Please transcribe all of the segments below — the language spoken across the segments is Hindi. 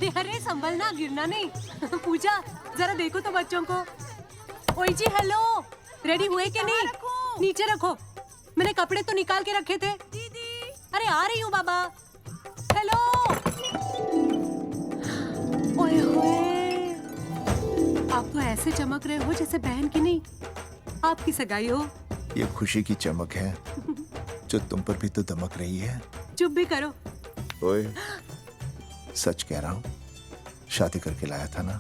अरे अरे संभलना, गिरना नहीं। पूजा जरा देखो तो बच्चों को। ओए जी हेलो, रेडी हुए कि नहीं? नीचे रखो, मैंने कपड़े तो निकाल के रखे थे। दीदी अरे आ रही हूँ बाबा। हेलो। ओए होए, आप तो ऐसे चमक रहे हो जैसे बहन की नहीं आपकी सगाई हो। ये खुशी की चमक है जो तुम पर भी तो दमक रही है। चुप भी करो। ओए, सच कह रहा हूँ, शादी करके लाया था ना,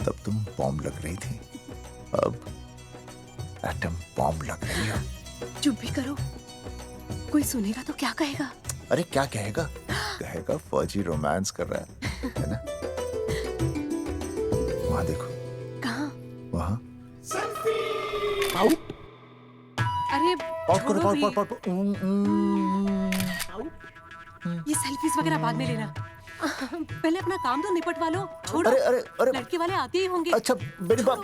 तब तुम बॉम्ब लग रही थी, अब एटम बॉम्ब लग रही हो। चुप भी करो, कोई सुनेगा तो क्या कहेगा? अरे क्या कहेगा? कहेगा फौजी रोमांस कर रहा है ना? वहाँ देखो। कहाँ? वहाँ। अरे करो, छोड़ो भी। ये पाउट। सेल्फीज वगैरह बाद में लेना, पहले अपना काम तो निपटवा लो। छोड़ो, अरे अरे अरे, लड़के वाले आते ही होंगे। अच्छा मेरी बात।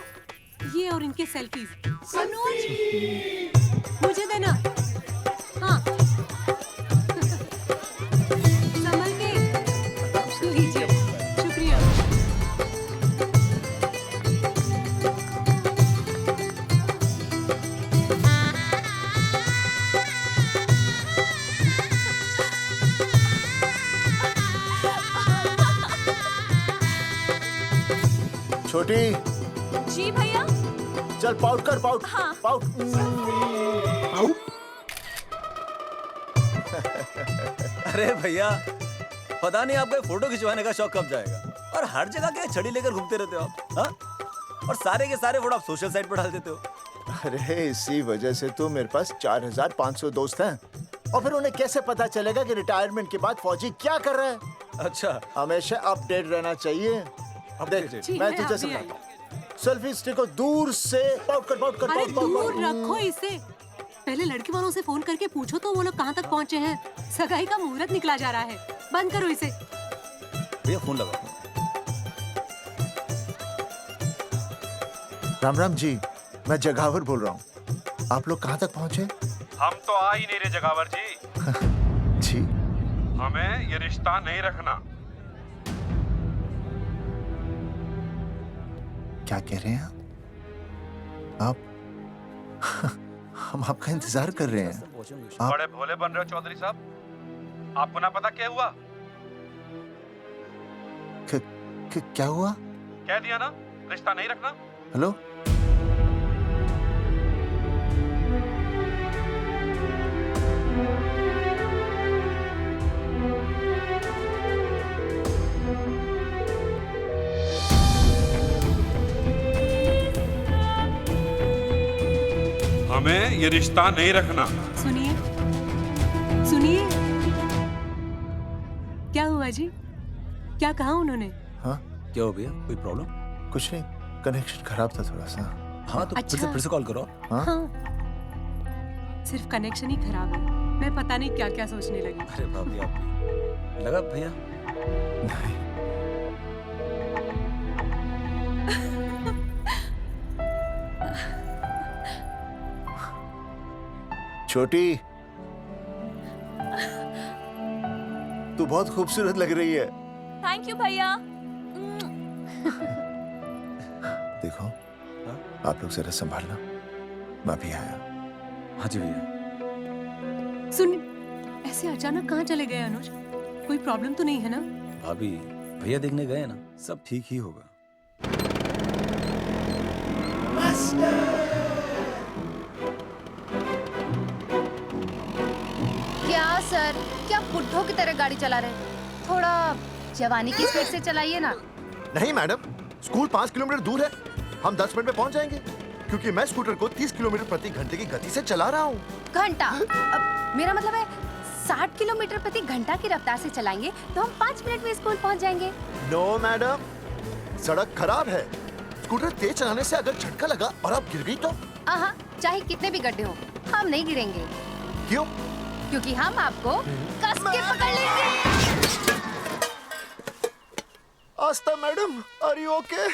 ये और इनके सेल्फीज। अनुज, मुझे देना। हाँ संभल के लीजिए, शुक्रिया। छोटी, जी भैया। चल पाउट कर, पाउट। हाँ। पाउट। अरे भैया, पता नहीं आपका फोटो खिंचवाने का शौक कब जाएगा। और हर जगह क्या छड़ी लेकर घूमते रहते हो आप, हाँ? और सारे के सारे फोटो आप सोशल साइट पर डाल देते हो। अरे इसी वजह से तो मेरे पास 4500 दोस्त हैं। और फिर उन्हें कैसे पता चलेगा कि रिटायरमेंट के बाद फौजी क्या कर रहा है? अच्छा, हमेशा अपडेट रहना चाहिए। देख, ठीक मैं है, तुझे अभी समझाता हूँ। सेल्फी स्टिक को दूर से पाउट कर, पाउट कर, अरे पाउट, पाउट, दूर पाउट। रखो इसे। पहले लड़की वालों से फोन करके पूछो तो वो लोग कहाँ तक पहुँचे हैं। सगाई का मुहूर्त निकला जा रहा है, बंद करो इसे। भैया फोन लगाओ। राम राम जी, मैं जगावर बोल रहा हूँ। आप लोग कहाँ तक पहुँचे? हम तो आ ही नहीं रहे जगावर जी। जी, हमें ये रिश्ता नहीं रखना। क्या कह रहे हैं आप? हम आपका इंतजार कर रहे हैं। आप बड़े भोले बन रहे हो चौधरी साहब। आपको ना पता क्या हुआ? क्या हुआ? कह दिया ना, रिश्ता नहीं रखना। हेलो, हमें ये रिश्ता नहीं रखना। सुनिए सुनिए, क्या हुआ जी? क्या कहा उन्होंने? हाँ क्या हो भैया, कोई प्रॉब्लम? कुछ नहीं, कनेक्शन खराब था थोड़ा सा। हाँ तो अच्छा। फिर से कॉल करो। हाँ, हाँ, सिर्फ कनेक्शन ही खराब है। मैं पता नहीं क्या क्या सोचने लगी। अरे भाभी, आप भी लगा भैया? नहीं, छोटी, तू बहुत खूबसूरत लग रही है। थैंक यू भैया। देखो, आप लोग जरा संभालना, मैं भी आया। हाँ जी भैया। सुन, ऐसे अचानक कहाँ चले गए अनुज? कोई प्रॉब्लम तो नहीं है ना? भाभी, भैया देखने गए ना, सब ठीक ही होगा। क्या सर, क्या बुड्ढों की तरह गाड़ी चला रहे हैं? थोड़ा जवानी की स्पीड से चलाइए ना। नहीं मैडम, स्कूल 5 किलोमीटर दूर है। हम 10 मिनट में पहुंच जाएंगे, क्योंकि मैं स्कूटर को 30 किलोमीटर प्रति घंटे की गति से चला रहा हूँ। घंटा? अब मेरा मतलब है 60 किलोमीटर प्रति घंटा की रफ्तार से चलाएंगे तो हम 5 मिनट में स्कूल पहुंच जाएंगे। नो मैडम, सड़क खराब है। स्कूटर तेज चलाने से अगर झटका लगा और आप गिर गई तो? आहा, चाहे कितने भी गड्ढे हो, हम नहीं गिरेंगे। क्यों? क्योंकि हम आपको कस के पकड़ लेंगे। Astha madam, are you okay?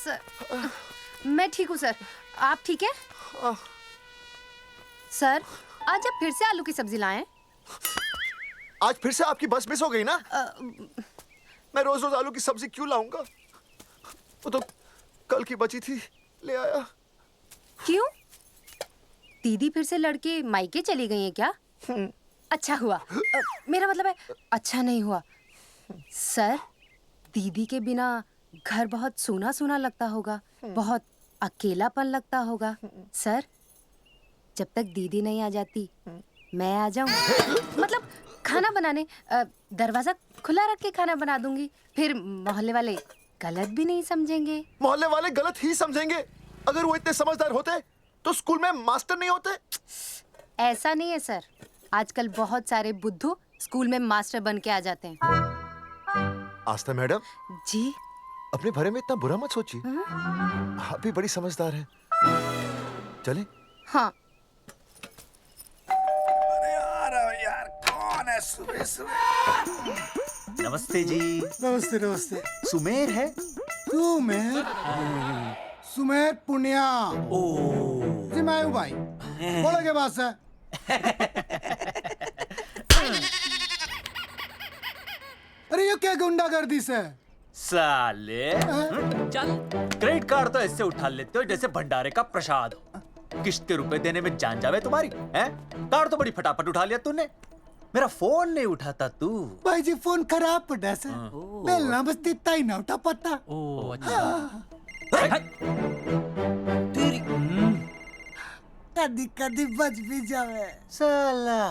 Sir, मैं ठीक हूँ सर, आप ठीक है? सर, आज आप फिर से आलू की सब्जी लाएं? आज फिर से आपकी बस मिस हो गई ना? मैं रोज रोज आलू की सब्जी क्यों लाऊंगा? वो तो कल की बची थी, ले आया। क्यों? दीदी फिर से लड़के मायके चली गई हैं क्या? अच्छा हुआ। मेरा मतलब है अच्छा नहीं हुआ। सर, दीदी के बिना घर बहुत सूना सूना लगता होगा, बहुत अकेलापन लगता होगा। सर, जब तक दीदी नहीं आ जाती मैं आ जाऊं। मतलब खाना बनाने दरवाजा खुला रख के खाना बना दूंगी, फिर मोहल्ले वाले गलत भी नहीं समझेंगे। मोहल्ले वाले गलत ही समझेंगे। अगर वो इतने समझदार होते तो स्कूल में मास्टर नहीं होते। ऐसा नहीं है सर, आजकल बहुत सारे बुद्धू स्कूल में मास्टर बन के आ जाते हैं। आस्था मैडम, जी? अपने बारे में इतना बुरा मत सोचिए। आप भी बड़ी समझदार हैं। चले? हाँ। यार कौन है सुबह सुबह? नमस्ते जी। नमस्ते नमस्ते। सुमेर है? सुमेर? सुमेर पुनिया। ओ जी मैं हूँ भाई। बोलो के पास है। अरे ये क्या गुंडागर्दी से? साले चल, क्रेडिट कार्ड तो ऐसे उठा लेते हो जैसे भंडारे का प्रसाद हो। किश्त के रुपए देने में जान जावे तुम्हारी हैं? कार्ड तो बड़ी फटाफट उठा लिया तूने, मेरा फोन नहीं उठाता तू। भाई जी फोन खराब पड़ा से। बेलना बस इतना ही ना उठा पाता। ओ अच्छा। कदी कदी बच भी जावे। साला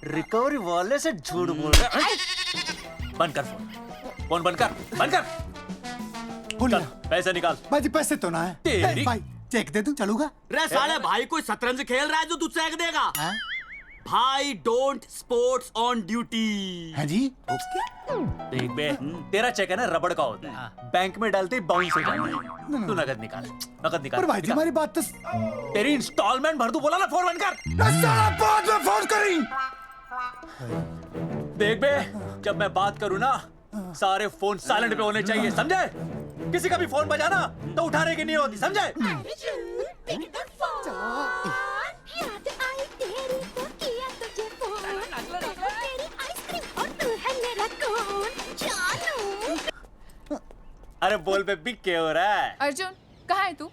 रिकवरी वाले से झूठ बोल रहा है। बंद कर फोन बंद कर, बंद कर। बोलिए। चल, पैसे निकाल। भाई जी पैसे तो ना है। तेरी- भाई चेक दे दूं, चलूगा? रे साले भाई कोई शतरंज खेल रहा है जो तुझसे चेक देगा? भाई डोंट स्पोर्ट्स ऑन ड्यूटी। है जी? देख बे, तेरा चेक है ना रबड़ का होता है, बैंक में डालते ही बाउंस हो जाता है। तू नकद निकाल, नकद निकाल। पर भाई जी निकाल। हमारी बात तो तेरी इंस्टॉलमेंट भर दूं, बोला ना फोन बंद कर। साला बाद में फोन करी। देख बे, जब मैं बात करूं ना सारे फोन साइलेंट पे होने चाहिए, समझे? किसी का भी फोन बजाना तो उठाने की नहीं होती, समझे? अरे बोल बे, बिग क्या हो रहा है? अर्जुन कहाँ है तू?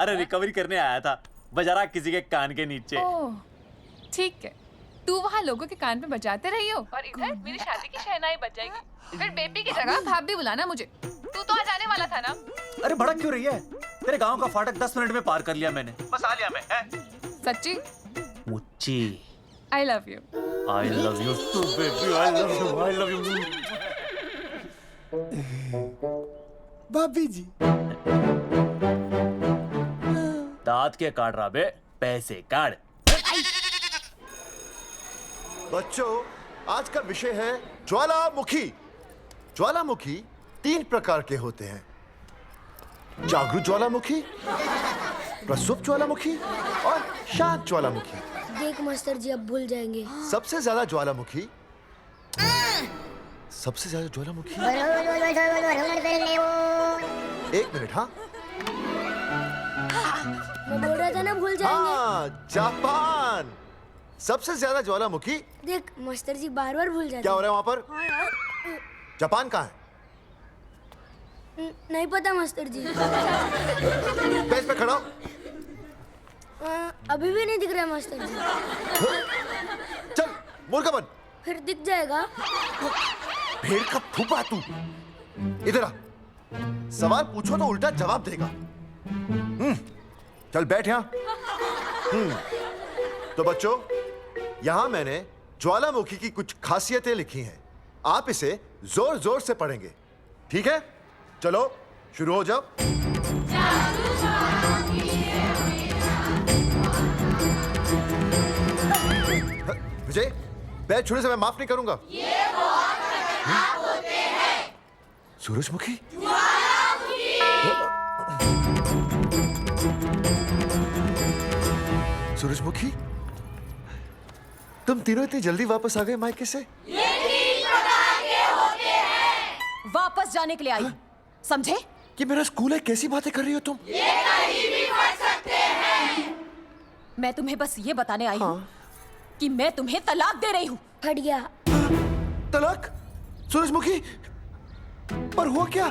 अरे रिकवरी करने आया था, बजा रहा किसी के कान के नीचे। ओह ठीक है, तू वहाँ लोगों के कान पे बजाते रही हो और इधर मेरी शादी की शहनाई बज जाएगी। फिर बेबी की जगह भाभी बुलाना मुझे। तू तो आ जाने वाला था ना? अरे भड़क क्यों रही है? तेरे गांव का फाटक 10 मिनट में पार कर लिया मैंने, बस आ लिया मैं। सच्ची? मुच्ची I love you. I love you too, baby. I love you. भाभी जी दांत के काट रहा बे, पैसे काट। बच्चों, आज का विषय है ज्वालामुखी। ज्वालामुखी 3 प्रकार के होते हैं: जागरूक ज्वालामुखी, प्रसुप्त ज्वालामुखी और शांत ज्वालामुखी। देख मास्टर जी, अब भूल जाएंगे। सबसे ज्यादा ज्वालामुखी एक मिनट। हाँ मैं बोल रहा था ना भूल जाएंगे। हाँ, जापान। सबसे ज्यादा ज्वालामुखी। देख मास्टर जी बार बार भूल जाते क्या हो रहा है वहाँ पर? हाँ यार। जापान कहाँ है? नहीं पता मास्टर जी। बेंच पे खड़ा हो। अभी भी नहीं दिख रहा मास्टर जी। चल मुर्गा बन। फिर दिख जाएगा। भेड़ का फूफा तू। इधर आ। सवाल पूछो तो उल्टा जवाब देगा। चल बैठ यहाँ। तो बच्चों, यहाँ मैंने ज्वालामुखी की कुछ खासियतें लिखी हैं। आप इसे जोर जोर से पढ़ेंगे, ठीक है? चलो शुरू हो जाओ। विजय, बैच छूने से मैं माफ नहीं करूंगा। ये वो आप होते हैं। सूरजमुखी? सूरजमुखी, तुम तीनों इतनी जल्दी वापस आ गए मायके से? वापस जाने के लिए आई, समझे? कि मेरा स्कूल है, कैसी बातें कर रही हो तुम? मैं तुम्हें बस ये बताने आई हूँ कि मैं तुम्हें तलाक दे रही हूँ। फट गया। तलाक? सूरजमुखी, पर हुआ क्या?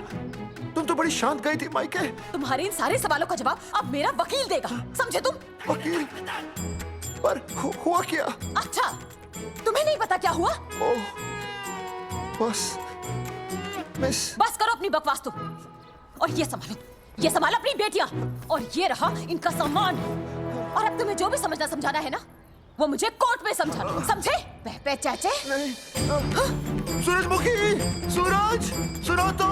तुम तो बड़ी शांत गई थी मायके। तुम्हारे इन सारे सवालों का जवाब अब मेरा वकील देगा, समझे तुम? वकील? पर हुआ क्या? अच्छा, तुम्हें नहीं पता क्या हुआ? ओह, बस मिस। बस करो अपनी बकवास तुम, और ये संभालो अपनी बेटियां, और ये रहा इनका सामान। और अब तुम्हें जो भी समझाना है ना, वो मुझे कोर्ट में समझाना, समझे? पे चाचे। सूरजमुखी, सूरज, सुनो तो।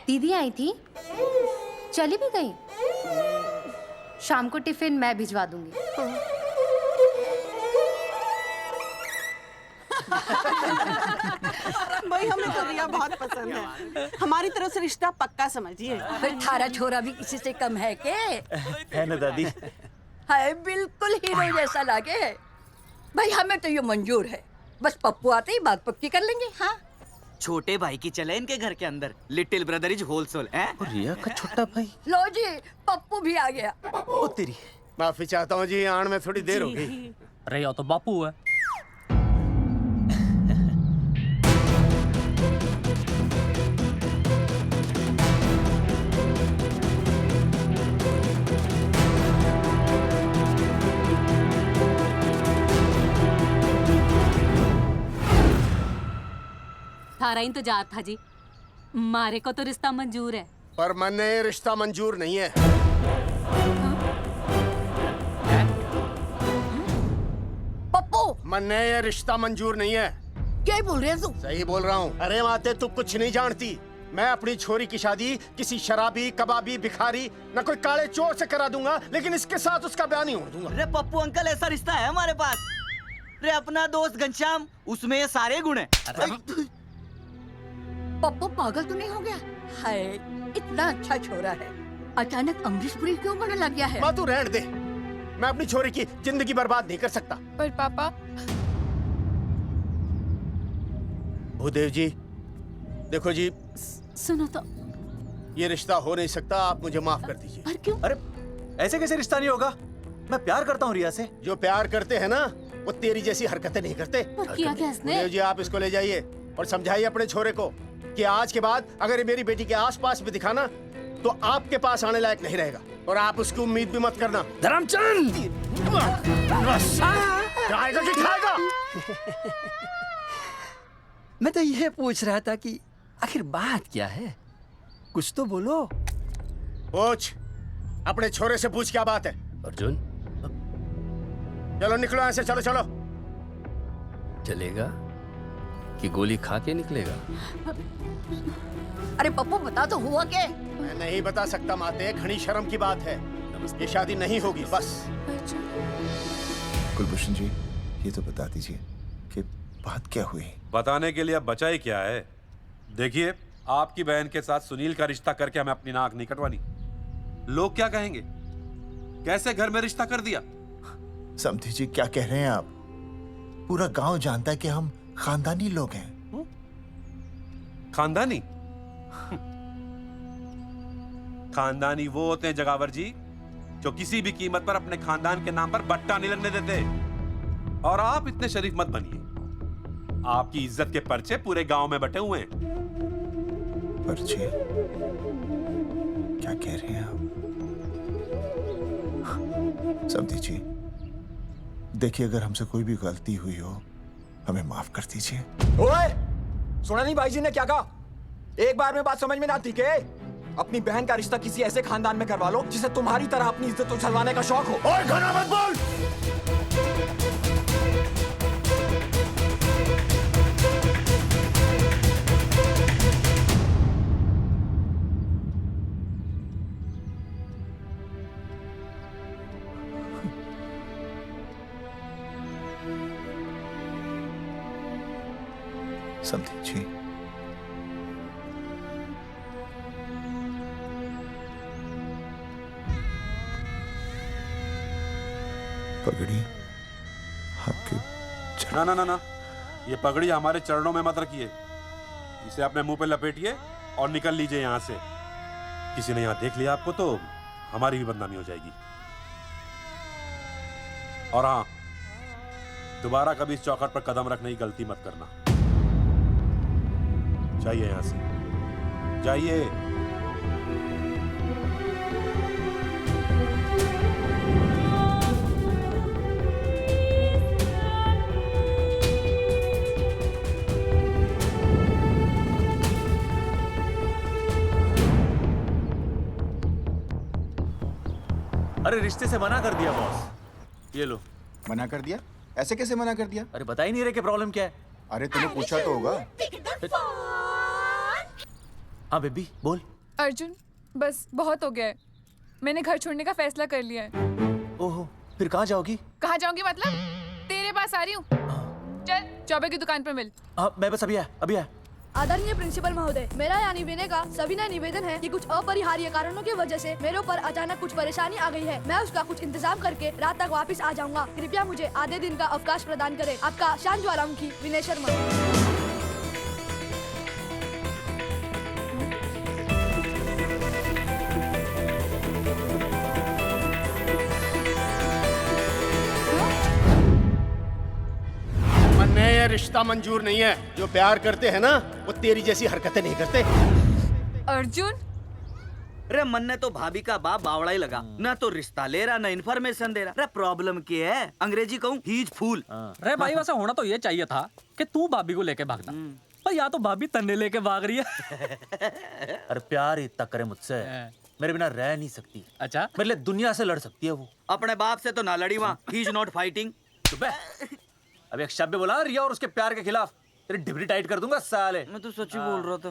दीदी आई थी, चली भी गई। शाम को टिफिन मैं भिजवा दूंगी। भाई हमें तो रिया बहुत पसंद है, हमारी तरफ से रिश्ता पक्का समझिए। फिर थारा छोरा भी किसी से कम है के? है ना दादी? है, बिल्कुल हीरो जैसा लागे। भाई हमें तो ये मंजूर है, बस पप्पू आते ही बात पक्की कर लेंगे। हाँ, छोटे भाई की चले इनके घर के अंदर, लिटिल ब्रदर इज होलसेल है। रिया का छोटा भाई। लो जी, पप्पू भी आ गया। ओ तेरी। माफी चाहता हूँ जी, आने में थोड़ी देर हो गई। अरे या तो बापू है। थारा इंतजार था जी, मारे को तो रिश्ता मंजूर है। पर मैंने ये रिश्ता मंजूर नहीं है। पप्पू, मैंने ये रिश्ता मंजूर नहीं है। क्या बोल रहे हैं तू? सही बोल रहा हूँ। अरे माते, तू कुछ नहीं जानती। मैं अपनी छोरी की शादी किसी शराबी, कबाबी, भिखारी, न कोई काले चोर से करा दूंगा, लेकिन इसके साथ उसका ब्याह नहीं हो दूंगा। अरे पप्पू अंकल, ऐसा रिश्ता है हमारे पास। अरे अपना दोस्त घनश्याम, उसमें ये सारे गुण हैं। पप्पू पागल तो नहीं हो गया? हाय, इतना अच्छा छोरा है, अचानक अमरीशपुरी क्यों बनने लग गया है? माँ तू रहने दे, मैं अपनी छोरी की जिंदगी बर्बाद नहीं कर सकता। पर पापा। भूदेव जी, देखो जी, सुनो तो। ये रिश्ता हो नहीं सकता, आप मुझे माफ कर दीजिए। पर क्यों? अरे ऐसे कैसे रिश्ता नहीं होगा? मैं प्यार करता हूँ रिया से। जो प्यार करते हैं ना, वो तेरी जैसी हरकतें नहीं करते। पर किया क्या इसने? भूदेव जी, आप इसको ले जाइए और समझाइए अपने छोरे को कि आज के बाद अगर ये मेरी बेटी के आसपास भी दिखाना, तो आपके पास आने लायक नहीं रहेगा, और आप उसकी उम्मीद भी मत करना। धर्मचंद, खाएगा कि खाएगा? मैं तो ये पूछ रहा था कि आखिर बात क्या है, कुछ तो बोलो। पूछ, अपने छोरे से पूछ क्या बात है। अर्जुन, चलो निकलो यहाँ से, चलो चलो। चलेगा कि गोली खा के निकलेगा? अरे पप्पू, बता तो हुआ क्या? मैं नहीं बता सकता माते, घनी शर्म की बात है। ये शादी नहीं होगी, बस। कुलभूषण जी, ये तो बता दीजिए कि बात क्या हुई? बताने के लिए अब बचा ही क्या है? देखिए, आपकी बहन के साथ सुनील का रिश्ता करके हमें अपनी नाक नहीं कटवानी। लोग क्या कहेंगे? कैसे घर में रिश्ता कर दिया? समधी जी, क्या कह रहे हैं आप? पूरा गांव जानता है कि हम खानदानी लोग हैं। खानदानी? खानदानी वो होते हैं जगावर जी, जो किसी भी कीमत पर अपने खानदान के नाम पर बट्टा नहीं लगने देते। और आप इतने शरीफ मत बनिए, आपकी इज्जत के पर्चे पूरे गांव में बटे हुए हैं। पर्चे? क्या कह रहे हैं आप? समधी जी, देखिए, अगर हमसे कोई भी गलती हुई हो, हमें माफ कर दीजिए। ओए, सुना नहीं भाई जी ने क्या कहा? एक बार में बात समझ में ना आती के? अपनी बहन का रिश्ता किसी ऐसे खानदान में करवा लो जिसे तुम्हारी तरह अपनी इज्जत उछलवाने का शौक हो। ओए, घना मत बोल। समधी जी, पगड़ी आपके ना ना ना ना, ये पगड़ी हमारे चरणों में मत रखिए। इसे अपने मुंह पे लपेटिए और निकल लीजिए यहाँ से। किसी ने यहाँ देख लिया आपको तो हमारी भी बदनामी हो जाएगी। और हाँ, दोबारा कभी इस चौखट पर कदम रखने की गलती मत करना। जाइए यहां से, जाइए। अरे रिश्ते से मना कर दिया बॉस। ये लो। मना कर दिया? ऐसे कैसे मना कर दिया? अरे बता ही नहीं रहे कि प्रॉब्लम क्या है। अरे तूने पूछा तो होगा। हाँ बेबी बोल। अर्जुन बस बहुत हो गया है, मैंने घर छोड़ने का फैसला कर लिया है। ओहो, फिर कहाँ जाओगी? कहाँ जाऊंगी मतलब? तेरे पास आ रही हूँ। चल चौबे की दुकान पर मिल। हाँ मैं बस अभी आया। आदरणीय प्रिंसिपल महोदय, मेरा यानी विनय का सविनय निवेदन है कि कुछ अपरिहार्य कारणों की वजह से मेरे ऊपर अचानक कुछ परेशानी आ गई है। मैं उसका कुछ इंतजाम करके रात तक वापस आ जाऊंगा। कृपया मुझे आधे दिन का अवकाश प्रदान करें। आपका शांत ज्वालामुखी विनय शर्मा। ये रिश्ता मंजूर नहीं है। जो प्यार करते हैं ना वो तेरी जैसी हरकतें नहीं करते। अर्जुन अरे मन ने तो भाभी का बाप बावड़ा ही लगा, ना तो रिश्ता ले रहा ना इन्फॉर्मेशन दे रहा। अरे प्रॉब्लम क्या है? अंग्रेजी कहूँ ही इज फूल। अरे भाई वैसे होना तो ये चाहिए था कि तू भाभी को लेके भागता, पर या तो भाभी तन्ने लेके भाग रही है। अरे प्यार इतना करे मुझसे, मेरे बिना रह नहीं सकती। अच्छा मेरे लिए दुनिया से लड़ सकती है वो। अपने बाप से तो ना लड़ी वहाँ, ही इज नॉट फाइटिंग। अब एक शब्द बोला रिया और उसके प्यार के खिलाफ, तेरी डिबरी टाइट कर दूंगा साले। मैं तो सच्ची बोल रहा था।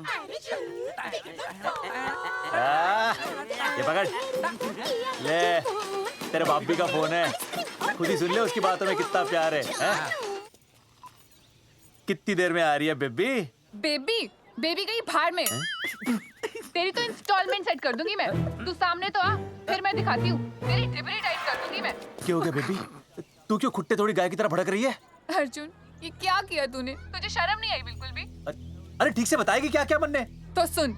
ये पकड़ ले, तेरे बापी का फोन है, खुद ही सुन ले उसकी बातों में कितना प्यार है? कितनी देर में आ रही है बेबी? बेबी गई भाड़ में। तेरी तो इंस्टॉलमेंट सेट कर दूंगी मैं। तू सामने तो आ, फिर मैं दिखाती हूँ। तेरी डिबरी टाइट कर दूंगी मैं। क्या हो गया बेबी? तू क्यों खुट्टे थोड़ी गाय की तरह भड़क रही है? अर्जुन ये क्या किया तूने? तुझे शर्म नहीं आई बिल्कुल भी? अरे ठीक से बताएगी क्या क्या बनने? तो सुन,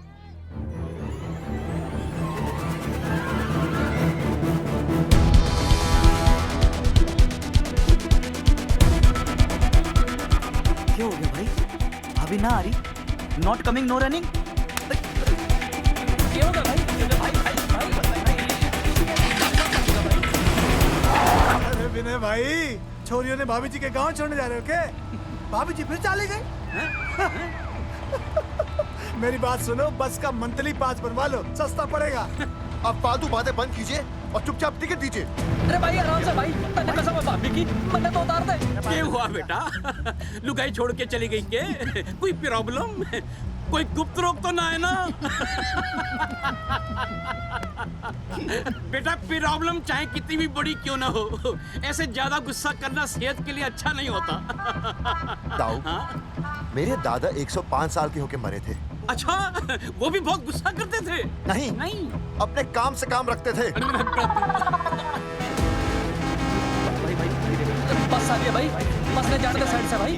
क्या हो गया भाई? अभी ना आ रही? Not coming no running? क्या होगा भाई? अरे विनय भाई, छोरियों ने भाभी जी के गांव छोड़ने जा रहे हो क्या? भाभी जी फिर चले गए? मेरी बात सुनो, बस का मंथली पास बनवा लो, सस्ता पड़ेगा। अब फालतू बातें बंद कीजिए और चुपचाप टिकट दीजिए। अरे भाई आराम से भाई, मैंने कसम है भाभी की, मैंने तो उतार दे। क्या हुआ बेटा? लुगाई छोड़ के चली गई के? कोई प्रॉब्लम? कोई गुप्त रोग तो ना है ना? बेटा प्रॉब्लम चाहे कितनी भी बड़ी क्यों ना हो, ऐसे ज्यादा गुस्सा करना सेहत के लिए अच्छा नहीं होता। ताऊ, मेरे दादा 105 साल के होके मरे थे। अच्छा, वो भी बहुत गुस्सा करते थे? नहीं, अपने काम से काम रखते थे। बस आ गया भाई, बस ने जाने दे साइड से भाई।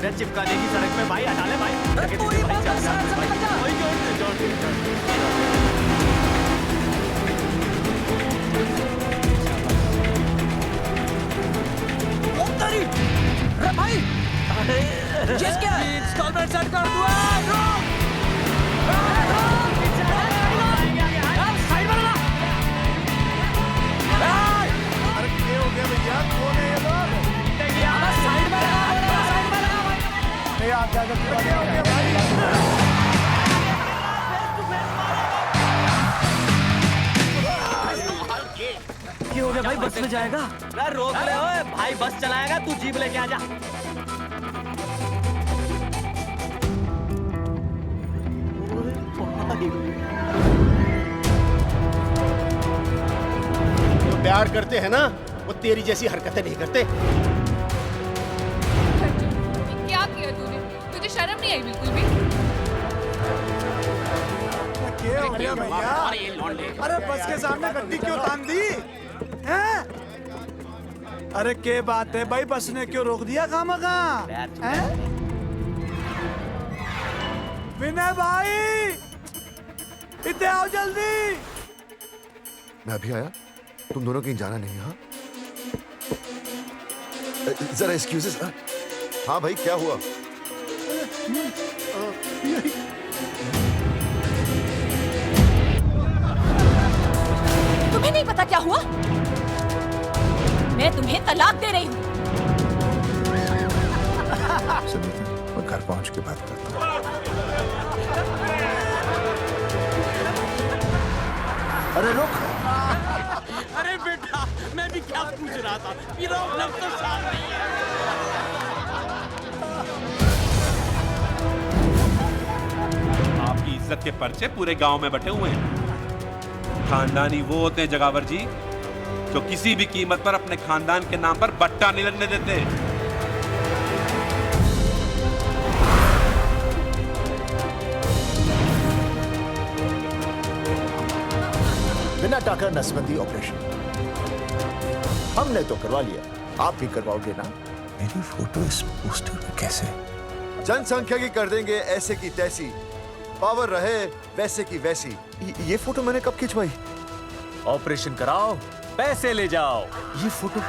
मैं चिपका देगी सड़क में भाई, हटा ले भाई। अरे तू ही बस साइड से निकल जा। अरे भाई चीज क्या है? इंस्टॉलमेंट सेट कर दूँ। साइड में लगा। अरे क्या हो गया भैया? कौन है ये लोग? साइड में लगा, साइड में लगा भाई। नहीं आप क्या करते हो भाई? क्या हो गया भाई? बस में जाएगा? अरे रोक ले ओए भाई, बस चलाएगा, तू जीप लेके आ जा। जो प्यार करते हैं ना वो तेरी जैसी हरकतें नहीं करते। क्या किया तूने? तुझे शर्म नहीं आई बिल्कुल भी? क्या हो गया भैया? अरे बस के सामने गड्डी क्यों तान दी? हैं? अरे क्या बात है भाई, बस ने क्यों रोक दिया खामखा? हैं? विनय भाई, इतने आओ जल्दी। मैं अभी आया, तुम दोनों कहीं जाना नहीं। हाँ जरा एक्सक्यूजेस। हाँ भाई, क्या हुआ? तुम्हें नहीं पता क्या हुआ? मैं तुम्हें तलाक दे रही हूँ। सुनीता, मैं घर पहुंच के बात करता हूँ। अरे रुक। अरे बेटा, मैं भी क्या पूछ रहा था, प्रॉब्लम तो साफ नहीं है। आपकी इज्जत के पर्चे पूरे गांव में बटे हुए हैं। खानदानी वो होते हैं जगावर जी जो किसी भी कीमत पर अपने खानदान के नाम पर बट्टा नहीं लगने देते। बिना टाका नसबंदी ऑपरेशन हमने तो करवा लिया, आप भी करवाओगे ना? मेरी फोटो इस पोस्टर में कैसे? जनसंख्या की कर देंगे ऐसे की तैसी, पावर रहे वैसे की वैसी। ये फोटो मैंने कब खिंचवाई? ऑपरेशन कराओ, पैसे ले जाओ। ये फोटो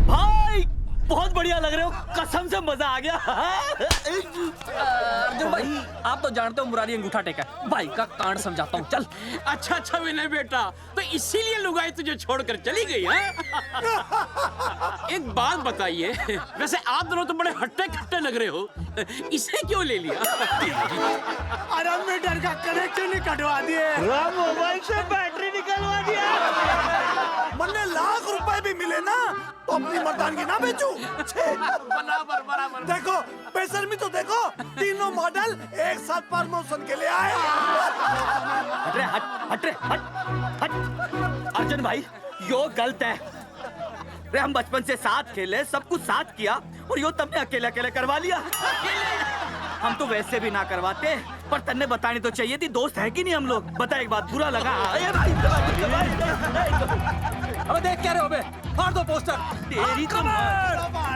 भाई बहुत बढ़िया लग रहे हो, कसम से मजा आ गया। अर्जुन भाई, आप तो जानते हो मुरारी अंगूठा टेका है। भाई का कांड समझाता हूँ, चल। अच्छा अच्छा विनय बेटा, तो इसीलिए लुगाई तुझे छोड़कर चली गई है? एक बात बताइए, वैसे आप दोनों तो बड़े हट्टे कट्टे लग रहे हो, इसे क्यों ले लिया? अरे मीटर का कनेक्शन ही कटवा दिए, मोबाइल से बैटरी निकलवा दिया। मन्ने लाख रुपए भी मिले ना तो अपनी मर्दानगी ना बेचू। बराबर बराबर। देखो बेशर्मी तो देखो, तीनों मॉडल एक साथ प्रमोशन के लिए आए। हट रे, हट हट। अर्जुन भाई, यो गलत है। रे हम बचपन से साथ खेले, सब कुछ साथ किया, और यो तुमने अकेले अकेले करवा लिया। हम तो वैसे भी ना करवाते, पर तन्ने बतानी तो चाहिए थी, दोस्त है कि नहीं हम लोग। बता एक बात, बुरा लगा? अबे देख क्या रहे हो बे? फाड़ दो पोस्टर। तेरी तो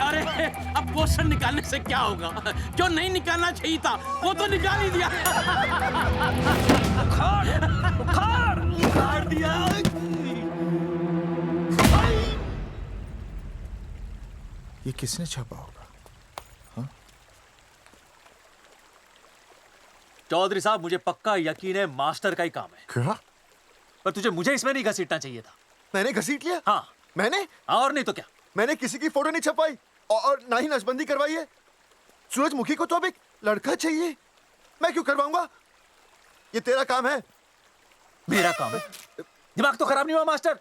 अरे अब पोस्टर निकालने से क्या होगा? जो नहीं निकालना चाहिए था वो तो निकाल ही दिया। उखाड़ दिया। ये किसने छापा होगा? चौधरी साहब, मुझे पक्का यकीन है मास्टर का ही काम है। क्या? पर तुझे मुझे इसमें नहीं घसीटना चाहिए था। मैंने घसीट लिया? हाँ। मैंने? और नहीं तो क्या? मैंने किसी की फोटो नहीं छपाई और ना ही नसबंदी करवाई है। सूरजमुखी को तो अब एक लड़का चाहिए, मैं क्यों करवाऊंगा? ये तेरा काम है। मेरा काम है? दिमाग तो खराब नहीं हुआ मास्टर?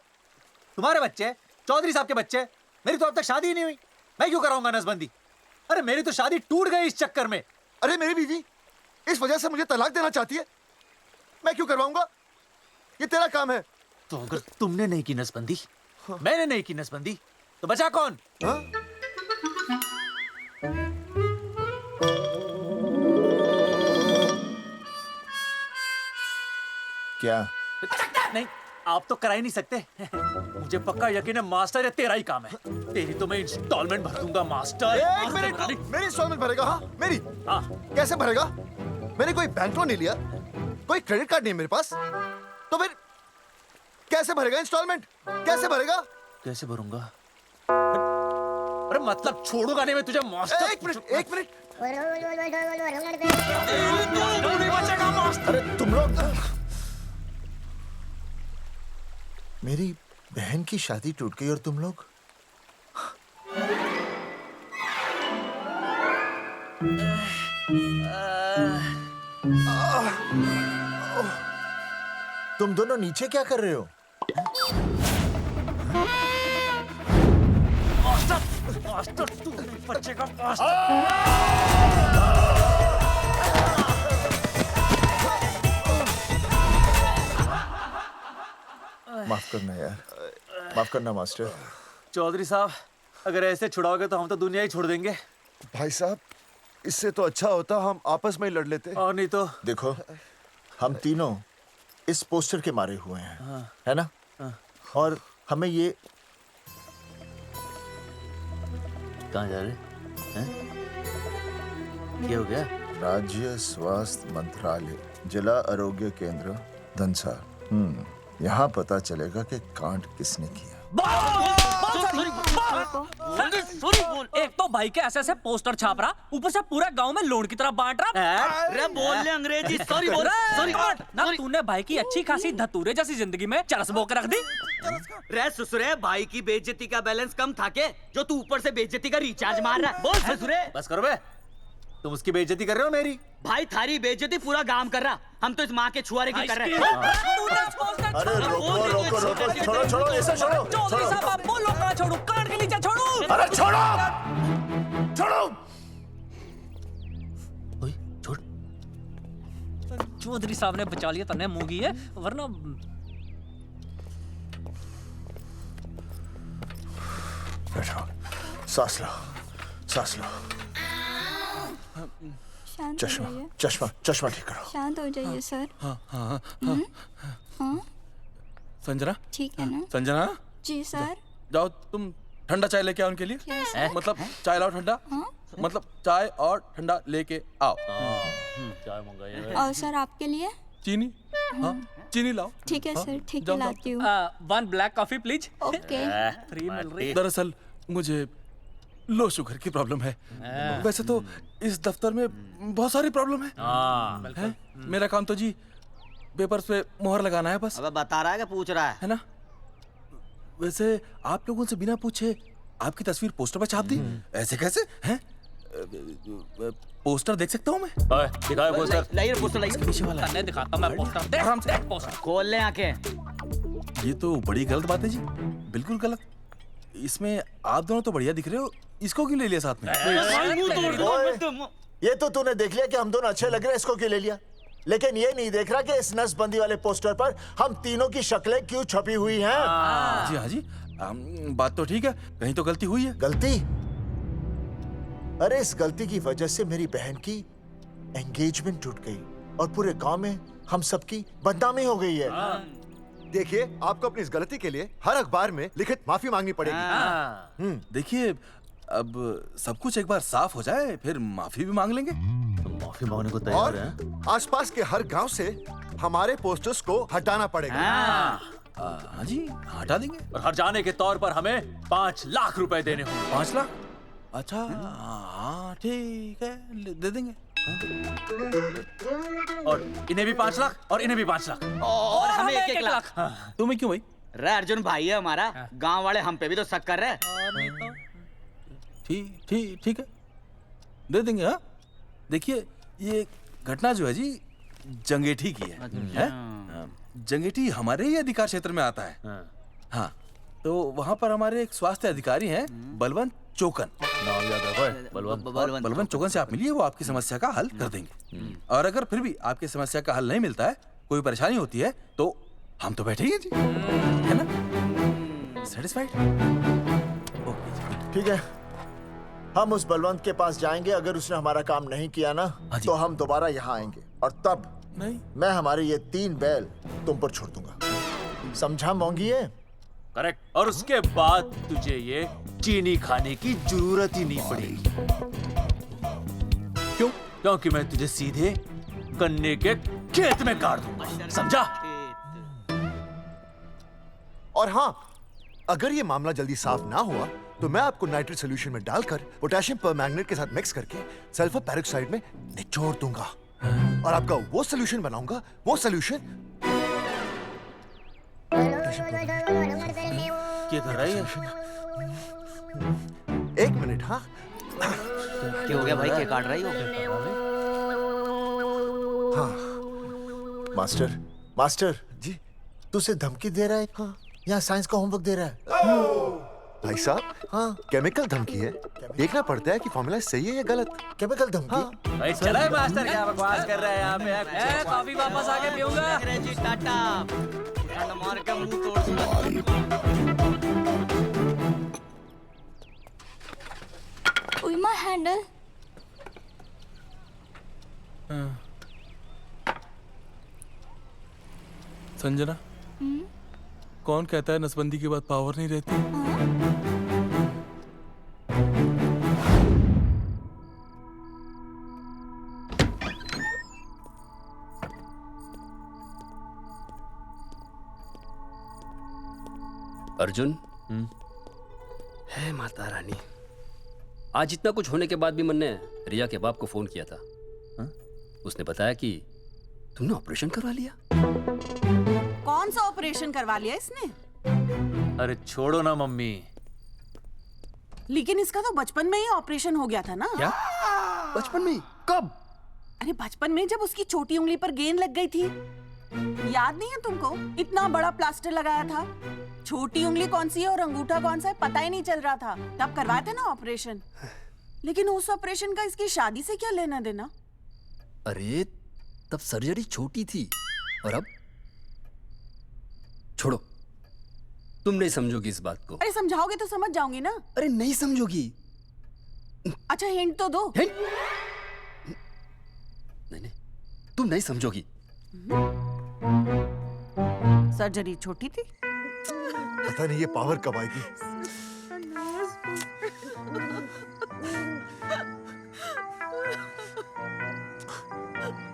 तुम्हारे बच्चे, चौधरी साहब के बच्चे, मेरी तो अब तक शादी ही नहीं हुई, मैं क्यों कराऊंगा नसबंदी? अरे मेरी तो शादी टूट गई इस चक्कर में। अरे मेरी बीवी इस वजह से मुझे तलाक देना चाहती है, मैं क्यों करवाऊंगा? ये तेरा काम है। तो अगर तुमने नहीं की नसबंदी, मैंने नहीं की नसबंदी, तो बचा कौन? हाँ? क्या? नहीं, आप तो करा ही नहीं सकते। मुझे पक्का यकीन है मास्टर, ये तेरा ही काम है। तेरी तो मैं इंस्टॉलमेंट भर दूंगा मास्टर। एक मिनट, मेरी इंस्टॉलमेंट भरेगा? हाँ मेरी? हाँ। कैसे भरेगा? मैंने कोई बैंक लोन नहीं लिया, कोई क्रेडिट कार्ड नहीं मेरे पास, तो फिर कैसे भरेगा इंस्टॉलमेंट? कैसे भरेगा? कैसे भरूंगा? अरे मतलब छोड़ूंगा नहीं मैं तुझे मास्टर। एक मिनट, एक मिनट। नहीं बचेगा मास्टर। अरे तुम लोग, मेरी बहन की शादी टूट गई और तुम लोग? तुम दोनों नीचे क्या कर रहे हो? मास्टर, मास्टर तू नहीं बचेगा मास्टर। माफ करना यार, माफ करना मास्टर। चौधरी साहब, अगर ऐसे छुड़ाओगे तो हम तो दुनिया ही छोड़ देंगे। भाई साहब, इससे तो अच्छा होता हम आपस में ही लड़ लेते। और नहीं तो। देखो, हम तीनों इस पोस्टर के मारे हुए हैं, हाँ। है ना? हाँ। और हमें ये कहाँ जा रहे हैं? क्या हो गया? राज्य स्वास्थ्य मंत्रालय, जिला आरोग्य केंद्र धनसार। यहाँ पता चलेगा कि कांड किसने किया। एक तो भाई के ऐसे पोस्टर छाप रहा, ऊपर से पूरा गांव में लोन की तरह बांट रहा। अरे बोल ले अंग्रेजी, सॉरी बोल, सॉरी ना तूने भाई की अच्छी खासी धतूरे जैसी जिंदगी में चरस बो के रख दी। रे ससुरे, भाई की बेइज्जती का बैलेंस कम था के जो तू ऊपर से बेइज्जती का रिचार्ज मार रहा है? बोल ससुरे। बस करो बे, तुम उसकी बेइज्जती कर रहे हो मेरी। भाई थारी बेइज्जती पूरा गांव कर रहा, हम तो इस माँ के छुआरे की कर रहे हैं। अरे रोको रोको रोको, छोड़ो छोड़ो, ऐसा छोड़ो छोड़ो। बोलो कहाँ छोड़ू? कान के नीचे छोड़ू। अरे छोड़ो छोड़ो। छोड़। चौधरी साहब ने बचा लिया, तन्ने मूंगी है, वरना बैठो, सांस लो, सांस लो। शांत चश्मा हो जाइए। चश्मा चश्मा ठीक करो। शांत हो जाइए सर। हाँ हाँ हाँ संजना, ठीक है ना? संजना जी सर। जाओ तुम ठंडा चाय लेके आओ उनके लिए। Yes, sir. मतलब चाय लाओ ठंडा। मतलब चाय और ठंडा लेके आओ। चाय मंगाइए। और सर आपके लिए? चीनी, हाँ चीनी लाओ। ठीक है सर, ठीक है जाओ, लाती हूँ। 1 black coffee please. Okay. Free मिल रही। दरअसल मुझे लो शुगर की प्रॉब्लम है। वैसे तो इस दफ्तर में बहुत सारी प्रॉब्लम है। मेरा काम तो जी पेपर्स पे मोहर लगाना है बस। अब बता रहा है कि पूछ रहा है ना? वैसे आप लोगों से बिना पूछे आपकी तस्वीर पोस्टर पर छाप दी, ऐसे कैसे हैं? पोस्टर देख सकता हूँ मैं? दिखाओ पोस्टर। लाइए पोस्टर, लाइए। पीछे वाला तन्ने दिखाता मैं पोस्टर। देख, आराम से। देख पोस्टर। खोल ले आंखें। ये तो बड़ी गलत बात है जी, बिल्कुल गलत। इसमें आप दोनों तो बढ़िया दिख रहे हो, इसको क्यों ले लिया साथ में? ये तो तूने देख लिया कि हम दोनों अच्छे लग रहे हैं, इसको क्यों ले लिया? लेकिन ये नहीं देख रहा कि इस नसबंदी वाले पोस्टर पर हम तीनों की शक्लें क्यों छपी हुई हैं। जी हाँ जी, बात तो ठीक है, कहीं तो गलती हुई है। गलती? अरे इस गलती की वजह से मेरी बहन की एंगेजमेंट टूट गई और पूरे गांव में हम सबकी बदनामी हो गई है। देखिए, आपको अपनी इस गलती के लिए हर अखबार में लिखित माफी मांगनी पड़ेगी। देखिए, अब सब कुछ एक बार साफ हो जाए फिर माफी भी मांग लेंगे। माफी मांगने को और आसपास के हर गांव से हमारे पोस्टर्स को हटाना पड़ेगा। हाँ जी, हटा देंगे। और हर जाने के तौर पर हमें 5 लाख रुपए देने होंगे। 5 लाख? अच्छा हाँ ठीक है, दे देंगे। और इन्हें भी 5 लाख और इन्हें भी 5 लाख और हमें 1-1 लाख। तुम्हें क्यों भाई? रे अर्जुन भाई है हमारा, गांव वाले हम पे भी तो शक कर रहे हैं। ठीक है, दे देंगे। हाँ देखिए, ये घटना जो है जी जंगेठी की है? जंगेठी हमारे ही अधिकार क्षेत्र में आता है। हाँ, तो वहाँ पर हमारे एक स्वास्थ्य अधिकारी हैं, बलवंत चौकन। नाम याद रखो, बलवंत चौकन से आप मिलिए, वो आपकी समस्या का हल कर देंगे। और अगर फिर भी आपकी समस्या का हल नहीं मिलता है, कोई परेशानी होती है, तो हम तो बैठे ही हैं जी, है ना? सेटिस्फाइड? ठीक है, हम उस बलवंत के पास जाएंगे। अगर उसने हमारा काम नहीं किया ना, तो हम दोबारा यहाँ आएंगे और तब नहीं, मैं हमारे ये 3 बैल तुम पर छोड़ दूंगा। समझा मोंगी? है करेक्ट। और उसके बाद तुझे ये चीनी खाने की जरूरत ही नहीं पड़ेगी। क्यों? क्योंकि मैं तुझे सीधे गन्ने के खेत में काट दूंगा, समझा? और हाँ, अगर ये मामला जल्दी साफ ना हुआ तो मैं आपको नाइट्रेट सॉल्यूशन में डालकर पोटेशियम परमैंगनेट के साथ मिक्स करके सल्फर पेरोक्साइड में निचोड़ दूंगा और आपका वो सॉल्यूशन बनाऊंगा, वो सॉल्यूशन। क्या कर रहा है? 1 मिनट। हाँ क्या हो गया भाई, क्या काट रही हो? हाँ मास्टर, मास्टर जी, तू उसे धमकी दे रहा है? हाँ, यहाँ साइंस का होमवर्क दे रहा है। भाई साहब, हाँ केमिकल धमकी है, देखना पड़ता है कि फॉर्मूला सही है या गलत। केमिकल धमकी? हाँ। भाई चला है मास्टर, क्या बकवास कर रहा है यहाँ पे? कॉफी वापस आके पीऊंगा। अंग्रेजी टाटा, मार के मुंह तोड़ दूंगा। उई माय हैंडल। संजना, कौन कहता है नसबंदी के बाद पावर नहीं रहती? अर्जुन, है माता रानी, आज इतना कुछ होने के बाद भी मन ने रिया के बाप को फोन किया था। हा? उसने बताया कि तुमने ऑपरेशन करवा लिया। कौन सा ऑपरेशन करवा लिया इसने? अरे छोड़ो ना मम्मी। लेकिन इसका तो बचपन में ही ऑपरेशन हो गया था ना। क्या? बचपन में? कब? अरे बचपन में, जब उसकी छोटी उंगली पर गेंद लग गई थी। याद नहीं है तुमको? इतना बड़ा प्लास्टर लगाया था। छोटी उंगली कौन सी है और अंगूठा कौन सा है पता ही नहीं चल रहा था। तब करवाए थे ना ऑपरेशन। लेकिन उस ऑपरेशन का इसकी शादी से क्या लेना देना? अरे तब सर्जरी छोटी थी और अब? छोड़ो, तुम नहीं समझोगी इस बात को। अरे समझाओगे तो समझ जाऊंगी ना। अरे नहीं समझोगी। अच्छा हिंट तो दो। हिंट? नहीं, तुम नहीं समझोगी। सर्जरी छोटी थी। पता नहीं ये पावर कब आएगी।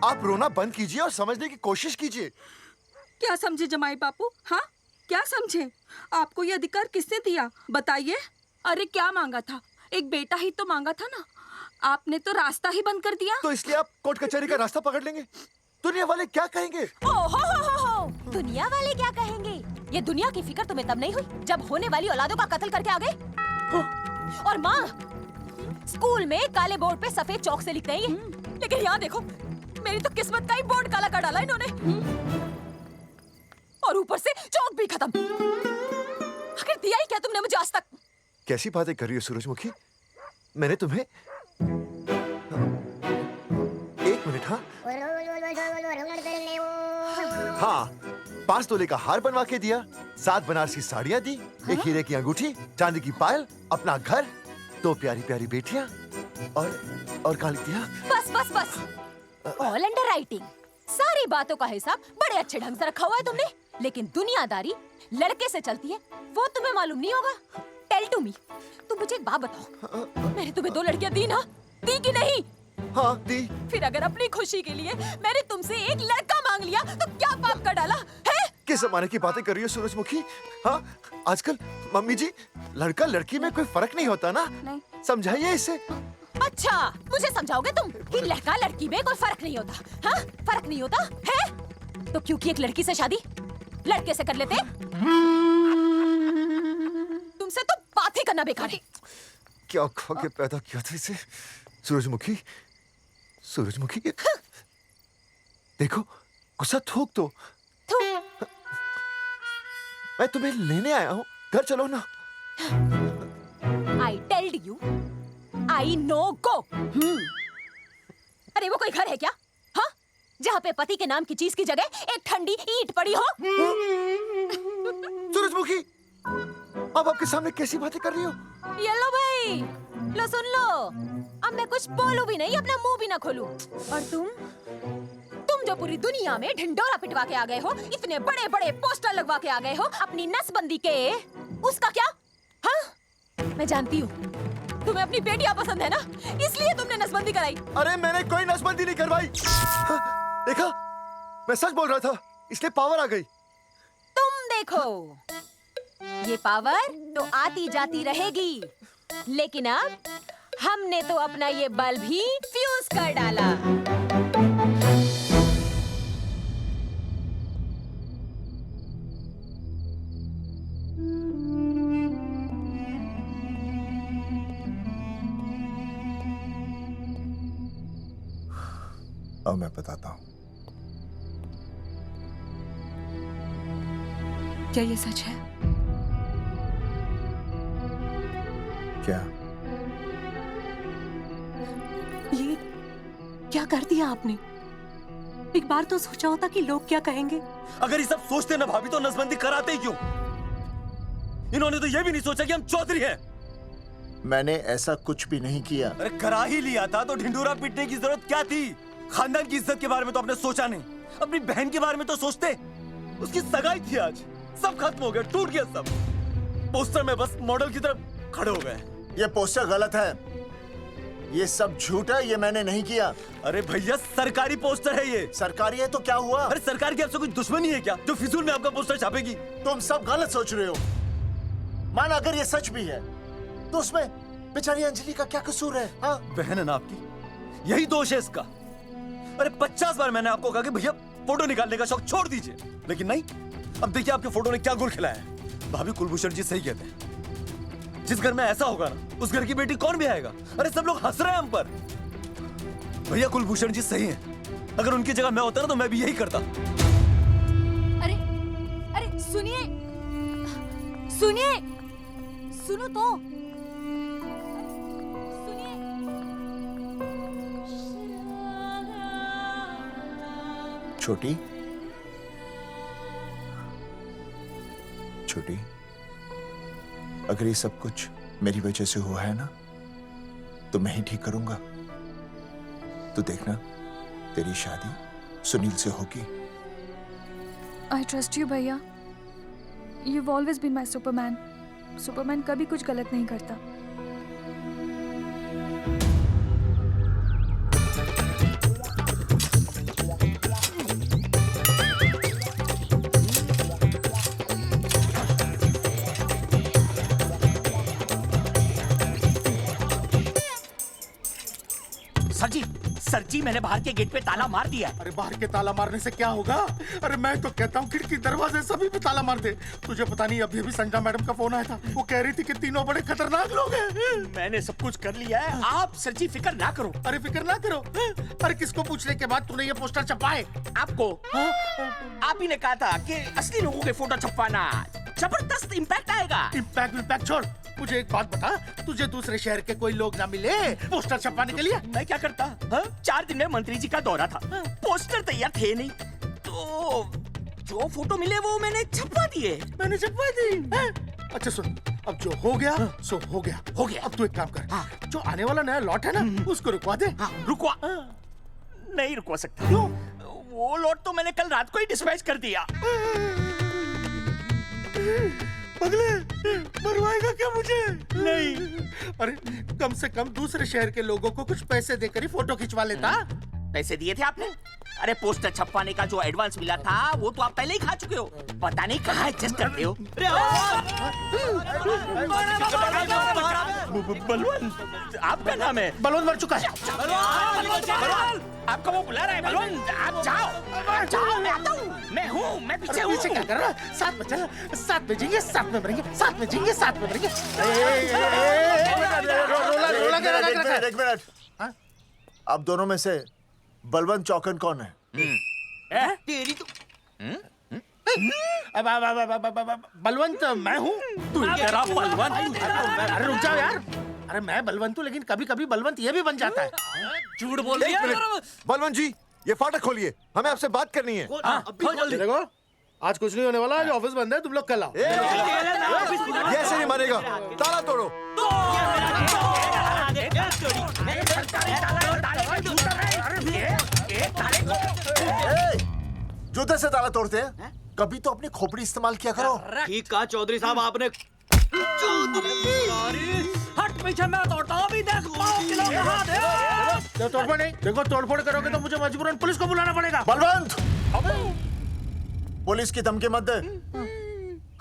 आप रोना बंद कीजिए और समझने की कोशिश कीजिए। क्या समझे जमाई बापू? हाँ, क्या समझे? आपको ये अधिकार किसने दिया बताइए? अरे क्या मांगा था? एक बेटा ही तो मांगा था ना। आपने तो रास्ता ही बंद कर दिया। तो इसलिए आप कोर्ट कचहरी का रास्ता पकड़ लेंगे। दुनिया वाले क्या कहेंगे? हो। दुनिया वाले क्या कहेंगे? ये दुनिया की फिक्र तुम्हें तब नहीं हुई जब होने वाली औलादों का कत्ल करके आ गए। और माँ, स्कूल में काले बोर्ड पे सफेद चौक से लिखते हैं, लेकिन यहाँ देखो, मेरी तो किस्मत का ही बोर्ड काला कर डाला इन्होंने। और ऊपर से चौक भी खत्म। आखिर दिया ही क्या तुमने मुझे आज तक? कैसी बातें कर रही हो सूरजमुखी? मैंने तुम्हें एक मिनट। हाँ, 5 तोले का हार बनवा के दिया, 7 बनारसी साड़ियाँ दी, एक हीरे की अंगूठी, चांदी की पायल, अपना घर, 2 प्यारी प्यारी बेटियाँ और काली दिया। बस। All under writing. सारी बातों का हिसाब बड़े अच्छे ढंग से रखा हुआ है तुमने, लेकिन दुनियादारी लड़के से चलती है वो तुम्हें मालूम नहीं होगा। टेल टू मी, तुम मुझे एक बात बताओ, मैंने तुम्हें 2 लड़कियां दी ना? दी कि नहीं? हाँ दी। फिर अगर अपनी खुशी के लिए मैंने तुमसे एक लड़का मांग लिया तो क्या पाप कर डाला है? किस जमाने की बातें कर रही हो सूरजमुखी? हाँ, आजकल मम्मी जी, लड़का लड़की में कोई फर्क नहीं होता ना। नहीं। समझाइए इसे। अच्छा, मुझे समझाओगे तुम कि लड़का लड़की में कोई फर्क नहीं होता? हाँ, फर्क नहीं होता है? तो क्योंकि एक लड़की से शादी लड़के से कर लेते? तुमसे तो बात ही करना बेकार है। क्या खा के पैदा किया था इसे? सूरजमुखी, देखो, गुस्सा थूक दो। मैं तुम्हें लेने आया हूँ, घर चलो ना। I told you, I know go। अरे वो कोई घर है क्या? हाँ, जहाँ पे पति के नाम की चीज की जगह एक ठंडी ईंट पड़ी हो। सूरजमुखी, अब आपके सामने कैसी बातें कर रही हो? ये लो भाई, लो सुन लो। अब मैं कुछ बोलूं भी नहीं, अपना मुंह भी ना खोलूं। और तुम जो पूरी दुनिया में ढिंडोरा पिटवा के आ गए हो, इतने बड़े बड़े पोस्टर लगवा के आ गए हो अपनी नसबंदी के, उसका क्या? हाँ, मैं जानती हूँ तुम्हें अपनी बेटियां पसंद है ना, इसलिए तुमने नसबंदी कराई। अरे मैंने कोई नसबंदी नहीं करवाई। देखा, मैं सच बोल रहा था, इसलिए पावर आ गई। तुम देखो, ये पावर तो आती जाती रहेगी, लेकिन अब हमने तो अपना ये बल्ब ही फ्यूज कर डाला। अब मैं बताता हूँ। क्या ये सच है? क्या? ये क्या कर दिया आपने? एक बार तो सोचा होता कि लोग क्या कहेंगे। अगर ये सब सोचते ना भाभी, तो नसबंदी कराते ही क्यों? इन्होंने तो ये भी नहीं सोचा कि हम चौधरी हैं। मैंने ऐसा कुछ भी नहीं किया। अरे करा ही लिया था तो ढिंडोरा पीटने की जरूरत क्या थी? खानदान की इज्जत के बारे में तो आपने सोचा नहीं, अपनी बहन के बारे में तो सोचते। उसकी सगाई थी आज, सब खत्म हो गया, टूट गया सब। पोस्टर में बस मॉडल की तरफ खड़े हो गए। ये पोस्टर गलत है, ये सब झूठ है, ये मैंने नहीं किया। अरे भैया, सरकारी पोस्टर है ये। सरकारी है तो क्या हुआ? अरे सरकार की आपसे कोई दुश्मनी है क्या जो फिजूल में आपका पोस्टर छापेगी? तुम सब गलत सोच रहे हो। मान अगर ये सच भी है तो उसमें बेचारी अंजलि का क्या कसूर है? हाँ? बहन है ना आपकी, यही दोष है इसका। अरे 50 बार मैंने आपको कहा कि भैया फोटो निकालने का शौक छोड़ दीजिए, लेकिन नहीं। अब देखिए आपके फोटो ने क्या गुल खिलाया है। भाभी कुलभूषण जी सही कहते हैं, जिस घर में ऐसा होगा ना उस घर की बेटी कौन भी आएगा। अरे सब लोग हंस रहे हैं हम पर। भैया कुलभूषण जी सही हैं, अगर उनकी जगह मैं होता ना तो मैं भी यही करता। अरे अरे सुनिए सुनिए, सुनो तो। छोटी छोटी, अगर ये सब कुछ मेरी वजह से हुआ है ना तो मैं ही ठीक करूंगा। तो देखना तेरी शादी सुनील से होगी। I trust you, भैया। You've always been my Superman. Superman कभी कुछ गलत नहीं करता। सर जी मैंने बाहर के गेट पे ताला मार दिया। अरे बाहर के ताला मारने से क्या होगा? अरे मैं तो कहता हूँ खिड़की दरवाजे सभी पे ताला मार दे। तुझे पता नहीं अभी अभी संजना मैडम का फोन आया था, वो कह रही थी कि तीनों बड़े खतरनाक लोग हैं। मैंने सब कुछ कर लिया है, आप सर जी फिक्र ना करो। अरे फिक्र ना करो। अरे किसको पूछने के बाद तूने ये पोस्टर छपाए? आपको आप ही ने कहा था कि असली लोगों के फोटो छपवाना जबरदस्त इम्पैक्ट आएगा। इम्पैक्ट छोड़, मुझे एक बात बता, तुझे दूसरे शहर के कोई लोग ना मिले पोस्टर छपवाने के लिए? मैं क्या करता? 4 दिन में मंत्री जी का दौरा था, पोस्टर तैयार थे नहीं, तो जो फोटो मिले वो मैंने छपवा दिए। मैंने छपवा दी? अच्छा सुन, अब जो हो गया सो हो गया। अब तू एक काम कर, जो आने वाला नया लॉट है ना उसको रुकवा दे। रुकवा? नहीं रुकवा सकता। क्यों? वो लॉट तो मैंने कल रात को ही डिस्पैच कर दिया। पगले, मरवाएगा क्या मुझे? नहीं। अरे कम से कम दूसरे शहर के लोगों को कुछ पैसे देकर ही फोटो खिंचवा लेता। पैसे दिए थे आपने? अरे पोस्टर छपवाने का जो एडवांस मिला था वो तो आप पहले ही खा चुके हो, पता नहीं कहाँ एडजस्ट करते हो। बलवंत, आपका नाम है? बलवंत मर चुका है। आपका वो बुला रहा है बलवंत, आप जाओ जाओ, मैं आता हूँ। मैं हूँ, मैं पीछे हूँ। पीछे क्या कर रहा है? साथ में चल, साथ में जिएंगे, साथ में मरेंगे, साथ में जिएंगे, साथ में मरेंगे। एक मिनट, आप दोनों में से बलवंत चौकन कौन है? तेरी तो बलवंत मैं हूँ। तू तेरा बलवंत? अरे रुक जाओ यार। अरे मैं बलवंत हूँ, लेकिन कभी कभी बलवंत ये भी बन जाता है। झूठ बोल रही है। बलवंत जी, ये फाटक खोलिए, हमें आपसे बात करनी है। देखो, आज कुछ नहीं होने वाला, आज ऑफिस बंद है, तुम लोग कल आओ। ये ऐसे नहीं मानेगा, ताला तोड़ो। जूते से ताला तोड़ते हैं? कभी तो अपनी खोपड़ी इस्तेमाल किया करो। ठीक कहा चौधरी साहब आपने। हट पीछे, मैं तोड़ता हूँ अभी। देख तोड़फोड़ नहीं, देखो तोड़फोड़ करोगे तो मुझे मजबूरन पुलिस को बुलाना पड़ेगा। बलवंत, पुलिस की धमकी मत दे।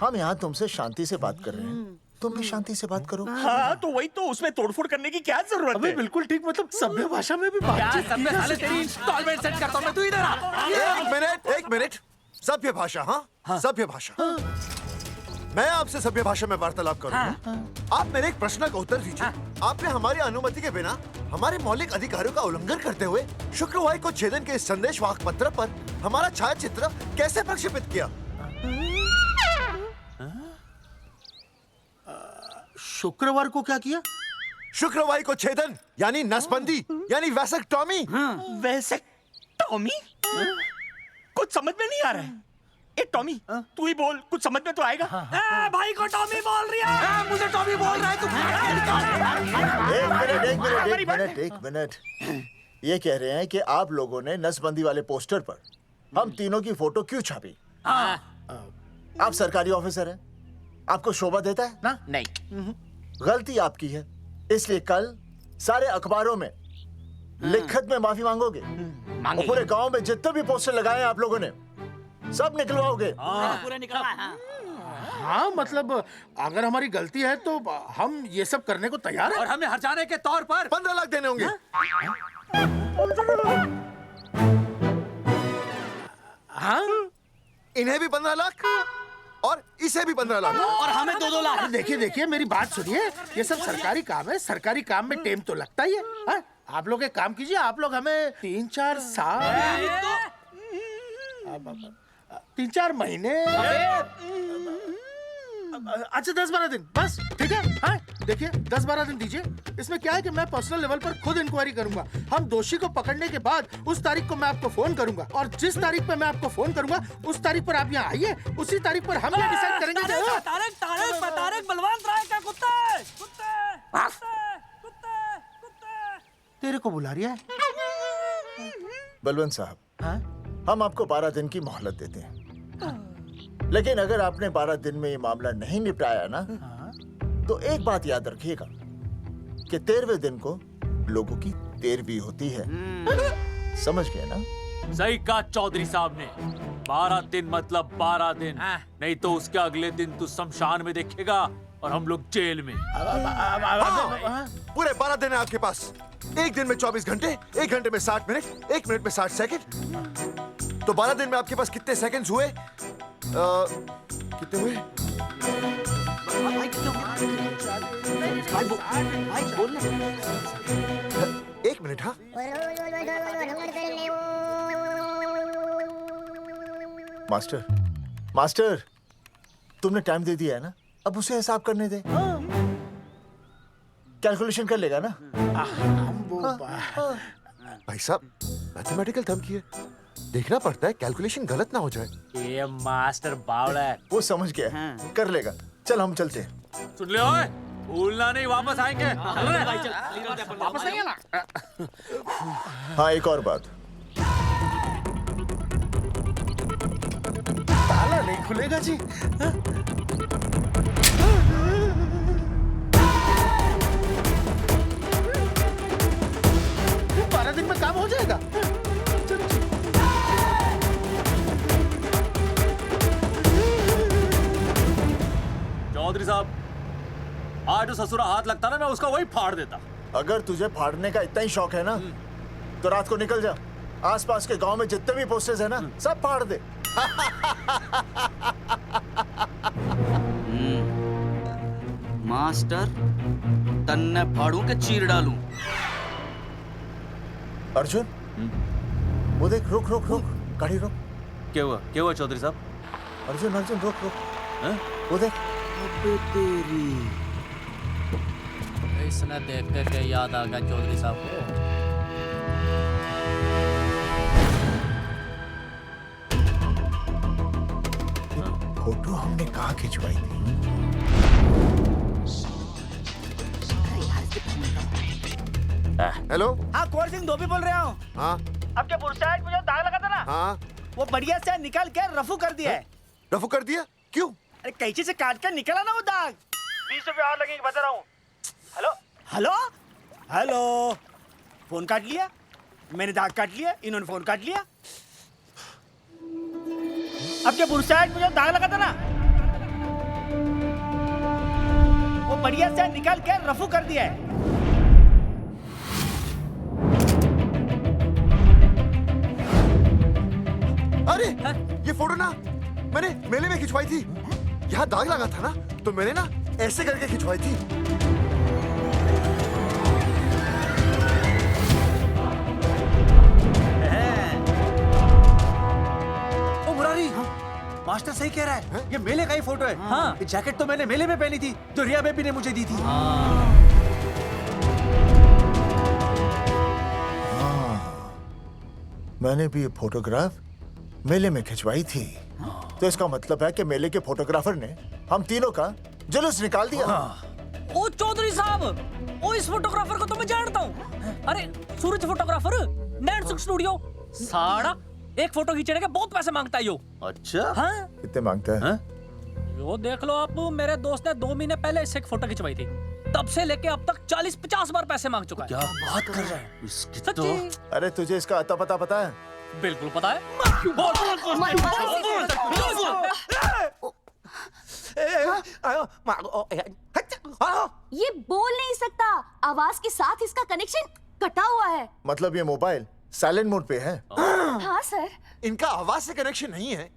हम यहाँ तुमसे शांति से बात कर रहे हैं, तुम भी शांति से बात करो। हाँ तो वही तो, उसमें तोड़फोड़ करने की क्या जरूरत है? बिल्कुल ठीक, मतलब सभ्य भाषा में भी बातचीत। तेरी इंस्टॉलमेंट सेट करता हूँ मैं, तू इधर आ। एक मिनट, सभ्य भाषा? हाँ, सभ्य भाषा। मैं आपसे सभ्य भाषा में वार्तालाप करूंगा। आप मेरे एक प्रश्न का उत्तर दीजिए। आपने हमारी अनुमति के बिना हमारे मौलिक अधिकारों का उल्लंघन करते हुए शुक्रवार को छेदन के संदेश वाहक पत्र पर हमारा छायाचित्र कैसे प्रक्षेपित किया? शुक्रवार को क्या किया? शुक्रवार को छेदन यानी नसबंदी यानी वैसेक्टॉमी। वैसेक्टॉमी? कुछ समझ में नहीं आ रहा है। ए टॉमी, तू ही बोल, कुछ समझ में तो आएगा। भाई को टॉमी बोल रही है। मुझे टॉमी बोल रहा है तू। एक मिनट। ये कह रहे हैं कि आप लोगों ने नसबंदी वाले पोस्टर पर हम तीनों की फोटो क्यों छापी? आप सरकारी ऑफिसर हैं, आपको शोभा देता है ना? नहीं। गलती आपकी है, इसलिए कल सारे अखबारों में लिखत में माफी मांगोगे। और पूरे गांव में जितने भी पोस्टर लगाए हैं आप लोगों ने सब निकलवाओगे। पूरा निकलवा। हाँ मतलब अगर हमारी गलती है तो हम ये सब करने को तैयार हैं। और हमें हर्जाने के तौर पर 15 लाख देने होंगे। हाँ इन्हें भी 15 लाख और इसे भी 15 लाख और हमें 2-2 लाख। देखिए देखिए मेरी बात सुनिए, ये सब सरकारी काम है, सरकारी काम में टेम तो लगता ही है। हाँ? आप लोग एक काम कीजिए, आप लोग हमें 3-4 साल 3-4 महीने अच्छा 10-12 दिन बस, ठीक है। हाँ देखिए 10-12 दिन दीजिए। इसमें क्या है कि मैं पर्सनल लेवल पर खुद इंक्वायरी करूंगा। हम दोषी को पकड़ने के बाद उस तारीख को मैं आपको फोन करूंगा, और जिस तारीख पर मैं आपको फोन करूंगा उस तारीख पर आप यहाँ आइए। उसी तारीख पर हम ये डिसाइड करेंगे कि तारक बलवंत राय का कुत्ते तेरे को बुला रही है। बलवंत साहब, हम आपको 12 दिन की मोहलत देते हैं, लेकिन अगर आपने 12 दिन में ये मामला नहीं निपटाया ना, तो एक बात याद रखिएगा कि 13वें दिन को लोगों की 13वीं होती है। समझ गए ना? सही कहा चौधरी साहब ने। 12 दिन मतलब 12 दिन, नहीं तो उसके अगले दिन तू शमशान में देखेगा और हम लोग जेल में। पूरे 12 दिन है आपके पास। एक दिन में 24 घंटे, 1 घंटे में 60 मिनट, 1 मिनट में 60 सेकंड। तो 12 दिन में आपके पास कितने सेकंड्स हुए? कितने हुए? एक मिनट। हाँ मास्टर, मास्टर, तुमने टाइम दे दिया है ना, अब उसे हिसाब करने दे। कैलकुलेशन कर लेगा ना। भाई साहब, मैथमेटिकल धमकी है, देखना पड़ता है कैलकुलेशन गलत ना हो जाए। ये मास्टर बावड़ा है। वो समझ गया, कर लेगा। चल हम चलते हैं। सुन ले ओए, भूलना नहीं, वापस आएंगे। चल रे। वापस आइए ना। हाँ एक और बात, ताला नहीं खुलेगा जी। हाँ? 12 दिन में काम हो जाएगा। चौधरी साहब, आज जो ससुरा हाथ लगता ना, मैं उसका वही फाड़ देता। अगर तुझे फाड़ने का इतना ही शौक है ना, तो रात को निकल जा, आसपास के गांव में जितने भी पोस्टर्स है ना, सब फाड़ दे। मास्टर, तन्ने फाड़ू के चीर डालूं। अर्जुन, वो देख, रुक रुक रुक, गाड़ी रुक। क्या हुआ चौधरी साहब? अर्जुन अर्जुन रुक रुक, वो देख। तेरी इसने देख के याद आ गया चौधरी साहब को। फोटो हमने कहाँ खिंचवाई थी? हेलो। हाँ, कुंवर सिंह धोबी बोल रहा हूँ। हाँ आपके बुरसाइड में जो दाग लगा था ना, हाँ वो बढ़िया से निकाल के रफू कर दिया है। रफू कर दिया? क्यों? अरे कैंची से काट कर निकला ना वो दाग। 20 रुपए और लगेंगे, बता रहा हूँ। हेलो हेलो हेलो, फोन काट लिया, मैंने दाग काट लिया, इन्होंने फोन काट लिया। आपके बुरसाइड में जो दाग लगा था ना, वो बढ़िया से निकाल के रफू कर दिया है। अरे ये फोटो ना मैंने मेले में खिंचवाई थी। यहाँ दाग लगा था ना, तो मैंने ना ऐसे करके खिंचवाई थी। ओ मुरारी, मास्टर सही कह रहा है, ये मेले का ही फोटो है। हाँ, ये जैकेट तो मैंने मेले में पहनी थी, जो रिया बेबी ने मुझे दी थी। मैंने भी ये फोटोग्राफ मेले में खिंचवाई थी, तो इसका मतलब है कि मेले के फोटोग्राफर ने हम तीनों का जुलूस निकाल दिया। ओ चौधरी साहब, ओ इस फोटोग्राफर को तो मैं जानता हूँ। अरे सूरज फोटोग्राफर, नैनसुख स्टूडियो। साड़ा एक फोटो खींचने के बहुत पैसे मांगता है यो। अच्छा? हाँ? कितने मांगता है? यो देख लो आप, मेरे दोस्त ने 2 महीने पहले इससे एक फोटो खिंचवाई थी, तब से लेके अब तक 40-50 बार पैसे मांग चुका है। क्या बात कर रहा है? सच्ची? अरे तुझे इसका अता पता पता है? बिल्कुल पता है। ये बोल नहीं सकता, आवाज के साथ इसका कनेक्शन कटा हुआ है। मतलब ये मोबाइल साइलेंट मोड पे है? हाँ सर। इनका आवाज से कनेक्शन नहीं है,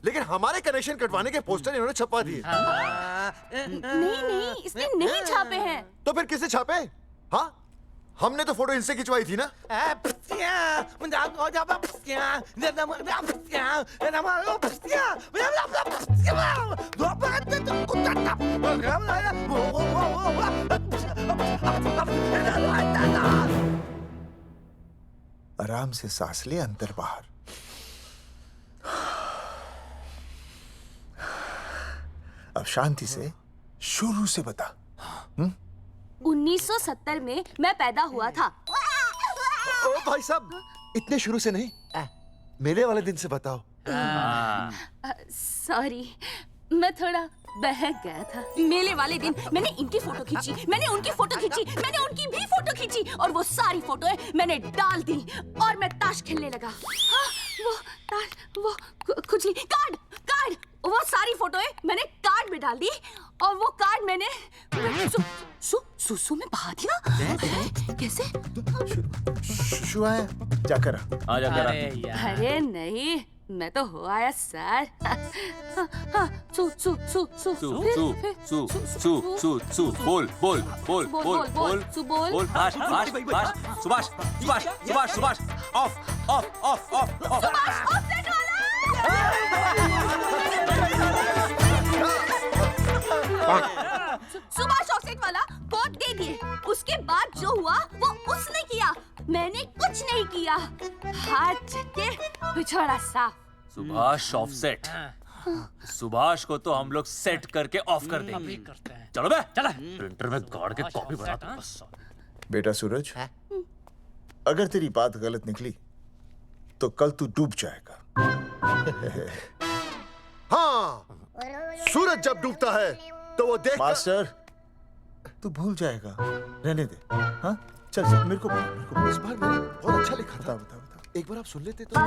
लेकिन हमारे कनेक्शन कटवाने के पोस्टर इन्होंने छपवा दिए। नहीं, इसने नहीं छापे हैं। तो फिर किसे छापे? हाँ, हमने तो फोटो इनसे खिंचवाई थी ना। आराम से सांस ले, अंदर बाहर। अब शांति से शुरू से बता। 1970 में मैं पैदा हुआ था। ओ भाई साहब, इतने शुरू से नहीं, मेले वाले दिन से बताओ। सॉरी, मैं थोड़ा बहक गया था। मेले वाले दिन मैंने इनकी फोटो खींची, मैंने उनकी फोटो खींची, मैंने उनकी भी फोटो खींची, और वो सारी फोटोएं मैंने डाल दी और मैं ताश खेलने लगा। हाँ, वो खुजली, कार्ड, वो सारी फोटोएं मैंने कार्ड में डाल दी, और वो कार्ड मैंने सुसु में बहा दिया। कैसे? शुशु है, जाकर आ जाकर। अरे नहीं, मैं तो हो आया सर। सु सु सु सु सु सु सु सु सु बोल बोल बोल बोल बोल बोल भाष भाष भाष Subhash Subhash Subhash Subhash of of of of of offset Subhash offset वाला कोड दे दिए। उसके बाद जो हुआ वो उसने किया, मैंने कुछ नहीं किया। हाथ के पिछड़ा साफ। सुभाष ऑफसेट। सुभाष को तो हम लोग सेट करके ऑफ कर देंगे। चलो बे, चला प्रिंटर में गाड़ के कॉपी बनाते हैं बस। बेटा सूरज, अगर तेरी बात गलत निकली तो कल तू डूब जाएगा। हाँ, सूरज जब डूबता है तो वो देख। मास्टर, तू भूल जाएगा, रहने दे। हाँ, चल चल, मेरे को इस बार मैंने बहुत अच्छा लिखा था। बता। एक बार आप सुन लेते तो।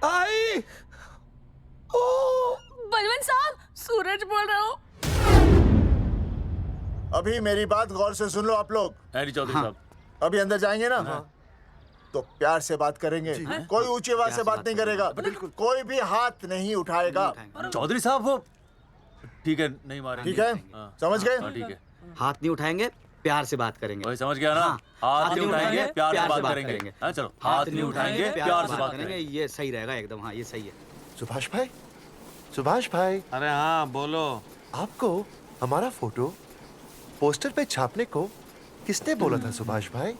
आई, बलवंत साहब, सूरज बोल रहा हूँ। अभी मेरी बात गौर से सुन लो आप लोग। चौधरी साहब, अभी अंदर जाएंगे ना, तो प्यार से बात करेंगे। कोई ऊंची आवाज से बात नहीं करेगा, बिल्कुल कोई भी हाथ नहीं उठाएगा। चौधरी साहब वो ठीक है, नहीं मारेंगे। ठीक है, समझ गए? ठीक है, हाथ नहीं उठाएंगे, प्यार से बात करेंगे। वही समझ गया ना? हाथ नहीं उठाएंगे, प्यार से बात करेंगे। हाँ चलो, हाथ नहीं उठाएंगे, प्यार से बात करेंगे। ये सही रहेगा एकदम। हाँ, ये सही है। सुभाष भाई, सुभाष भाई। अरे हाँ, बोलो। आपको हमारा फोटो पोस्टर पे छापने को किसने बोला था सुभाष भाई?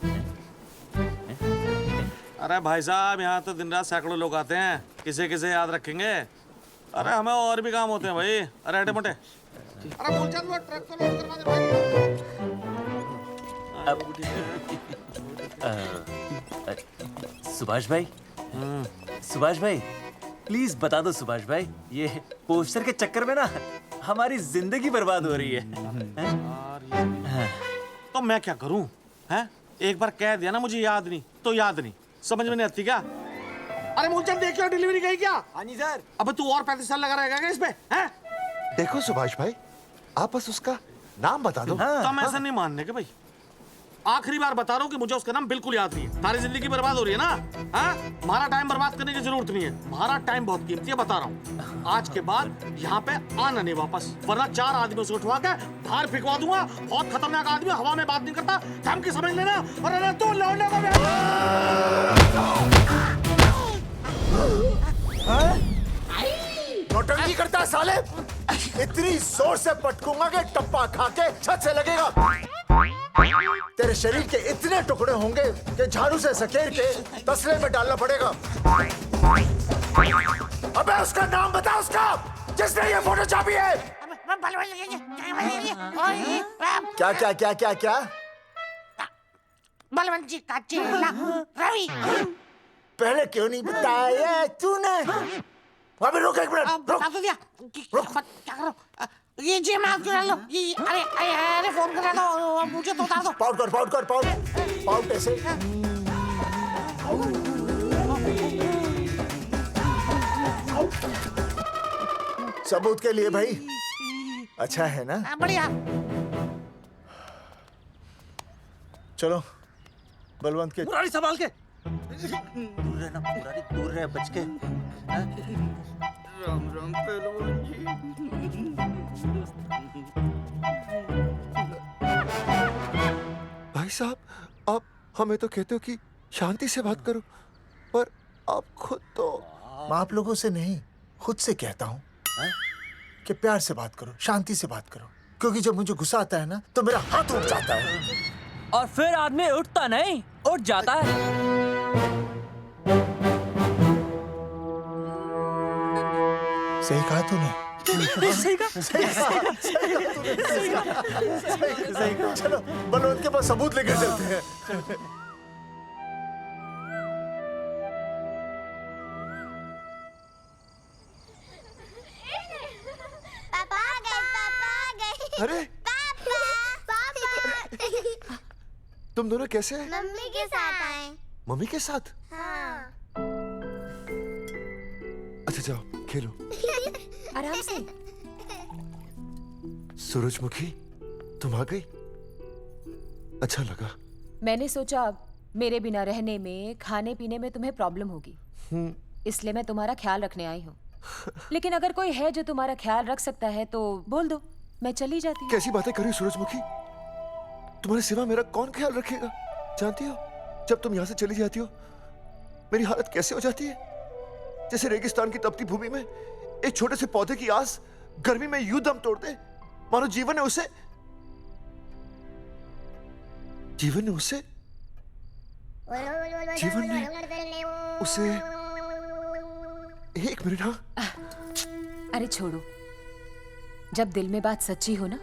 अरे भाई साहब, यहाँ तो दिन रात सैकड़ों लोग आते हैं, किसे किसे याद रखेंगे। अरे हमें और भी काम होते हैं भाई। अरे हटे मोटे। अरे मूलचंद, वो ट्रक को लोड करवा दे भाई। सुभाष भाई, सुभाष भाई प्लीज बता दो सुभाष भाई, ये पोस्टर के चक्कर में ना हमारी जिंदगी बर्बाद हो रही है। तो मैं क्या करूं? हैं? एक बार कह दिया ना मुझे याद नहीं तो याद नहीं, समझ में नहीं आती क्या? अरे मूलचंद, देखियो डिलीवरी गई क्या? हाँ जी सर। अब तू और 35 साल लगा रहेगा क्या इस पे? हैं? देखो सुभाष भाई, आप बस उसका नाम बता दो। तो हम ऐसा नहीं मानने के भाई। आखिरी बार बता रहा हूँ कि मुझे उसका नाम बिल्कुल याद नहीं है। तारी जिंदगी बर्बाद हो रही है ना? हाँ? हमारा टाइम बर्बाद करने की जरूरत नहीं है। हमारा टाइम बहुत कीमती है, बता रहा हूँ। आज के बाद यहाँ पे आना नहीं वापस, वरना 4 आदमियों से उठवा के बाहर फेंकवा दूंगा। बहुत खतरनाक आदमी, हवा में बात नहीं करता, धमकी समझ लेना। और अरे तू लौंडे को नौटंकी करता है साले। इतनी जोर से पटकूंगा कि टप्पा खा के छत से लगेगा। तेरे शरीर के इतने टुकड़े होंगे कि झाड़ू से सकेर के तसले में डालना पड़ेगा। अबे उसका नाम बता, उसका जिसने ये फोटो छापी है। क्या क्या क्या क्या क्या? बलवंत जी का चेला रवि। पहले क्यों नहीं बताया तूने? अबे रुक एक मिनट, रुक। बता तो दिया। क्या करो? ये जी मैं आपको डाल लो। ये अरे फोन करा दो, मुझे तो उतार दो। पाउट कर, पाउट कर, पाउट ऐसे। सबूत के लिए भाई। अच्छा है ना? बढ़िया। चलो बलवंत के। मुरारी संभाल के। दूर रहना मुरारी, दूर रह, बच के। राम राम पहलवान जी। भाई साहब, आप हमें तो कहते हो कि शांति से बात करो, पर आप खुद तो। आप लोगों से नहीं, खुद से कहता हूँ कि प्यार से बात करो, शांति से बात करो, क्योंकि जब मुझे गुस्सा आता है ना तो मेरा हाथ उठ जाता है। और फिर आदमी उठता नहीं, उठ जाता है। सही कहा तूने। सही कहा। चलो बलवंत के पास सबूत लेकर चलते हैं। पापा आ गए, पापा आ गए। अरे पापा, पापा। तुम दोनों कैसे हैं? मम्मी के साथ आए। मम्मी के साथ? हाँ। अच्छा जाओ खेलो। आराम से। सूरजमुखी, तुम आ गई? अच्छा लगा। मैंने सोचा मेरे बिना रहने में, खाने पीने में तुम्हें प्रॉब्लम होगी, इसलिए मैं तुम्हारा ख्याल रखने आई हूँ। लेकिन अगर कोई है जो तुम्हारा ख्याल रख सकता है तो बोल दो, मैं चली जाती हूँ। कैसी बातें कर रही हो सूरजमुखी? तुम्हारे सिवा मेरा कौन ख्याल रखेगा? जानती हो, जब तुम यहाँ से चली जाती हो मेरी हालत कैसे हो जाती है? जैसे रेगिस्तान की तपती भूमि में एक छोटे से पौधे की आस गर्मी में यूं दम तोड़ दे, मानो जीवन ने उसे एक मिनट। हाँ, अरे छोड़ो, जब दिल में बात सच्ची हो ना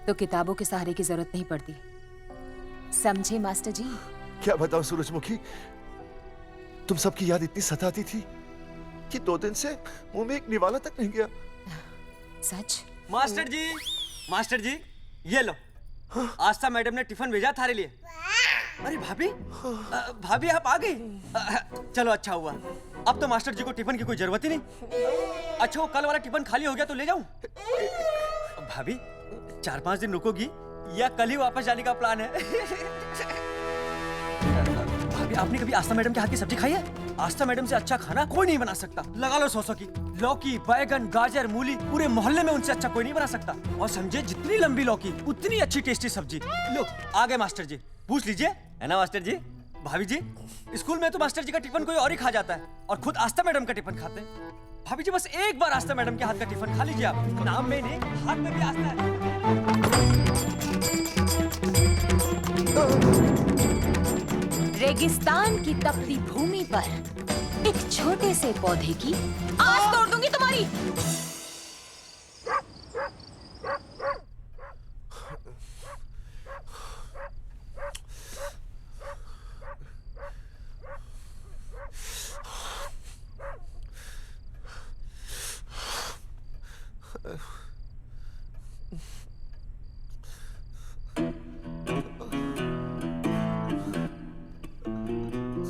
तो किताबों के सहारे की जरूरत नहीं पड़ती, समझे मास्टर जी? क्या बताऊं सूरजमुखी, तुम सबकी याद इतनी सताती थी कि 2 दिन से मुंह में एक निवाला तक नहीं गया। सच? मास्टर जी ये लो। आस्था मैडम ने टिफिन भेजा थारे लिए। अरे भाभी, भाभी आप आ गई? चलो अच्छा हुआ, अब तो मास्टर जी को टिफिन की कोई जरूरत ही नहीं। अच्छा वो कल वाला टिफिन खाली हो गया तो ले जाऊं? भाभी 4-5 दिन रुकोगी या कल ही वापस जाने का प्लान है? भाभी आपने कभी आस्था मैडम के हाथ की सब्जी खाई है? आस्था मैडम से अच्छा खाना कोई नहीं बना सकता। लगा लो 100 की। लौकी, बैगन, गाजर, मूली, पूरे मोहल्ले में उनसे अच्छा कोई नहीं बना सकता। और समझे, जितनी लंबी लौकी उतनी अच्छी टेस्टी सब्जी। लो आ गए मास्टर जी, पूछ लीजिए, है ना मास्टर जी? भाभी जी, स्कूल में तो मास्टर जी का टिफिन कोई और ही खा जाता है और खुद आस्था मैडम का टिफिन खाते हैं। भाभी जी बस एक बार आस्था मैडम के हाथ का टिफिन खा लीजिए आप। नाम में नहीं, हाथ में भी आस्था है। रेगिस्तान की तपती भूमि पर एक छोटे से पौधे की आस तोड़ दूंगी तुम्हारी।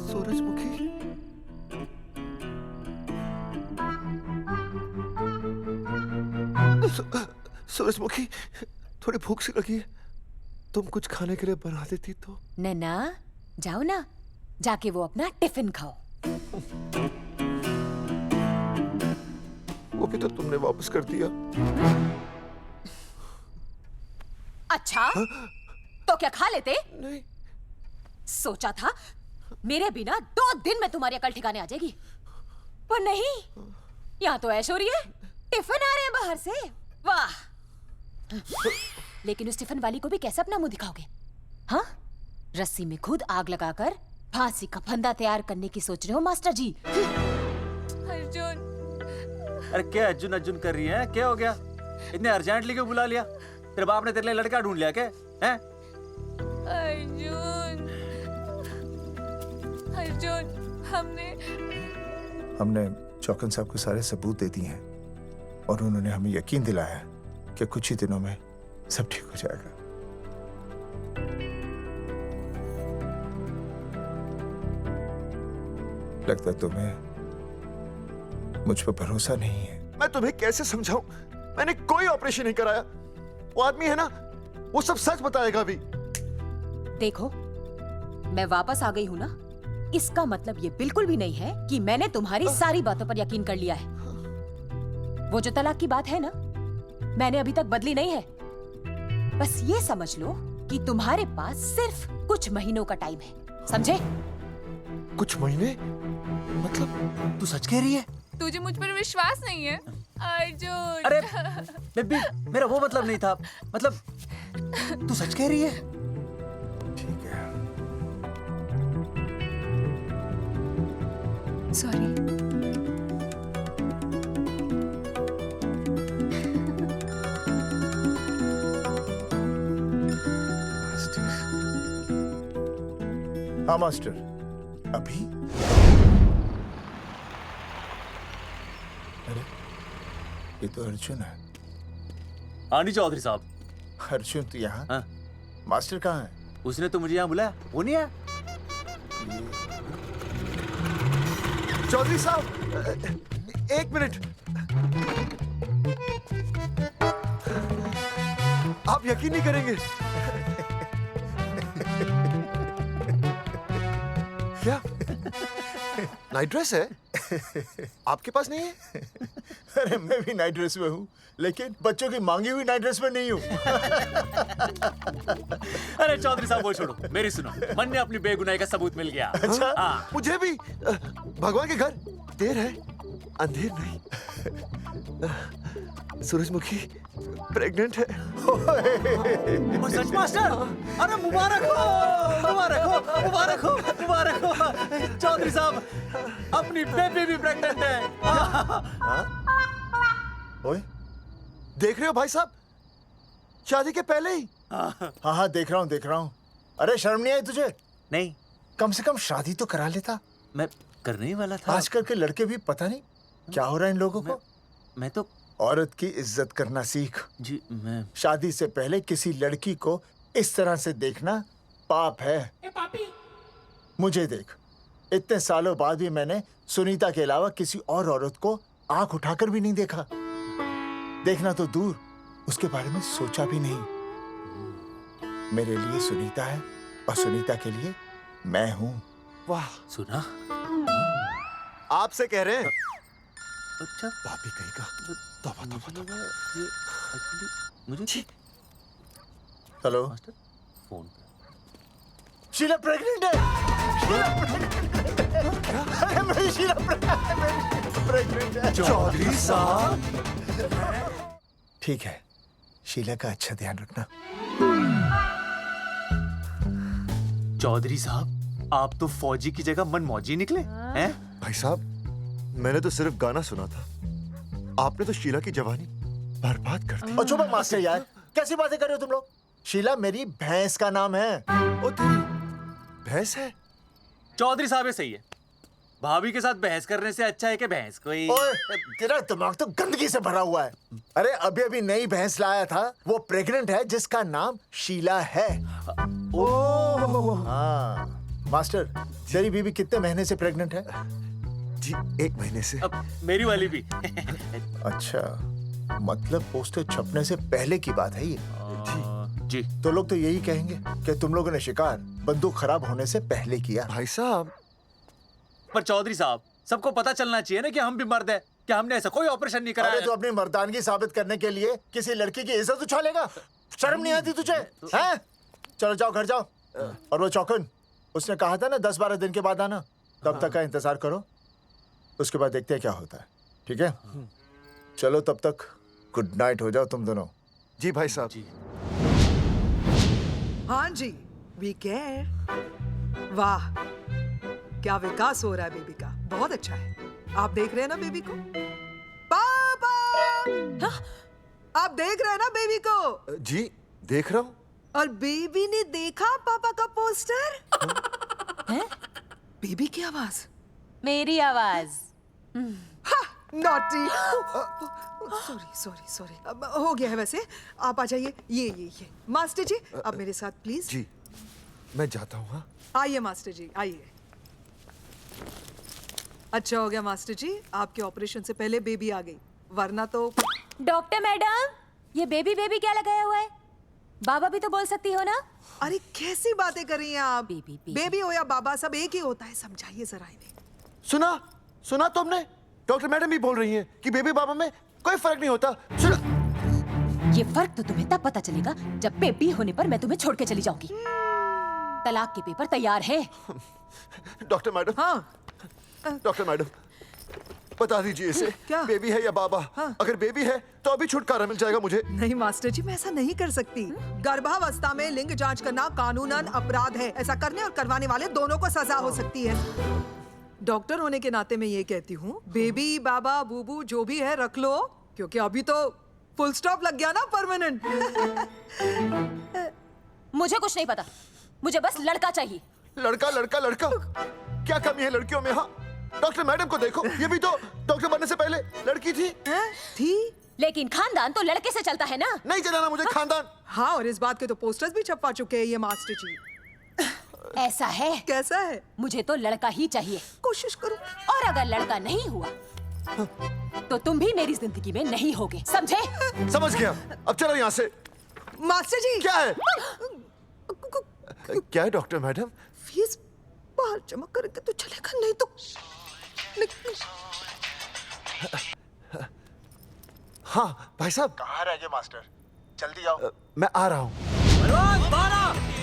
सूरजमुखी, सूरजमुखी, थोड़ी भूख सी लगी है, तुम कुछ खाने के लिए बना देती तो। नैना जाओ ना, जाके वो अपना टिफिन खाओ। वो भी तो तुमने वापस कर दिया। अच्छा तो क्या खा लेते? नहीं। सोचा था मेरे बिना 2 दिन में तुम्हारी अकल ठिकाने आ जाएगी, पर नहीं, यहाँ तो ऐश हो रही है। टिफिन आ रहे हैं बाहर से, वाह। लेकिन उस टिफिन वाली को भी कैसे अपना मुंह दिखाओगे? हाँ, रस्सी में खुद आग लगाकर फांसी का फंदा तैयार करने की सोच रहे हो मास्टर जी? अर्जुन, अरे क्या अर्जुन अर्जुन कर रही है? क्या हो गया? इतने अर्जेंटली क्यों बुला लिया? तेरे बाप ने तेरे लिए लड़का ढूंढ लिया क्या? हैं? अर्जुन, हमने चौकन साहब को सारे सबूत दे दिए हैं और उन्होंने हमें यकीन दिलाया कि कुछ ही दिनों में सब ठीक हो जाएगा। लगता तुम्हें मुझ पर भरोसा नहीं है। मैं तुम्हें कैसे समझाऊं? मैंने कोई ऑपरेशन नहीं कराया। वो आदमी है ना, वो सब सच बताएगा अभी। देखो, मैं वापस आ गई हूँ ना, इसका मतलब ये बिल्कुल भी नहीं है कि मैंने तुम्हारी सारी बातों पर यकीन कर लिया है। वो जो तलाक की बात है ना, मैंने अभी तक बदली नहीं है। बस ये समझ लो कि तुम्हारे पास सिर्फ कुछ महीनों का टाइम है, समझे? कुछ महीने? मतलब तू सच कह रही है? तुझे मुझ पर विश्वास नहीं है अर्जुन? अरे बेबी, मेरा वो मतलब नहीं था। मतलब तू सच कह रही है? ठीक है। सॉरी। हाँ मास्टर, अभी? अरे ये तो अर्जुन है। हाँ जी चौधरी साहब। अर्जुन तो यहाँ? हाँ। मास्टर कहाँ है? उसने तो मुझे यहाँ बुलाया, वो नहीं आया। चौधरी साहब, एक मिनट। आप यकीन नहीं करेंगे। क्या नाइट ड्रेस है? आपके पास नहीं है? अरे मैं भी नाइट ड्रेस में हूँ, लेकिन बच्चों की मांगी हुई नाइट ड्रेस में नहीं हूँ। अरे चौधरी साहब वो छोड़ो, मेरी सुनो। मन ने अपनी बेगुनाही का सबूत मिल गया। अच्छा, हाँ। मुझे भी। भगवान के घर देर है, अंधेर नहीं। सूरजमुखी प्रेग्नेंट है। सच मास्टर? अरे मुबारक हो, मुबारक हो, मुबारक हो, मुबारक हो। चौधरी साहब, अपनी बेबी भी प्रेग्नेंट है। ओए, देख रहे हो भाई साहब, शादी के पहले ही। हाँ हाँ देख रहा हूँ, देख रहा हूँ। अरे शर्म नहीं आई तुझे? नहीं। कम से कम शादी तो करा लेता। मैं करने ही वाला था। आजकल के लड़के भी पता नहीं क्या हो रहा है इन लोगों को। मैं तो औरत की इज्जत करना सीख। जी मैं शादी से पहले किसी लड़की को इस तरह से देखना पाप है। मुझे देख, इतने सालों बाद भी मैंने सुनीता के अलावा किसी और औरत को आंख उठाकर भी नहीं देखा। देखना तो दूर, उसके बारे में सोचा भी नहीं। मेरे लिए सुनीता है और सुनीता के लिए मैं हूँ। वाह, सुना? आपसे कह रहे हैं। अच्छा, भाभी कहीं का। तौबा तौबा तौबा। मुझे हेलो, फोन पे शीला प्रेग्नेंट है। मेरी शीला प्रेग्नेंट है। चौधरी साहब, ठीक है, शीला का अच्छा ध्यान रखना। चौधरी साहब, आप तो फौजी की जगह मनमौजी निकले हैं? भाई साहब, मैंने तो सिर्फ गाना सुना था, आपने तो शीला की जवानी बर्बाद कर दी। और चुप मास्टर यार, कैसी बातें कर रहे हो तुम लोग? शीला मेरी भैंस का नाम है। ओ तेरी भैंस है? चौधरी साहब ये सही है। भाभी के साथ बहस करने से अच्छा है कि भैंस कोई। ओए, तेरा दिमाग तो गंदगी से भरा हुआ है। अरे अभी अभी नई भैंस लाया था, वो प्रेग्नेंट है, जिसका नाम शीला है। हाँ मास्टर, तेरी बीवी कितने महीने से प्रेग्नेंट है? जी 1 महीने से। अब मेरी वाली भी। अच्छा, मतलब पोस्टर छपने से पहले की बात है ये। जी। तो लोग तो यही कहेंगे कि तुम लोगों ने शिकार बंदूक खराब होने से पहले किया। भाई साहब, पर चौधरी साहब, सबको पता चलना चाहिए ना कि हम भी मर्द हैं, कि हमने ऐसा कोई ऑपरेशन नहीं कराया। अरे तो अपनी मर्दानगी साबित करने के लिए किसी लड़की की इज्जत उछालेगा? शर्म नहीं आती तुझे? हैं? चलो जाओ, घर जाओ। और वो चौकन, उसने कहा था ना 10-12 दिन के बाद आना, तब तक का इंतजार करो, उसके बाद देखते हैं क्या होता है। ठीक है? चलो तब तक गुड नाइट हो जाओ तुम दोनों। जी भाई साहब। जी। हाँ जी, वी केयर। वाह, क्या विकास हो रहा है बेबी का, बहुत अच्छा है। आप देख रहे हैं ना बेबी को? पापा, आप देख रहे हैं ना बेबी को? जी देख रहा हूँ। और बेबी ने देखा पापा का पोस्टर? हैं? बेबी की आवाज? मेरी आवाज। नॉटी। सॉरी सॉरी सॉरी, हो गया है वैसे। आप आ जाइए। ये मास्टर जी, आप मेरे साथ प्लीज। जी मैं जाता हूँ। हाँ आइए मास्टर जी, आइए। अच्छा हो गया मास्टर जी, आपके ऑपरेशन से पहले बेबी आ गई। वरना तो। डॉक्टर मैडम, ये बेबी बेबी क्या लगाया हुआ है? बाबा भी तो बोल सकती हो ना? अरे कैसी बातें कर रही हैं आप? बेबी हो या बाबा, सब एक ही होता है, समझाइए जरा इन्हें। सुना तुमने? डॉक्टर मैडम भी बोल रही हैं कि बेबी बाबा में कोई फर्क नहीं होता। सुना? ये फर्क तो तुम्हें तब पता चलेगा जब बेबी होने पर मैं तुम्हें छोड़ के चली जाऊंगी। तलाक के पेपर तैयार है। Doctor madam. हाँ। डॉक्टर मैडम, बता दीजिए इसे, क्या? बेबी है या बाबा? अगर बेबी है तो अभी छुटकारा मिल जाएगा मुझे। नहीं मास्टर जी, मैं ऐसा नहीं कर सकती। गर्भावस्था में लिंग जांच करना कानूनन अपराध है। ऐसा करने और करवाने वाले दोनों को सजा हो सकती है। डॉक्टर होने के नाते मैं ये कहती हूँ, बेबी बाबा बूबू जो भी है रख लो, क्योंकि अभी तो फुल स्टॉप लग गया ना परमानेंट। मुझे कुछ नहीं पता, मुझे बस लड़का चाहिए। लड़का लड़का लड़का, क्या कमी है लड़कियों में? हाँ, डॉक्टर मैडम को देखो, ये भी तो डॉक्टर बनने से पहले लड़की थी। लेकिन खानदान तो लड़के से चलता है ना। नहीं चलाना मुझे खानदान। हाँ, और इस बात के तो पोस्टर्स भी छपवा चुके हैं ये मास्टर जी। ऐसा है? कैसा है? मुझे तो लड़का ही चाहिए। कोशिश करो। और अगर लड़का नहीं हुआ तो तुम भी मेरी जिंदगी में नहीं होगे, समझे? समझ गया। अब चलो यहाँ से। मास्टर जी। क्या है? क्या है डॉक्टर मैडम? फीस बाहर जमा करेंगे तो चलेगा, नहीं तो हाँ भाई साहब। कहाँ रह गए मास्टर? जल्दी आओ। मैं आ रहा हूँ।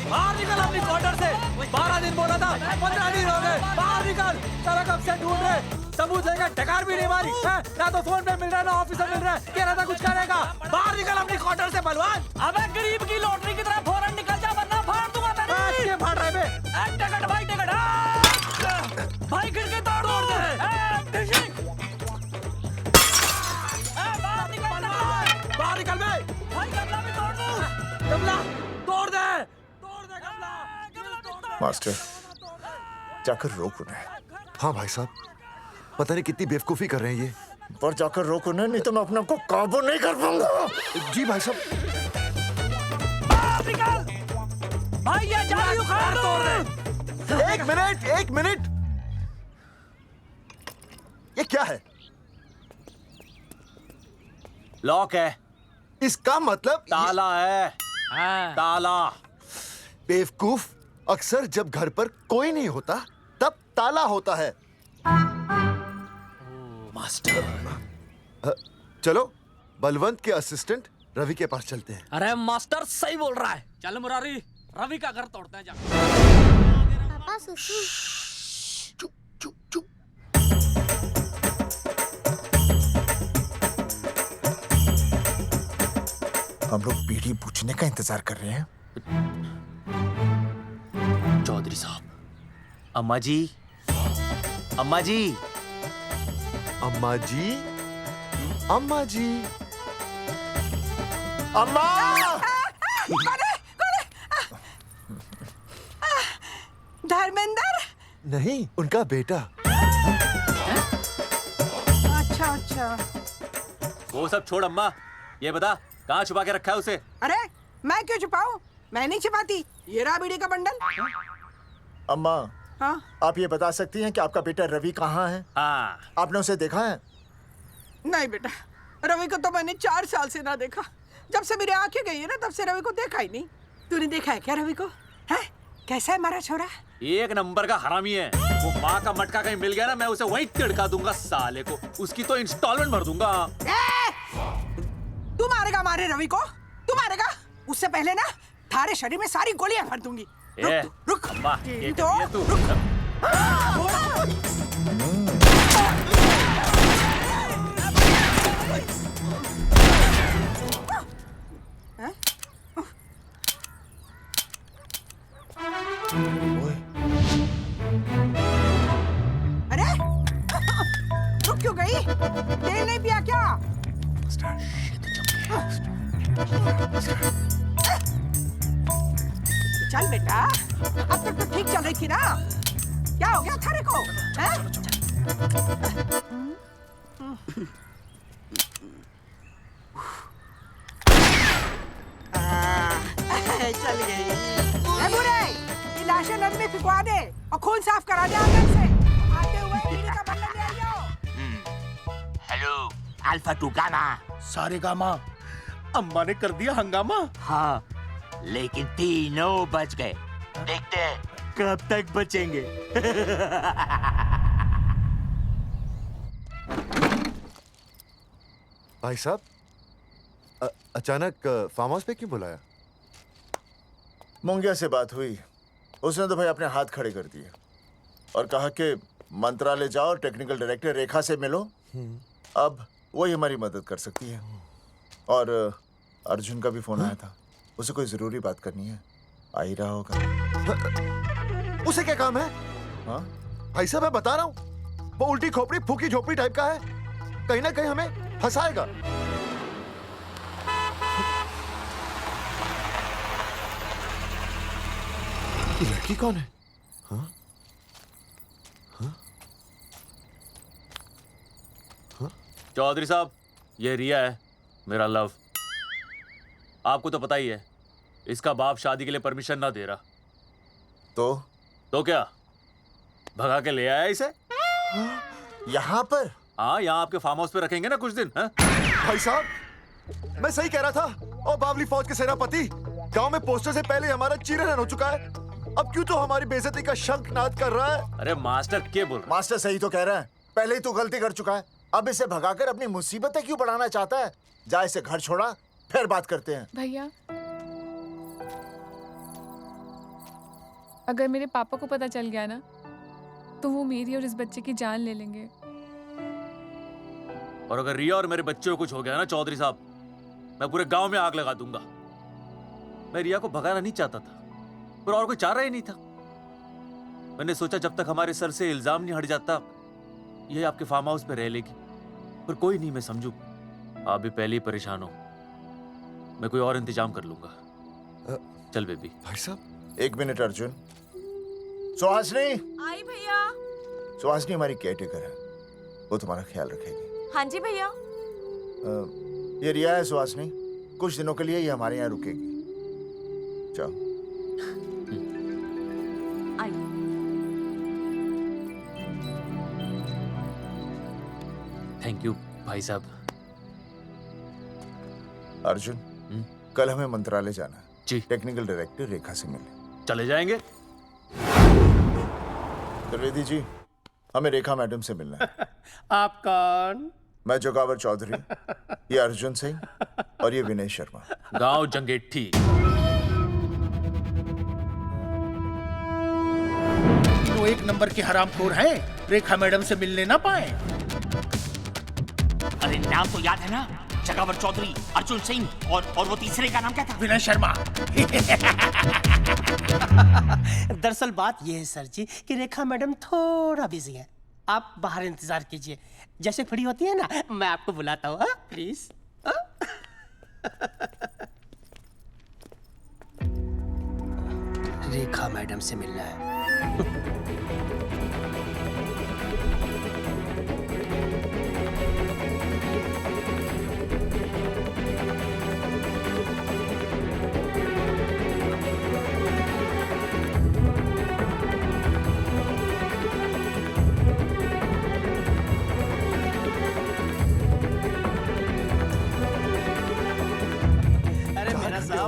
बाहर निकल अपनी क्वार्टर से। 12 दिन बोला था, 15 दिन हो गए। बाहर निकल, सारा कब से ढूंढ रहे, सबूत लेकर डकार भी नहीं मारी है? ना तो फोन पे मिल रहा है, ना ऑफिसर मिल रहा है। कह रहा था कुछ करेगा। बाहर निकल अपनी क्वार्टर से बलवान। अबे गरीब की लॉटरी की तरह फौरन निकल जा, वरना फाड़ दूंगा तेरी। क्या फाड़ रहे बे? टिकट भाई, टिकट। भाई खिड़की तोड़ दे। बाहर निकल बे। भाई गमला भी तोड़ दूं। गमला तोड़ दे। मास्टर, जाकर रोक उन्हें। हाँ भाई साहब, पता नहीं कितनी बेवकूफी कर रहे हैं ये। पर जाकर रोक उन्हें, नहीं तो मैं अपने आप को काबू नहीं कर पाऊंगा। जी भाई साहब। भाई ये जाली उखाड़ दो। एक मिनट। ये क्या है? लॉक है। इसका मतलब ताला है। ताला। बेवकूफ, अक्सर जब घर पर कोई नहीं होता तब ताला होता है। मास्टर। चलो बलवंत के असिस्टेंट रवि के पास चलते हैं। अरे मास्टर सही बोल रहा है। चल मुरारी, रवि का घर तोड़ते हैं जा। पापा सुसु। हम लोग बीड़ी पूछने का इंतजार कर रहे हैं। चौधरी साहब। अम्मा जी, अम्मा जी, अम्मा जी, अम्मा जी, अम्मा। धर्मेंद्र? नहीं, उनका बेटा। अच्छा। वो सब छोड़ अम्मा, ये बता कहाँ छुपा के रखा है उसे? अरे मैं क्यों छुपाऊं? मैं नहीं छिपाती। ये रहा बीड़ी का बंडल। अम्मा, हाँ? आप ये बता सकती हैं कि आपका बेटा रवि कहाँ है? हाँ। आपने उसे देखा है? नहीं बेटा, रवि को तो मैंने 4 साल से ना देखा। जब से मेरी आंखें गई है ना, तब से रवि को देखा ही नहीं। तूने देखा है क्या रवि को? है? कैसा है हमारा छोरा? एक नंबर का हरामी है। वो माँ का मटका कहीं मिल गया ना, मैं उसे वहीं तिड़का दूंगा साले को। उसकी तो इंस्टॉलमेंट भर दूंगा। तू मारेगा हमारे रवि को? तू मारेगा? उससे पहले ना थारे शरीर में सारी गोलियां भर दूंगी। रुक अम्मा, ये तो कर दिया तू। अरे रुक क्यों गई? तेल नहीं पिया क्या? चल बेटा, अब तक तो ठीक चल रही थी ना। क्या हो गया थारे को? चल गई। ए बुरे, ये लाशें नदी में फिकवा दे और खून साफ करा दे आंगन से। आते हुए बीड़ी का बंडल ले आइयो। Hello, alpha two gamma. सारे गामा। अम्मा ने कर दिया हंगामा। हाँ, लेकिन तीनों बच गए। देखते हैं कब तक बचेंगे। भाई साहब, अचानक फार्म हाउस पे क्यों बुलाया? मुंगिया से बात हुई, उसने तो भाई अपने हाथ खड़े कर दिए और कहा कि मंत्रालय जाओ और टेक्निकल डायरेक्टर रेखा से मिलो, अब वही हमारी मदद कर सकती है। और अर्जुन का भी फोन आया था, उसे कोई जरूरी बात करनी है, आ ही रहा होगा। उसे क्या काम है? हाँ भाई साहब, मैं बता रहा हूँ, वो उल्टी खोपड़ी फूकी झोपड़ी टाइप का है, कहीं ना कहीं हमें फंसाएगा। ये लड़की कौन है? हाँ? हाँ? हाँ? चौधरी साहब, ये रिया है, मेरा लव। आपको तो पता ही है, इसका बाप शादी के लिए परमिशन ना दे रहा। तो क्या भगा के ले आया इसे? यहाँ पर? हाँ, यहाँ आपके फार्म हाउस पे रखेंगे ना कुछ दिन। हाँ? भाई साहब, मैं सही कह रहा था। और बावली फौज के सेनापति, गांव में पोस्टर से पहले हमारा चीरहरण हो चुका है, अब क्यों तो हमारी बेइज्जती का शंखनाद कर रहा है? अरे मास्टर क्या बोल रहा? मास्टर सही तो कह रहा है, पहले ही तो गलती कर चुका है, अब इसे भगाकर अपनी मुसीबतें क्यों बढ़ाना चाहता है? जा इसे घर छोड़ा, फिर बात करते हैं। भैया, अगर मेरे पापा को पता चल गया ना, तो वो मेरी और इस बच्चे की जान ले लेंगे। और अगर रिया और मेरे बच्चे को कुछ हो गया ना चौधरी साहब, मैं पूरे गांव में आग लगा दूंगा। मैं रिया को भगाना नहीं चाहता था, पर और कोई चाह रहा ही नहीं था। मैंने सोचा जब तक हमारे सर से इल्जाम नहीं हट जाता, ये आपके फार्म हाउस पे रह लेगी। पर कोई नहीं, मैं समझू आप भी पहले ही परेशान हो, मैं कोई और इंतजाम कर लूंगा। चल बेबी। भाई साहब, 1 मिनट अर्जुन। सुहासनी। आई भैया। सुहासनी हमारी केयरटेकर है, वो तुम्हारा ख्याल रखेगी। हाँ जी भैया। ये रिया है सुहासनी, कुछ दिनों के लिए ये हमारे यहाँ रुकेगी। जाओ। थैंक यू भाई साहब। अर्जुन, कल हमें मंत्रालय जाना है जी। टेक्निकल डायरेक्टर रेखा से मिलने चले जाएंगे। त्रिवेदी जी, हमें रेखा मैडम से मिलना है। आप कौन? मैं जोगावर चौधरी, ये अर्जुन सिंह और ये विनय शर्मा। गांव जंगेठी। वो 1 नंबर के हरामखोर हैं, रेखा मैडम से मिलने ना पाए। अरे नाम तो याद है ना, जगावर चौधरी, अर्जुन सिंह और वो तीसरे का नाम क्या था? विनय शर्मा। दरअसल बात यह है सर जी कि रेखा मैडम थोड़ा बिजी है, आप बाहर इंतजार कीजिए, जैसे फ्री होती है ना मैं आपको बुलाता हूँ, प्लीज। रेखा मैडम से मिलना है।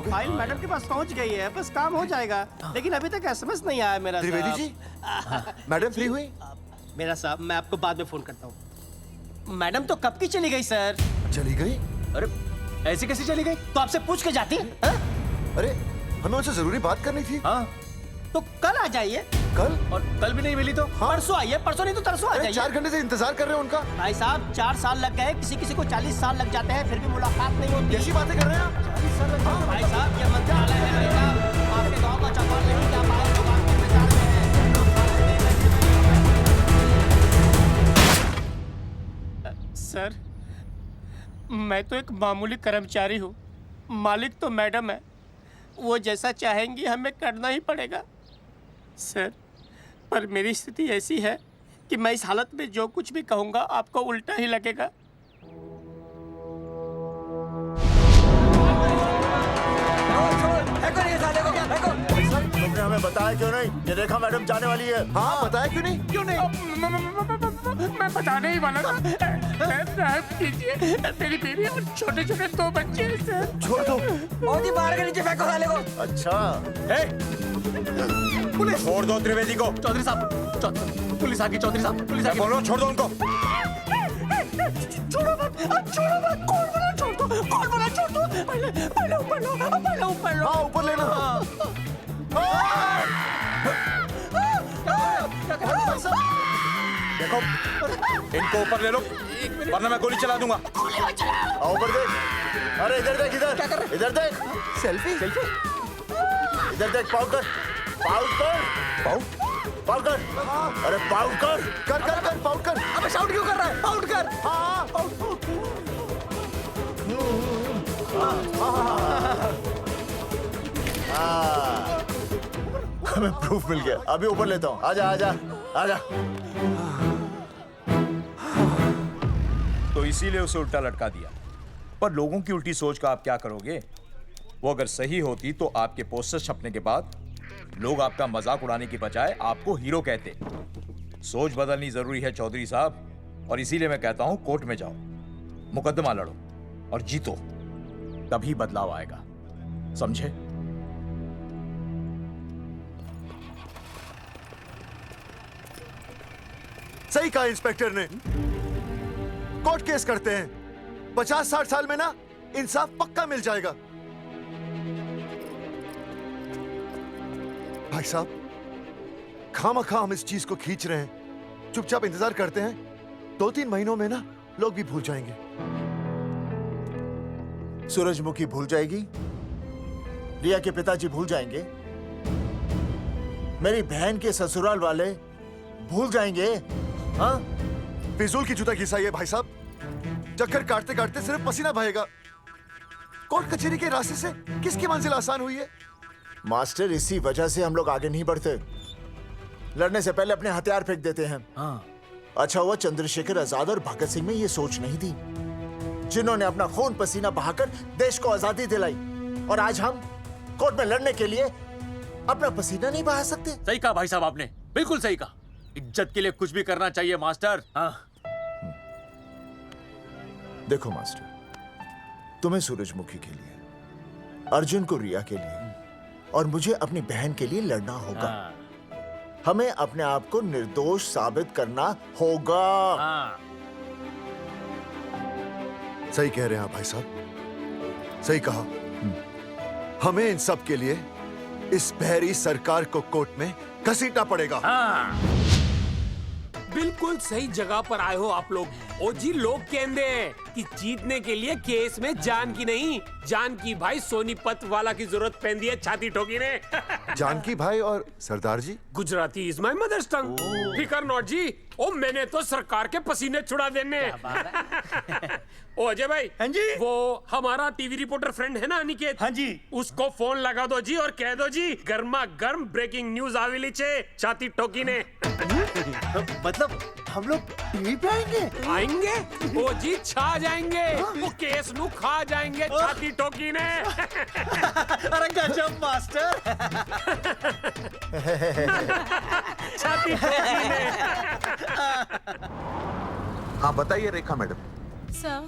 फाइल मैडम के पास पहुंच गई है, बस काम हो जाएगा, लेकिन अभी तक एसएमएस नहीं आया मेरा त्रिवेदी जी, मैडम फ्री हुई? मेरा साहब, मैं आपको बाद में फोन करता हूँ। मैडम तो कब की चली गई सर। चली गई? अरे ऐसे कैसे चली गई? तो आपसे पूछ के जाती। अरे हमें उनसे जरूरी बात करनी थी। हाँ, तो कल आ जाइए। कल? और कल भी नहीं मिली तो? हाँ? परसों आइए, परसों नहीं तो तरसों आ जाइए। 4 घंटे से इंतजार कर रहे हैं उनका। भाई साहब 4 साल लग गए, किसी को 40 साल लग जाते हैं, फिर भी मुलाकात नहीं होती। कैसी बातें कर रहे हैं आप? 40 साल लग जाते हैं। भाई साहब ये मंत्रालय है भाई साहब, आपके गांव का चौपाल नहीं क्या पाए लोग आपको इंतजार में हैं। सर, मैं तो एक मामूली कर्मचारी हूँ, मालिक तो मैडम है, वो जैसा चाहेंगी हमें करना ही पड़ेगा। सर, पर मेरी स्थिति ऐसी है कि मैं इस हालत में जो कुछ भी कहूँगा आपको उल्टा ही लगेगा। तुमने हमें बताया क्यों नहीं? ये रेखा मैडम जाने वाली है। हाँ, बताया क्यों नहीं? क्यों नहीं? मैं बताने ही वाला था। माफ कीजिए, मेरी बीवी और छोटे छोटे 2 बच्चे हैं सर। छोड़ दो। और जी बाहर के नीचे फेंको साले को। अच्छा पुलिस छोड़ दो त्रिवेदी को। चौधरी साहब, पुलिस आ गई। चौधरी साहब, पुलिस आ गई। बोलो छोड़ दो उनको। छोड़ो मत, कौन बोला छोड़ दो, पहले ऊपर लो। हाँ ऊपर लेना। देखो इनको ऊपर ले लो वरना मैं गोली चला दूंगा। आओ ऊपर देख। अरे इधर देख, इधर देख। सेल्फी। इधर देख, पाउट कर। अरे पाउट कर। पाउट कर। अबे शाउट क्यों कर रहा है? आउट कर। हाँ हमें प्रूफ मिल गया। अभी ऊपर लेता हूँ। आजा। तो इसीलिए उसे उल्टा लटका दिया। पर लोगों की उल्टी सोच का आप क्या करोगे? वो अगर सही होती तो आपके पोस्टर छपने के बाद लोग आपका मजाक उड़ाने की बजाय आपको हीरो कहते। सोच बदलनी जरूरी है चौधरी साहब, और इसीलिए मैं कहता हूं कोर्ट में जाओ, मुकदमा लड़ो और जीतो, तभी बदलाव आएगा। समझे? सही कहा इंस्पेक्टर ने। कोर्ट केस करते हैं, 50-60 साल में ना इंसाफ पक्का मिल जाएगा। भाई साहब, खामखा हम इस चीज को खींच रहे हैं। चुपचाप इंतजार करते हैं, 2-3 महीनों में ना लोग भी भूल जाएंगे। सूरजमुखी भूल जाएगी, रिया के पिताजी भूल जाएंगे, मेरी बहन के ससुराल वाले भूल जाएंगे। हाँ, फिजूल की जूता घिसा है भाई साहब। चक्कर काटते काटते सिर्फ पसीना बहेगा। कोर्ट कचहरी के रास्ते से किसकी मंजिल आसान हुई है? मास्टर, इसी वजह से हम लोग आगे नहीं बढ़ते। लड़ने से पहले अपने हथियार फेंक देते हैं। हाँ। अच्छा हुआ चंद्रशेखर आजाद और भगत सिंह में ये सोच नहीं थी, जिन्होंने अपना खून पसीना बहाकर देश को आजादी दिलाई। और आज हम कोर्ट में लड़ने के लिए अपना पसीना नहीं बहा सकते। सही कहा भाई साहब आपने, बिल्कुल सही कहा। इज्जत के लिए कुछ भी करना चाहिए मास्टर। हाँ। देखो मास्टर, तुम्हें सूरजमुखी के लिए, अर्जुन को रिया के लिए और मुझे अपनी बहन के लिए लड़ना होगा। हमें अपने आप को निर्दोष साबित करना होगा। सही कह रहे हैं आप भाई साहब, सही कहा। हमें इन सब के लिए इस बहरी सरकार को कोर्ट में घसीटना पड़ेगा। बिल्कुल सही जगह पर आए हो आप लोग। ओ जी, लोग कहते हैं कि जीतने के लिए केस में जान की नहीं, जान की भाई सोनीपत वाला की जरूरत पैंदी है छाती ठोकी ने। जानकी भाई और सरदार जी, गुजराती इज माय मदर्स टंग। फिकर नॉट जी। ओ मैंने तो सरकार के पसीने छुड़ा देने। ओ अजय भाई, हाँ जी, वो हमारा टीवी रिपोर्टर फ्रेंड है ना अनिकेत, हाँ जी, उसको फोन लगा दो जी और कह दो जी गर्मा गर्म ब्रेकिंग न्यूज आवेली छे छाती ठोकी ने। मतलब हम लोग टीवी पे आएंगे? ओ जी छा जाएंगे, वो केस नु खा जाएंगे छाती ठोकी ने। अरे गजब मास्टर। छाती ठोकी ने। हाँ बताइए रेखा मैडम। सर,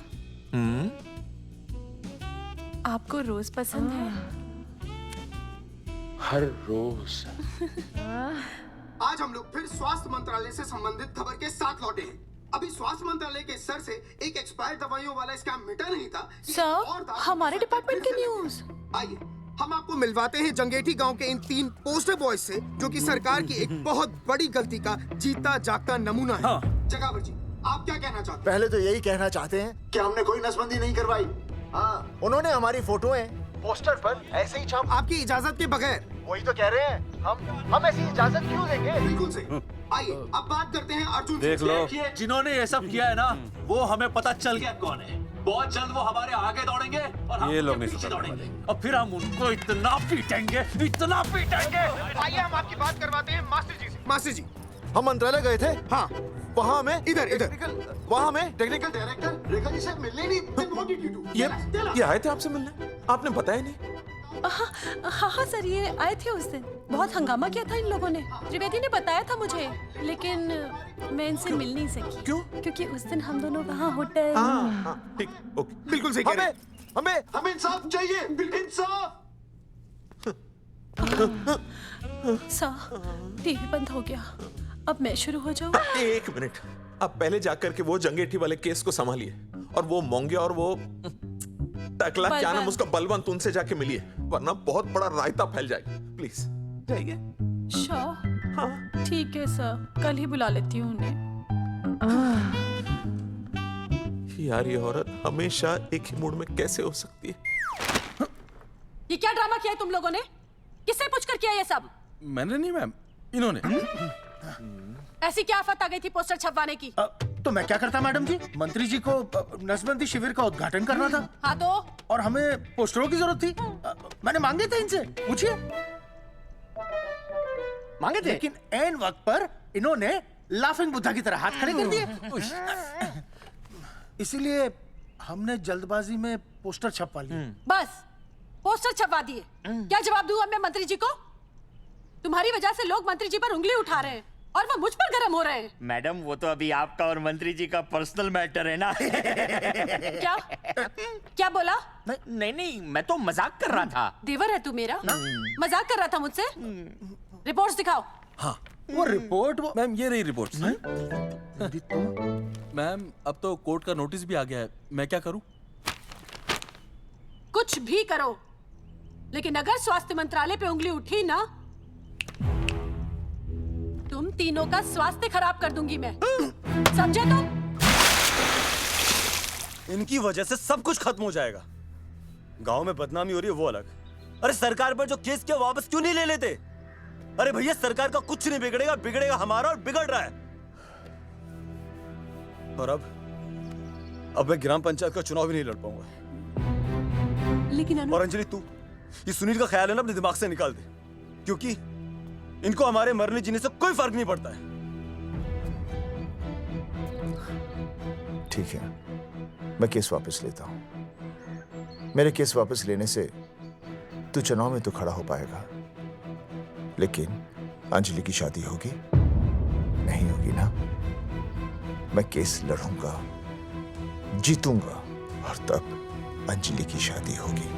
आपको रोज पसंद है? हर रोज। आज हम लोग फिर स्वास्थ्य मंत्रालय से संबंधित खबर के साथ लौटे हैं। अभी स्वास्थ्य मंत्रालय के सर से एक एक्सपायर्ड दवाइयों वाला स्कैम मिटा नहीं था। सर, हमारे डिपार्टमेंट की न्यूज। आइए हम आपको मिलवाते हैं जंगेठी गांव के इन 3 पोस्टर बॉयज से, जो कि सरकार की एक बहुत बड़ी गलती का जीता जागता नमूना है। जगावर जी, आप क्या कहना चाहते हैं? पहले तो यही कहना चाहते हैं कि हमने कोई नसबंदी नहीं करवाई। हाँ, उन्होंने हमारी फोटोएं पोस्टर पर ऐसे ही छाप, आपकी इजाजत के बगैर। वही तो कह रहे हैं, हम ऐसी इजाजत क्यों देंगे? बिल्कुल सही। आइए अब बात करते हैं अर्जुन से। देख लो, जिन्होंने ये सब किया है ना, वो हमें पता चल गया कौन है। बहुत जल्द वो हमारे आगे दौड़ेंगे और हम ये लोग उनके नहीं पीछे समझ दौड़ेंगे और फिर हम उनको इतना पीटेंगे, इतना पीटेंगे। आइए हम आपकी बात करवाते हैं मास्टर जी से। मास्टर जी, हम मंत्रालय गए थे। हाँ, वहाँ हमें इधर वहाँ हमें टेक्निकल डायरेक्टर रेखा जी से मिलने नहीं। ये आए थे आपसे मिलने, आपने बताया नहीं। हाँ सर, ये आए थे उस दिन। बहुत हंगामा किया था इन लोगों ने। त्रिवेदी ने बताया था मुझे, लेकिन मैं इनसे मिल नहीं सकी। क्यों? क्योंकि उस दिन हम दोनों वहाँ होटल। ठीक, ओके। बिल्कुल सही कह रहे हैं। हमें इंसाफ चाहिए, इंसाफ। सर, टीवी बंद हो गया। अब मैं शुरू हो जाऊँ? एक मिनट, आप पहले जाकर के वो जंगेठी वाले केस को संभालिए, और वो मोंगिया और वो टकला क्या नाम उसका, बलवंत, उनसे जाके मिलिए, वरना बहुत बड़ा रायता फैल जाएगा। प्लीज जाइए। श्योर। हाँ ठीक है सर, कल ही बुला लेती हूँ उन्हें। यार ये औरत हमेशा एक ही मूड में कैसे हो सकती है? ये क्या ड्रामा किया है तुम लोगों ने? किससे पूछकर किया ये सब? मैंने नहीं मैम, इन्होंने। ऐसी क्या आफत आ गई थी पोस्टर छपवाने की? तो मैं क्या करता मैडम जी? मंत्री जी को नसबंदी शिविर का उद्घाटन करना था। हाँ तो? और हमें पोस्टरों की जरूरत थी। मैंने मांगे थे इनसे, पूछिए। मांगे थे, लेकिन ऐन वक्त पर इन्होंने लाफिंग बुद्धा की तरह हाथ खड़े कर दिए। इसीलिए हमने जल्दबाजी में पोस्टर छपवा लिए। बस पोस्टर छपवा दिए। क्या जवाब दूं अब मैं मंत्री जी को? तुम्हारी वजह से लोग मंत्री जी पर उंगली उठा रहे हैं और वो मुझ पर गर्म हो रहे हैं। मैडम वो तो अभी आपका और मंत्री जी का पर्सनल मैटर है ना। क्या क्या बोला? नहीं, मैं तो मजाक कर रहा था। देवर है तू मेरा? मजाक कर रहा था मुझसे? रिपोर्ट्स दिखाओ। हाँ वो रिपोर्ट मैम, ये रही रिपोर्ट। मैम अब तो कोर्ट का नोटिस भी आ गया है, मैं क्या करूं? कुछ भी करो, लेकिन अगर स्वास्थ्य मंत्रालय पे उंगली उठी ना, तुम तीनों का स्वास्थ्य खराब कर दूंगी मैं। समझे तुम? इनकी वजह से सब कुछ खत्म हो जाएगा। गांव में बदनामी हो रही है वो अलग, अरे सरकार पर जो केस किया वापस क्यों नहीं ले लेते? अरे भैया सरकार का कुछ नहीं बिगड़ेगा, बिगड़ेगा हमारा, और बिगड़ रहा है। और अब मैं ग्राम पंचायत का चुनाव भी नहीं लड़ पाऊंगा। लेकिन और अंजलि तू ये सुनील का ख्याल है ना अपने दिमाग से निकाल दे, क्योंकि इनको हमारे मरने जीने से कोई फर्क नहीं पड़ता है। ठीक है, मैं केस वापस लेता हूं। मेरे केस वापस लेने से तू चुनाव में तो खड़ा हो पाएगा, लेकिन अंजलि की शादी होगी नहीं होगी ना? मैं केस लड़ूंगा, जीतूंगा, और तब अंजलि की शादी होगी।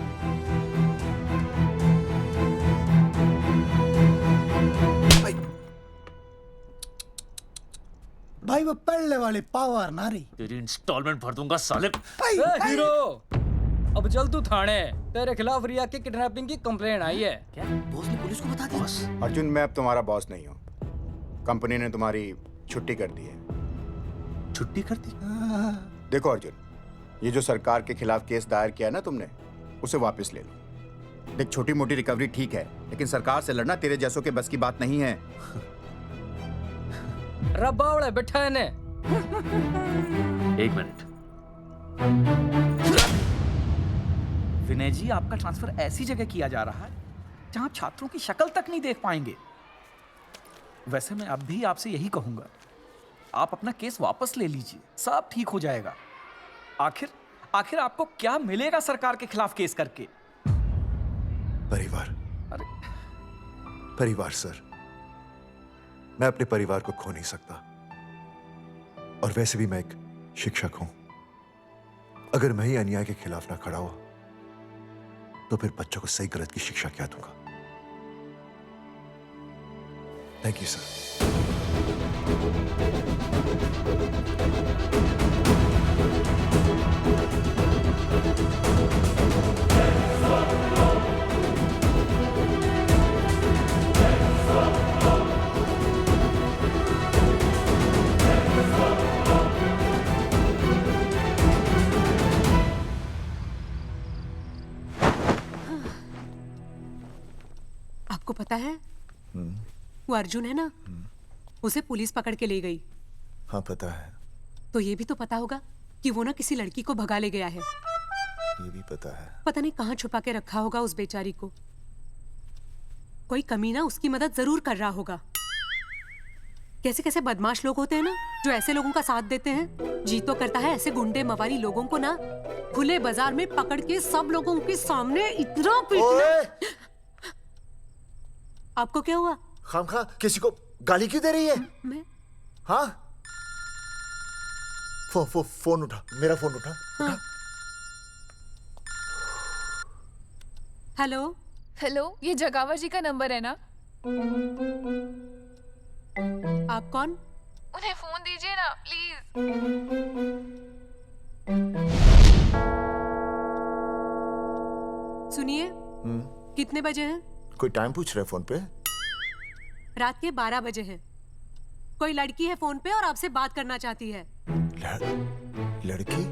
भाई वो पढ़ने वाली पावर नारी। तेरी इंस्टॉलमेंट भर दूंगा साले। हीरो, अब चल तू थाने। तेरे खिलाफ रिया के किडनैपिंग की कंप्लेंट आई है। क्या बॉस ने पुलिस को बता दिया? अर्जुन, मैं अब तुम्हारा बॉस नहीं हूँ। कंपनी ने तुम्हारी छुट्टी कर दी है। छुट्टी कर दी? देखो अर्जुन, ये जो सरकार के खिलाफ केस दायर किया है ना तुमने, उसे वापस ले लो। देख, छोटी मोटी रिकवरी ठीक है, लेकिन सरकार से लड़ना तेरे जैसों के बस की बात नहीं है। रबावड़े बैठा है ने। एक मिनट। विनय जी, आपका ट्रांसफर ऐसी जगह किया जा रहा है जहां छात्रों की शक्ल तक नहीं देख पाएंगे। वैसे मैं अब भी आपसे यही कहूंगा, आप अपना केस वापस ले लीजिए, सब ठीक हो जाएगा। आखिर आपको क्या मिलेगा सरकार के खिलाफ केस करके? परिवार। परिवार सर, मैं अपने परिवार को खो नहीं सकता, और वैसे भी मैं एक शिक्षक हूं। अगर मैं ही अन्याय के खिलाफ ना खड़ा हुआ तो फिर बच्चों को सही गलत की शिक्षा क्या दूंगा? Thank you sir. आपको पता है वो अर्जुन है ना, उसे पुलिस पकड़ के ले गई। हाँ पता है। तो ये भी तो पता होगा कि वो ना किसी लड़की को भगा ले गया है। ये भी पता है। पता नहीं कहाँ छुपा के रखा होगा उस बेचारी को। कोई कमीना उसकी मदद जरूर कर रहा होगा। कैसे कैसे बदमाश लोग होते हैं ना, जो ऐसे लोगों का साथ देते हैं। जी तो करता है ऐसे गुंडे मवाली लोगों को ना खुले बाजार में पकड़ के सब लोगों के सामने इतना पीटना। आपको क्या हुआ? खामखा किसी को गाली क्यों दे रही है? मैं? हाँ? फोन उठा, मेरा फोन उठा। हाँ। हेलो हेलो, ये जगावर जी का नंबर है ना? आप कौन? उन्हें फोन दीजिए ना प्लीज। सुनिए, कितने बजे हैं? कोई टाइम पूछ रहे फोन पे? रात के 12 बजे हैं। कोई लड़की है फोन पे और आपसे बात करना चाहती है। लड़की?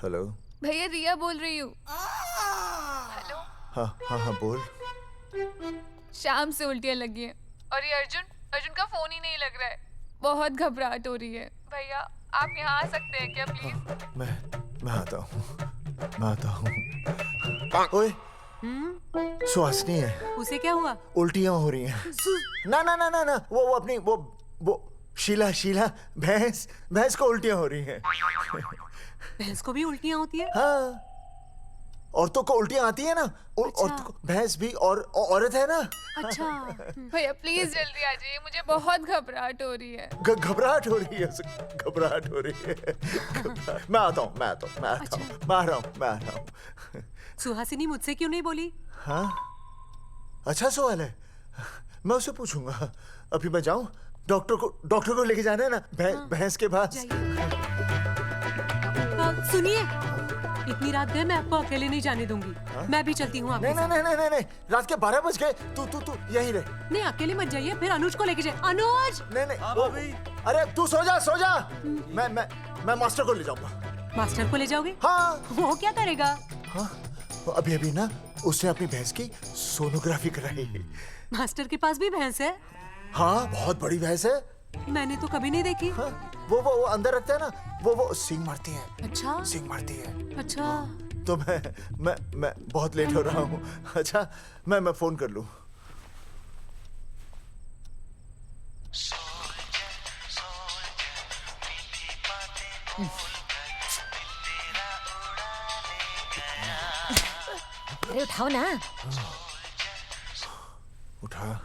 हेलो भैया, रिया बोल रही हूँ। हेलो। हाँ हाँ हाँ बोल। शाम से उल्टियाँ लगी हैं और ये अर्जुन का फोन ही नहीं लग रहा है। बहुत घबराहट हो रही है। भैया आप यहाँ आ सकते हैं क्या प्लीज? मैं आता हूँ। ओए, सुहासिनी है। उसे क्या हुआ? उल्टियाँ हो रही हैं। ना वो अपनी वो शीला भैंस को उल्टियाँ हो रही हैं। भैंस को भी उल्टियाँ होती है? हाँ, औरतों को उल्टियाँ आती है ना। औरतों को, भैंस भी और औरत है ना। अच्छा। भैया प्लीज जल्दी आ जाइए, मुझे बहुत घबराहट हो रही है। घबराहट हो रही है। मैं आता हूँ। आ रहा हूँ। सुहासिनी मुझसे क्यों नहीं बोली? हाँ, अच्छा सवाल है, मैं उसे पूछूंगा। अभी मैं जाऊँ? डॉक्टर को लेके जाना है ना भैंस के पास। सुनिए, इतनी रात गए मैं आपको अकेले नहीं जाने दूंगी। मैं भी चलती हूँ आपके साथ। नहीं, रात के 12 बज गए। तू यहीं रह। नहीं, अकेले मत जाइए, फिर अनुज को लेके जाइए। अनुज! नहीं, अरे तू सो जा। मैं मास्टर को ले जाऊंगा। मास्टर को ले जाओगे? हाँ। वो क्या करेगा? हाँ, अभी ना उसने अपनी भैंस की सोनोग्राफी कराई। मास्टर के पास भी भैंस है? हाँ, बहुत बड़ी भैंस है। मैंने तो कभी नहीं देखी। हाँ, वो अंदर रखते हैं ना, वो सींग मारती है। अच्छा, सींग मारती है। अच्छा। तो मैं बहुत लेट हो रहा हूँ। अच्छा, मैं फोन कर लूँ। अरे उठाओ ना। उठा।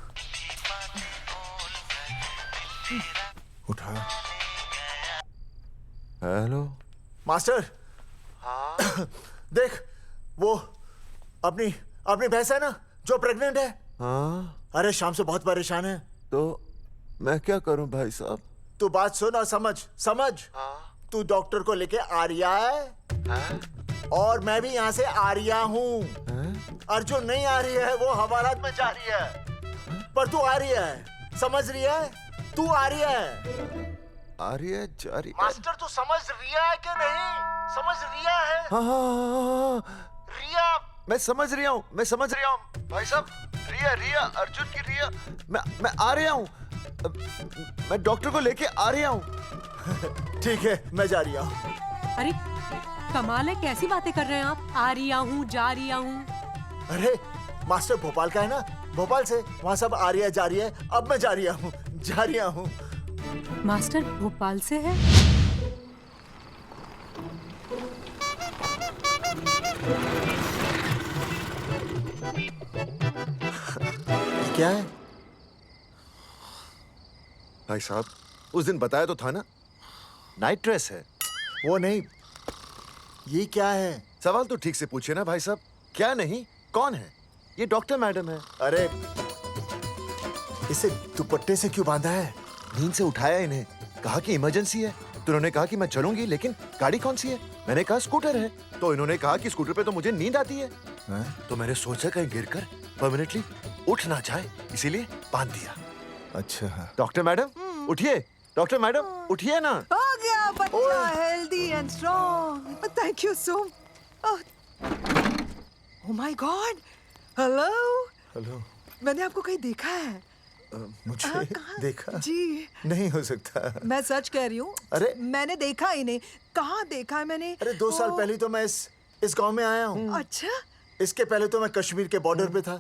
Hello master. हाँ? देख, वो अपनी भैंस है ना जो प्रेग्नेंट है। हाँ? अरे शाम से बहुत परेशान है। तो मैं क्या करूं भाई साहब? तू बात सुन और समझ। हाँ? तू डॉक्टर को लेके आ रिया है? हाँ? और मैं भी यहाँ से आ रिया हूँ। अर्जुन नहीं आ रही है, वो हवालात में जा रही है। पर तू आ रही है, समझ रही है? तू आ रही है। आ रही है, जा रही है। मास्टर तू समझ रिया है कि नहीं? समझ रिया है? हाँ। रिया। मैं समझ रहा हूँ भाई साहब। रिया अर्जुन की रिया। मैं आ रहा हूँ। मैं डॉक्टर को लेके आ रहा हूँ। ठीक है, मैं जा रही हूँ। अरे कमाल है, कैसी बातें कर रहे हैं आप? आ रही हूँ, जा रही हूँ। अरे मास्टर भोपाल का है ना, भोपाल से वहाँ सब आ रही है, जा रही है। अब मैं जा रही हूँ। मास्टर भोपाल से है? क्या है भाई साहब? उस दिन बताया तो था ना, नाइट ड्रेस है। वो नहीं, ये क्या है? सवाल तो ठीक से पूछे ना भाई साहब। क्या नहीं, कौन है? ये डॉक्टर मैडम है। अरे इसे दुपट्टे से क्यों बांधा है? नींद से उठाया इन्हें, कहा कि इमरजेंसी है। तो उन्होंने कहा कि मैं चलूंगी, लेकिन गाड़ी कौन सी है? मैंने कहा स्कूटर है। तो इन्होंने कहा कि स्कूटर पे तो मुझे नींद आती है। तो मैंने सोचा कहीं गिरकर परमानेंटली उठ ना जाए, इसीलिए बांध दिया। अच्छा। डॉक्टर मैडम उठिए, डॉक्टर मैडम उठिए ना। हो गया बच्चा healthy and strong. Thank you so. Oh my God. Hello. Hello. मैंने आपको कहीं देखा है। मुझे देखा जी नहीं हो सकता। मैं सच कह रही हूँ। अरे मैंने देखा ही नहीं। कहाँ देखा है मैंने? अरे 2 साल पहले तो मैं इस गांव में आया हूँ। अच्छा। इसके पहले तो मैं कश्मीर के बॉर्डर पे था,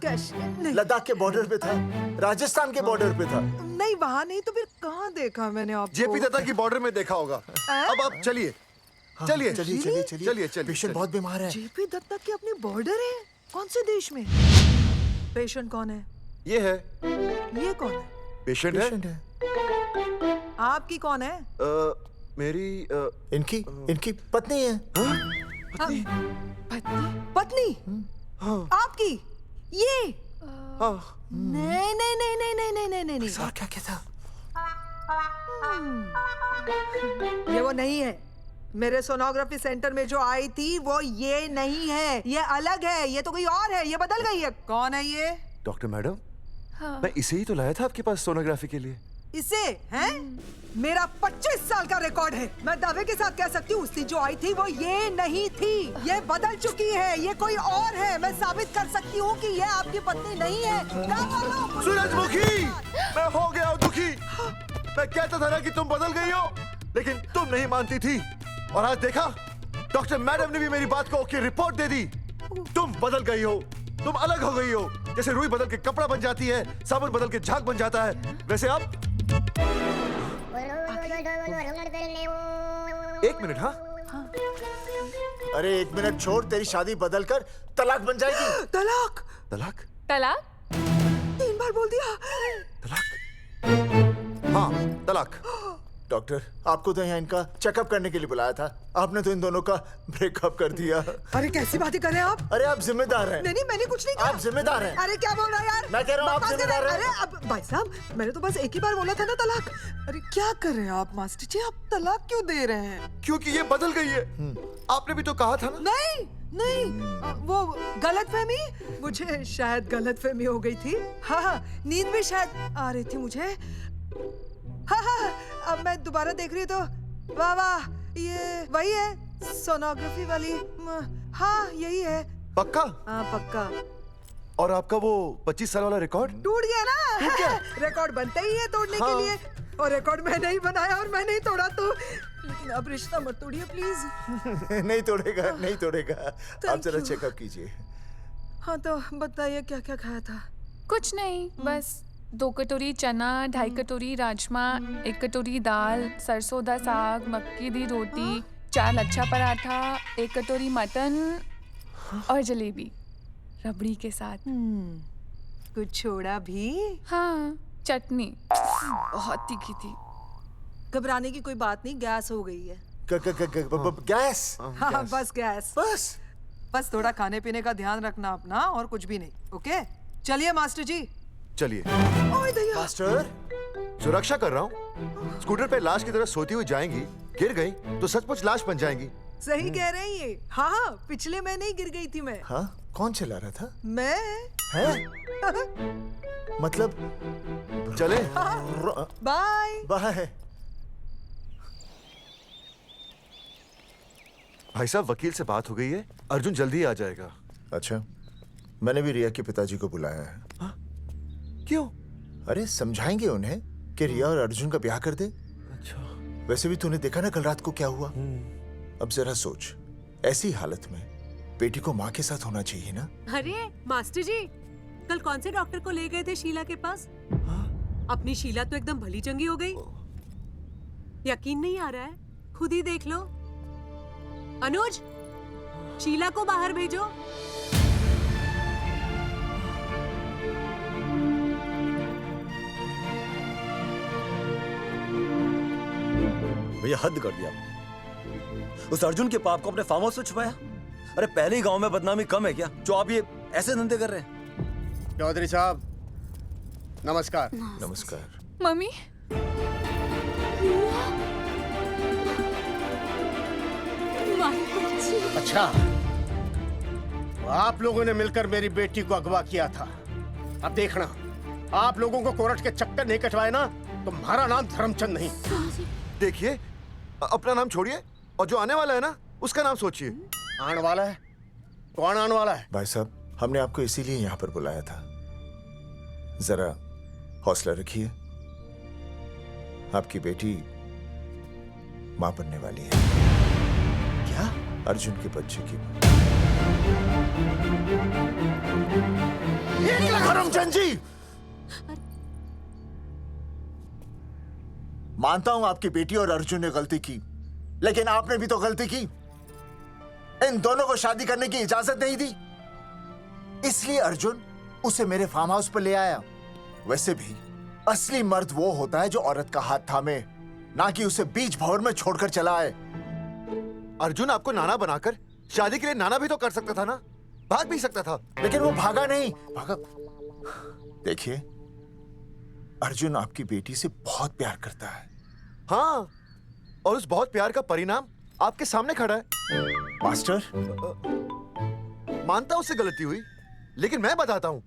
लद्दाख के बॉर्डर पे था, राजस्थान के बॉर्डर पे था। नहीं वहाँ नहीं तो फिर कहाँ देखा मैंने आपको? जेपी दत्ता की बॉर्डर में देखा होगा। अब आप चलिए चलिए चलिए चलिए चलिए चलिए। पेशेंट बहुत बीमार है। जेपी दत्ता की अपनी बॉर्डर है? कौन से देश में? पेशेंट कौन है? ये है। ये कौन है? पेशेंट है। आपकी कौन है? मेरी इनकी पत्नी है। पत्नी? पत्नी? आपकी? ये? नहीं नहीं नहीं नहीं नहीं नहीं नहीं नहीं। सर क्या था? ये वो नहीं है। मेरे सोनोग्राफी सेंटर में जो आई थी वो ये नहीं है, ये अलग है, ये तो कोई और है, ये बदल गई है। कौन है ये? डॉक्टर मैडम, हाँ। मैं इसे ही तो लाया था आपके पास सोनोग्राफी के लिए। इसे हैं? मेरा 25 साल का रिकॉर्ड है। मैं दावे के साथ कह सकती हूँ उसकी जो आई थी वो ये नहीं थी, ये बदल चुकी है, ये कोई और है। मैं साबित कर सकती हूँ कि ये आपकी पत्नी नहीं है। सूरजमुखी, मैं हो गया हूँ दुखी। मैं कहता था ना कि तुम बदल गई हो, लेकिन तुम नहीं मानती थी। और आज देखा, डॉक्टर मैडम ने भी मेरी बात को ओके रिपोर्ट दे दी। तुम बदल गई हो, तुम अलग हो गई हो। जैसे रुई बदल के कपड़ा बन जाती है, साबुन बदल के झाग बन जाता है, वैसे अब। एक मिनट। हाँ अरे 1 मिनट छोड़, तेरी शादी बदल कर तलाक बन जाएगी। तलाक? तलाक? तलाक? 3 बार बोल दिया। हाँ तलाक। डॉक्टर, आपको तो यहाँ इनका चेकअप करने के लिए बुलाया था, आपने तो इन दोनों का ब्रेकअप कर दिया। अरे कैसी बातें कर रहे हैं आप? अरे आप जिम्मेदार हैं। नहीं मैंने कुछ नहीं कहा। आप जिम्मेदार हैं। अरे क्या बोल रहा है यार? मैं कह रहा हूँ आप जिम्मेदार हैं। अरे अब भाई साहब, मैंने तो बस एक ही बार बोला था ना तलाक। अरे क्या कर रहे हैं आप मास्टर जी? आप तलाक क्यों दे रहे हैं? क्योंकि ये बदल गई है। आपने भी तो कहा था ना। नहीं नहीं, वो गलतफहमी, मुझे शायद गलतफहमी हो गई थी। हाँ, नींद भी शायद आ रही थी मुझे। हाँ, अब मैं दोबारा देख रही तो वाह वाह, ये वही है सोनोग्राफी वाली। हाँ यही है। पक्का? हाँ पक्का। और आपका वो 25 साल वाला रिकॉर्ड टूट गया ना? रिकॉर्ड बनता ही है तोड़ने के लिए, और रिकॉर्ड मैंने ही बनाया और मैंने ही तोड़ा। तो लेकिन अब रिश्ता मत तोड़िए प्लीज। नहीं तोड़ेगा, नहीं तोड़ेगा। आप जरा चेकअप कीजिए। हाँ तो बताइए क्या क्या खाया था? कुछ नहीं, बस 2 कटोरी चना, 2.5 कटोरी राजमा, 1 कटोरी दाल, सरसों दा साग, मक्की दी रोटी, 4 लच्छा पराठा, 1 कटोरी मटन और जलेबी रबड़ी के साथ। कुछ छोड़ा भी? हाँ, चटनी बहुत तीखी थी। घबराने की कोई बात नहीं, गैस हो गई है। गैस? हाँ बस गैस। बस थोड़ा खाने पीने का ध्यान रखना अपना, और कुछ भी नहीं। ओके चलिए मास्टर जी। चलिए। मास्टर, सुरक्षा कर रहा हूँ। स्कूटर पे लाश की तरह सोती हुई जाएंगी, गिर गई तो सचमुच लाश बन जाएंगी। सही कह रही है। हाँ पिछले महीने ही गिर गई थी मैं। हाँ कौन चला रहा था? मैं। है? मतलब चले? Bye bye. भाई साहब, वकील से बात हो गई है, अर्जुन जल्दी आ जाएगा। अच्छा, मैंने भी रिया के पिताजी को बुलाया है। क्यों? अरे समझाएंगे उन्हें कि रिया और अर्जुन का ब्याह कर दे। अच्छा। वैसे भी तूने देखा ना कल रात को क्या हुआ। अब जरा सोच, ऐसी हालत में बेटी को माँ के साथ होना चाहिए ना। अरे मास्टर जी, कल कौन से डॉक्टर को ले गए थे शीला के पास? अपनी शीला तो एकदम भली चंगी हो गई। यकीन नहीं आ रहा है? खुद ही देख लो। अनुज, शीला को बाहर भेजो। भैया हद कर दिया। उस अर्जुन के पाप को अपने फार्म हाउस में छुपाया। अरे पहले ही गांव में बदनामी कम है क्या, जो आप ये ऐसे धंधे कर रहे हैं? चौधरी साहब नमस्कार। नमस्कार। मम्मी, अच्छा, आप लोगों ने मिलकर मेरी बेटी को अगवा किया था। अब देखना, आप लोगों को कोर्ट के चक्कर नहीं कटवाए ना, तो हमारा नाम धर्मचंद नहीं। देखिए, अपना नाम छोड़िए और जो आने वाला है ना, उसका नाम सोचिए। आने वाला है? कौन आने वाला है? भाई साहब, हमने आपको इसीलिए यहाँ पर बुलाया था। जरा हौसला रखिए, आपकी बेटी मां बनने वाली है। क्या? अर्जुन के बच्चे की। करमचंद जी, मानता हूं आपकी बेटी और अर्जुन ने गलती की, लेकिन आपने भी तो गलती की। इन दोनों को शादी करने की इजाजत नहीं दी, इसलिए अर्जुन उसे मेरे फार्म हाउस पर ले आया। वैसे भी असली मर्द वो होता है जो औरत का हाथ थामे, ना कि उसे बीच भंवर में छोड़कर चला आए। अर्जुन आपको नाना बनाकर शादी के लिए नाना भी तो कर सकता था ना, भाग भी सकता था। लेकिन वो भागा नहीं। भागा? देखिए, अर्जुन आपकी बेटी से बहुत प्यार करता है। हाँ, और उस बहुत प्यार का परिणाम आपके सामने खड़ा है। मास्टर, मानता उससे गलती हुई, लेकिन मैं बताता हूं,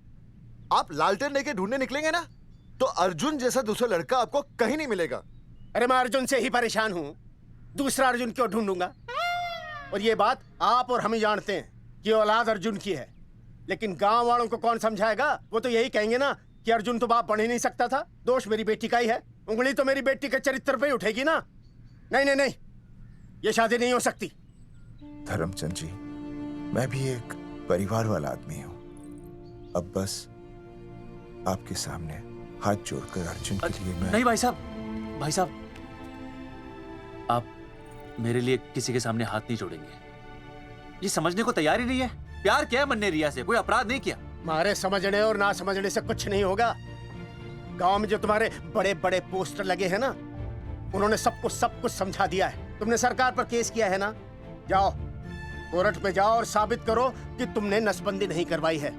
आप लालटेन लेके ढूंढने निकलेंगे ना, तो अर्जुन जैसा दूसरा लड़का आपको कहीं नहीं मिलेगा। अरे मैं अर्जुन से ही परेशान हूँ, दूसरा अर्जुन क्यों ढूंढूंगा? और ये बात आप और हम ही जानते हैं कि औलाद अर्जुन की है, लेकिन गांव वालों को कौन समझाएगा? वो तो यही कहेंगे ना कि अर्जुन तो बाप बन ही नहीं सकता था, दोष मेरी बेटी का ही है। उंगली तो मेरी बेटी के चरित्र पे ही उठेगी ना। नहीं नहीं नहीं, ये शादी नहीं हो सकती। धर्मचंद जी, मैं भी एक परिवार वाला आदमी हूं। अब बस आपके सामने हाथ जोड़कर अर्जुन के लिए मैं... नहीं भाई साहब, आप मेरे लिए किसी के सामने हाथ नहीं जोड़ेंगे। ये समझने को तैयार ही नहीं है। प्यार क्या है मन्ने रिया से, कोई अपराध नहीं किया। तुम्हारे समझने और ना समझने से कुछ नहीं होगा। गांव में जो तुम्हारे बड़े बड़े पोस्टर लगे हैं ना, उन्होंने सब कुछ समझा दिया है। तुमने सरकार पर केस किया है ना, जाओ कोर्ट में जाओ और साबित करो कि तुमने नसबंदी नहीं करवाई है।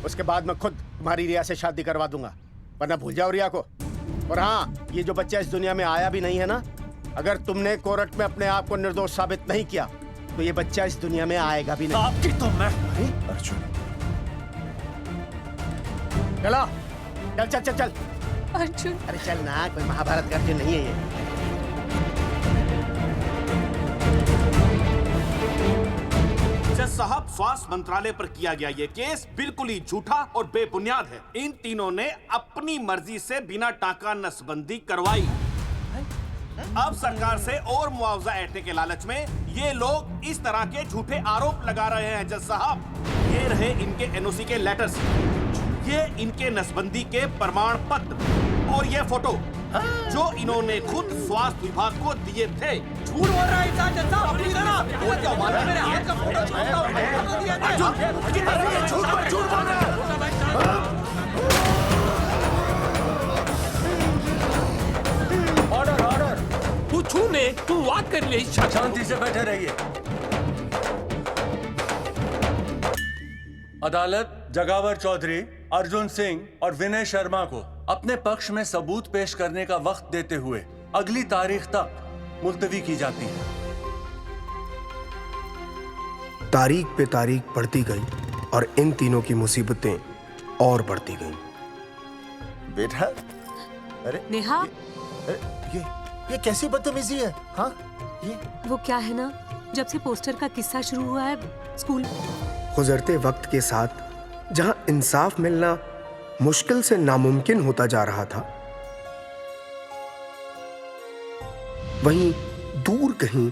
उसके बाद मैं खुद तुम्हारी रिया से शादी करवा दूंगा, वरना भूल जाओ रिया को। और हाँ, ये जो बच्चा इस दुनिया में आया भी नहीं है ना, अगर तुमने कोर्ट में अपने आप को निर्दोष साबित नहीं किया तो ये बच्चा इस दुनिया में आएगा भी नहीं। आपकी तो मैं... अर्जुन, चलो चल चल चल चल। अर्जुन, अरे चल ना, कोई महाभारत का अर्जुन नहीं है ये। जज साहब, स्वास्थ्य मंत्रालय पर किया गया ये केस बिल्कुल ही झूठा और बेबुनियाद है। इन तीनों ने अपनी मर्जी से बिना टाका नसबंदी करवाई। अब सरकार से और मुआवजा ऐंठने के लालच में ये लोग इस तरह के झूठे आरोप लगा रहे हैं। जज साहब, ये रहे इनके एनओसी के लेटर्स, ये इनके नसबंदी के प्रमाण पत्र और ये फोटो जो इन्होंने खुद स्वास्थ्य विभाग को दिए थे। झूठ बोल रहा है इंसान जैसा, अपनी तरह। वो क्या मालूम है, मेरे हाथ का फोटो छोड़ता हूं, फोटो दिया था। झूठ बोल रहा है। ऑर्डर, तू छूने, तू बात कर ले। शांति से बैठे रहिए। अदालत जगावर चौधरी, अर्जुन सिंह और विनय शर्मा को अपने पक्ष में सबूत पेश करने का वक्त देते हुए अगली तारीख तक मुलतवी की जाती है। तारीख पे तारीख बढ़ती गई और इन तीनों की मुसीबतें और बढ़ती गईं। बेटा, अरे नेहा, ये कैसी बदतमीजी है? हाँ, ये वो क्या है ना, जब से पोस्टर का किस्सा शुरू हुआ है स्कूल, गुजरते वक्त के साथ जहां इंसाफ मिलना मुश्किल से नामुमकिन होता जा रहा था, वहीं दूर कहीं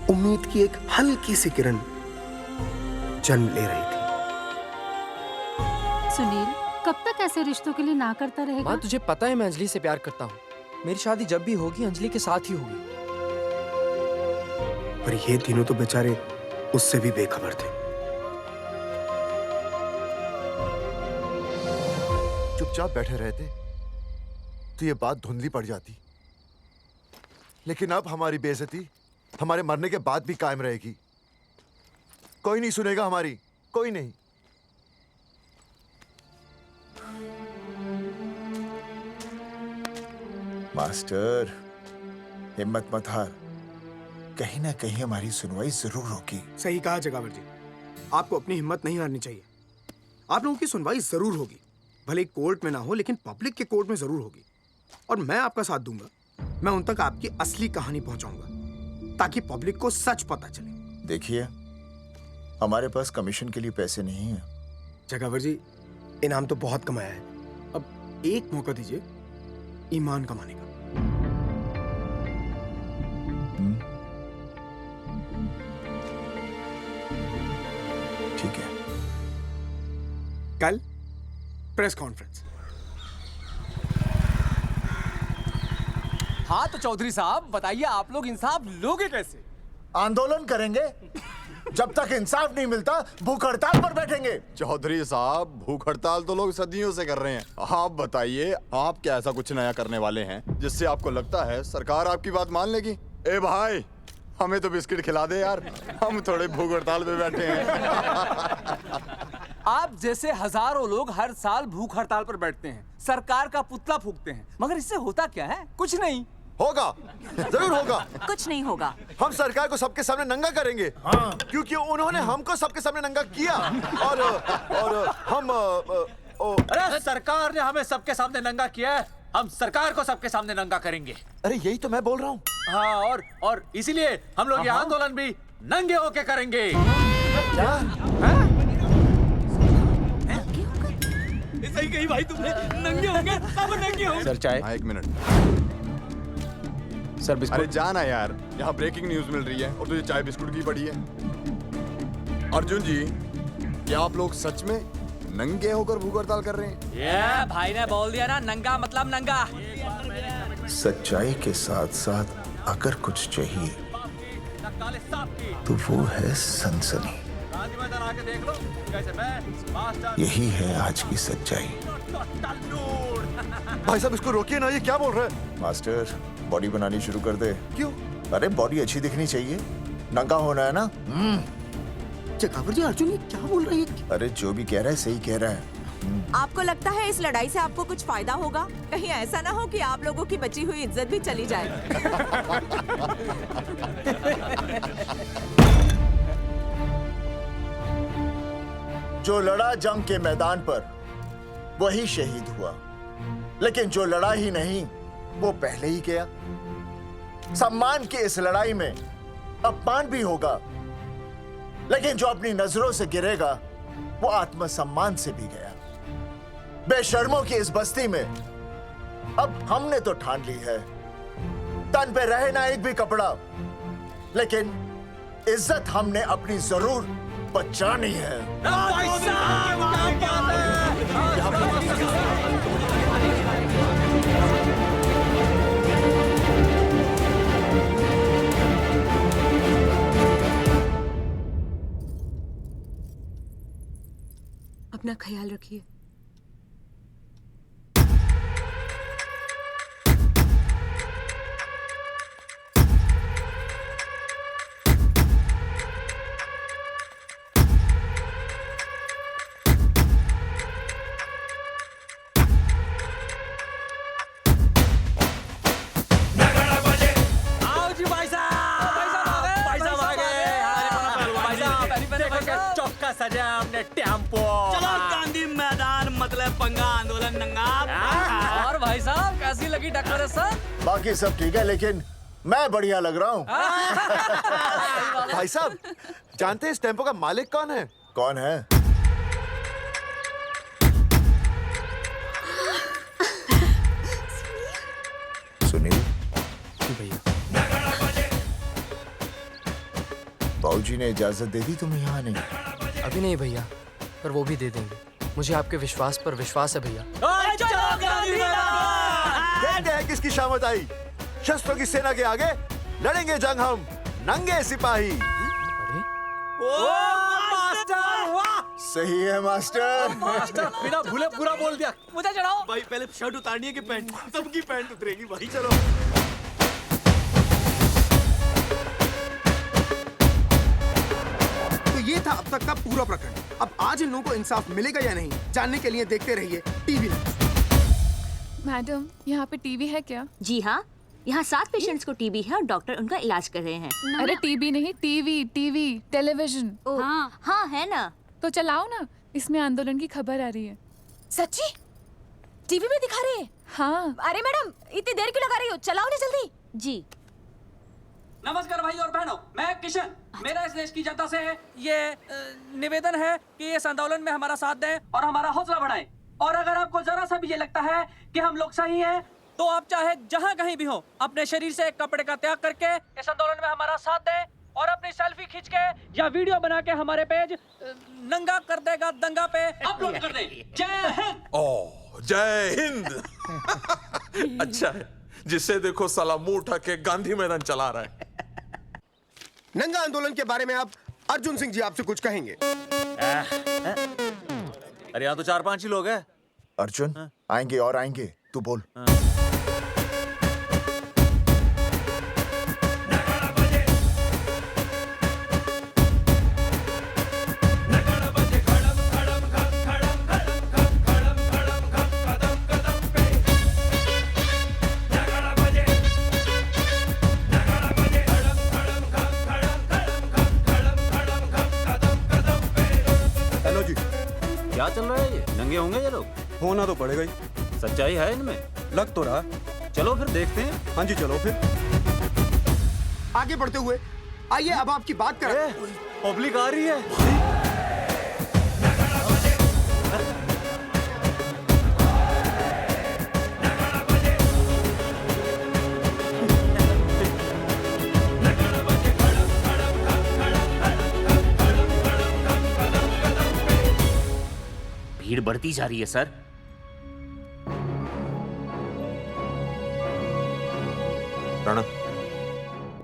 उम्मीद की एक हल्की सी किरण जन्म ले रही थी। सुनील, कब तक ऐसे रिश्तों के लिए ना करता रहेगा? माँ, तुझे पता है मैं अंजलि से प्यार करता हूँ। मेरी शादी जब भी होगी अंजलि के साथ ही होगी। पर ये तीनों तो बेचारे उससे भी बेखबर थे। चुपचाप बैठे रहते तो ये बात धुंधली पड़ जाती, लेकिन अब हमारी बेइज्जती हमारे मरने के बाद भी कायम रहेगी। कोई नहीं सुनेगा हमारी, कोई नहीं। मास्टर, हिम्मत मत हार, कहीं ना कहीं हमारी सुनवाई जरूर होगी। सही कहा जगावर जी, आपको अपनी हिम्मत नहीं हारनी चाहिए। आप लोगों की सुनवाई जरूर होगी, भले कोर्ट में ना हो लेकिन पब्लिक के कोर्ट में जरूर होगी। और मैं आपका साथ दूंगा, मैं उन तक आपकी असली कहानी पहुंचाऊंगा ताकि पब्लिक को सच पता चले। देखिए, हमारे पास कमीशन के लिए पैसे नहीं है। जगावर जी, इनाम तो बहुत कमाया है, अब एक मौका दीजिए ईमान कमाने का। ठीक है, कल प्रेस कॉन्फ्रेंस। हाँ तो चौधरी साहब बताइए, आप लोग इंसाफ लोगे कैसे? आंदोलन करेंगे। जब तक इंसाफ नहीं मिलता भूख हड़ताल पर बैठेंगे। चौधरी साहब, भूख हड़ताल तो लोग सदियों से कर रहे हैं। आप बताइए, आप क्या ऐसा कुछ नया करने वाले हैं जिससे आपको लगता है सरकार आपकी बात मान लेगी? ए भाई, हमें तो बिस्किट खिला दे यार, हम थोड़े भूख हड़ताल पे बैठे हैं। आप जैसे हजारों लोग हर साल भूख हड़ताल पर बैठते हैं, सरकार का पुतला फूंकते हैं, मगर इससे होता क्या है? कुछ नहीं होगा, जरूर होगा। कुछ नहीं होगा। हम सरकार को सबके सामने नंगा करेंगे। हाँ। क्योंकि उन्होंने हमको सबके सामने नंगा किया और हम अरे सरकार ने हमें सबके सामने नंगा किया है, हम सरकार को सबके सामने नंगा करेंगे। अरे यही तो मैं बोल रहा हूँ। हाँ, और इसीलिए हम लोग ये आंदोलन भी नंगे होके करेंगे। क्या? सही कही भाई तुमने, नंगे होंगे, सब नंगे होंगे। सर चाय? हाँ, 1 मिनट। Sir biscuit. अरे जाना यार, यहाँ ब्रेकिंग न्यूज मिल रही है और तुझे चाय बिस्कुट की पड़ी है। अर्जुन जी, क्या आप लोग सच में नंगे होकर भूख हड़ताल कर रहे हैं? ये भाई ने बोल दिया ना, नंगा मतलब नंगा। सच्चाई के साथ साथ अगर कुछ चाहिए तो वो है सनसनी। यही है आज की सच्चाई। भाई साहब इसको रोकिए ना, ये क्या बोल रहा है? मास्टर, बॉडी बनानी शुरू कर दे। क्यों? अरे बॉडी अच्छी दिखनी चाहिए, नंगा होना है ना। जगावर जी, अर्जुन ये क्या बोल रही है? अरे जो भी कह रहा है सही कह रहा है। आपको लगता है इस लड़ाई से आपको कुछ फायदा होगा? कहीं ऐसा ना हो कि आप लोगों की बची हुई इज्जत भी चली जाए। जो लड़ा जंग के मैदान पर वही शहीद हुआ, लेकिन जो लड़ा ही नहीं वो पहले ही गया। सम्मान की इस लड़ाई में अपमान भी होगा, लेकिन जो अपनी नजरों से गिरेगा वो आत्मसम्मान से भी गया। बेशर्मों की इस बस्ती में अब हमने तो ठान ली है, तन पे रहे ना एक भी कपड़ा, लेकिन इज्जत हमने अपनी जरूर बचानी है। अपना ख्याल रखिए। सजा हमने टेम्पो। चलो गांधी मैदान, मतलब पंगा आंदोलन नंगा। और भाई साहब कैसी लगी डेकोरेशन? बाकी सब ठीक है, लेकिन मैं बढ़िया लग रहा हूँ। भाई साहब, जानते हैं इस टेम्पो का मालिक कौन है? कौन है? सुनील भैया। बाबूजी ने इजाजत दे दी तुम्हें यहाँ आने की? अभी नहीं भैया, पर वो भी दे देंगे। मुझे आपके विश्वास पर विश्वास है भैया। कहते हैं किसकी शामत आई, शस्त्रों की सेना के आगे लड़ेंगे जंग हम नंगे सिपाही। सही है मास्टर। मास्टर बिना भूले पूरा बोल दिया। मुझे चढ़ाओ भाई, पहले शर्ट उतारनी है कि पैंट? सबकी पैंट उतरेगी भाई। चलो ये था अब तक का पूरा प्रकरण। अब आज इन लोगों को इंसाफ मिलेगा या नहीं, जानने के लिए देखते रहिए टीवी। मैडम, यहाँ पे टीवी है क्या? जी हाँ, यहाँ 7 पेशेंट्स को टीबी है और डॉक्टर उनका इलाज कर रहे हैं। अरे टीबी नहीं, टीवी, टेलीविजन। हाँ हाँ है ना। तो चलाओ ना, इसमें आंदोलन की खबर आ रही है। सच्ची? टीवी में दिखा रहे हैं? हाँ। अरे मैडम, इतनी देर क्यों लगा रही हो? चलाओ ना जल्दी। जी। नमस्कार भाई और बहनों, मैं किशन। मेरा इस देश की जनता से ये निवेदन है कि इस आंदोलन में हमारा साथ दें और हमारा हौसला बढ़ाएं। और अगर आपको जरा सा भी ये लगता है कि हम लोग सही हैं, तो आप चाहे जहां कहीं भी हो अपने शरीर से एक कपड़े का त्याग करके इस आंदोलन में हमारा साथ दें और अपनी सेल्फी खींच के या वीडियो बना के हमारे पेज नंगा कर देगा दंगा पे अपलोड कर दे। जय हिंद। ओह जय हिंद। अच्छा है, जिसे देखो साला मुंह उठा के गांधी मैदान चला रहा है। नंगा आंदोलन के बारे में आप अर्जुन सिंह जी आपसे कुछ कहेंगे। अरे यहाँ तो 4-5 ही लोग हैं। अर्जुन आएंगे और आएंगे, तू बोल। हेलो जी, क्या चल रहा है ये? नंगे होंगे ये लोग? होना तो पड़ेगा ही। सच्चाई है इनमें? लग तो रहा। चलो फिर देखते हैं। हाँ जी चलो फिर। आगे बढ़ते हुए आइए अब आपकी बात करें। पब्लिक आ रही है। भीड़ बढ़ती जा रही है सर। राणा,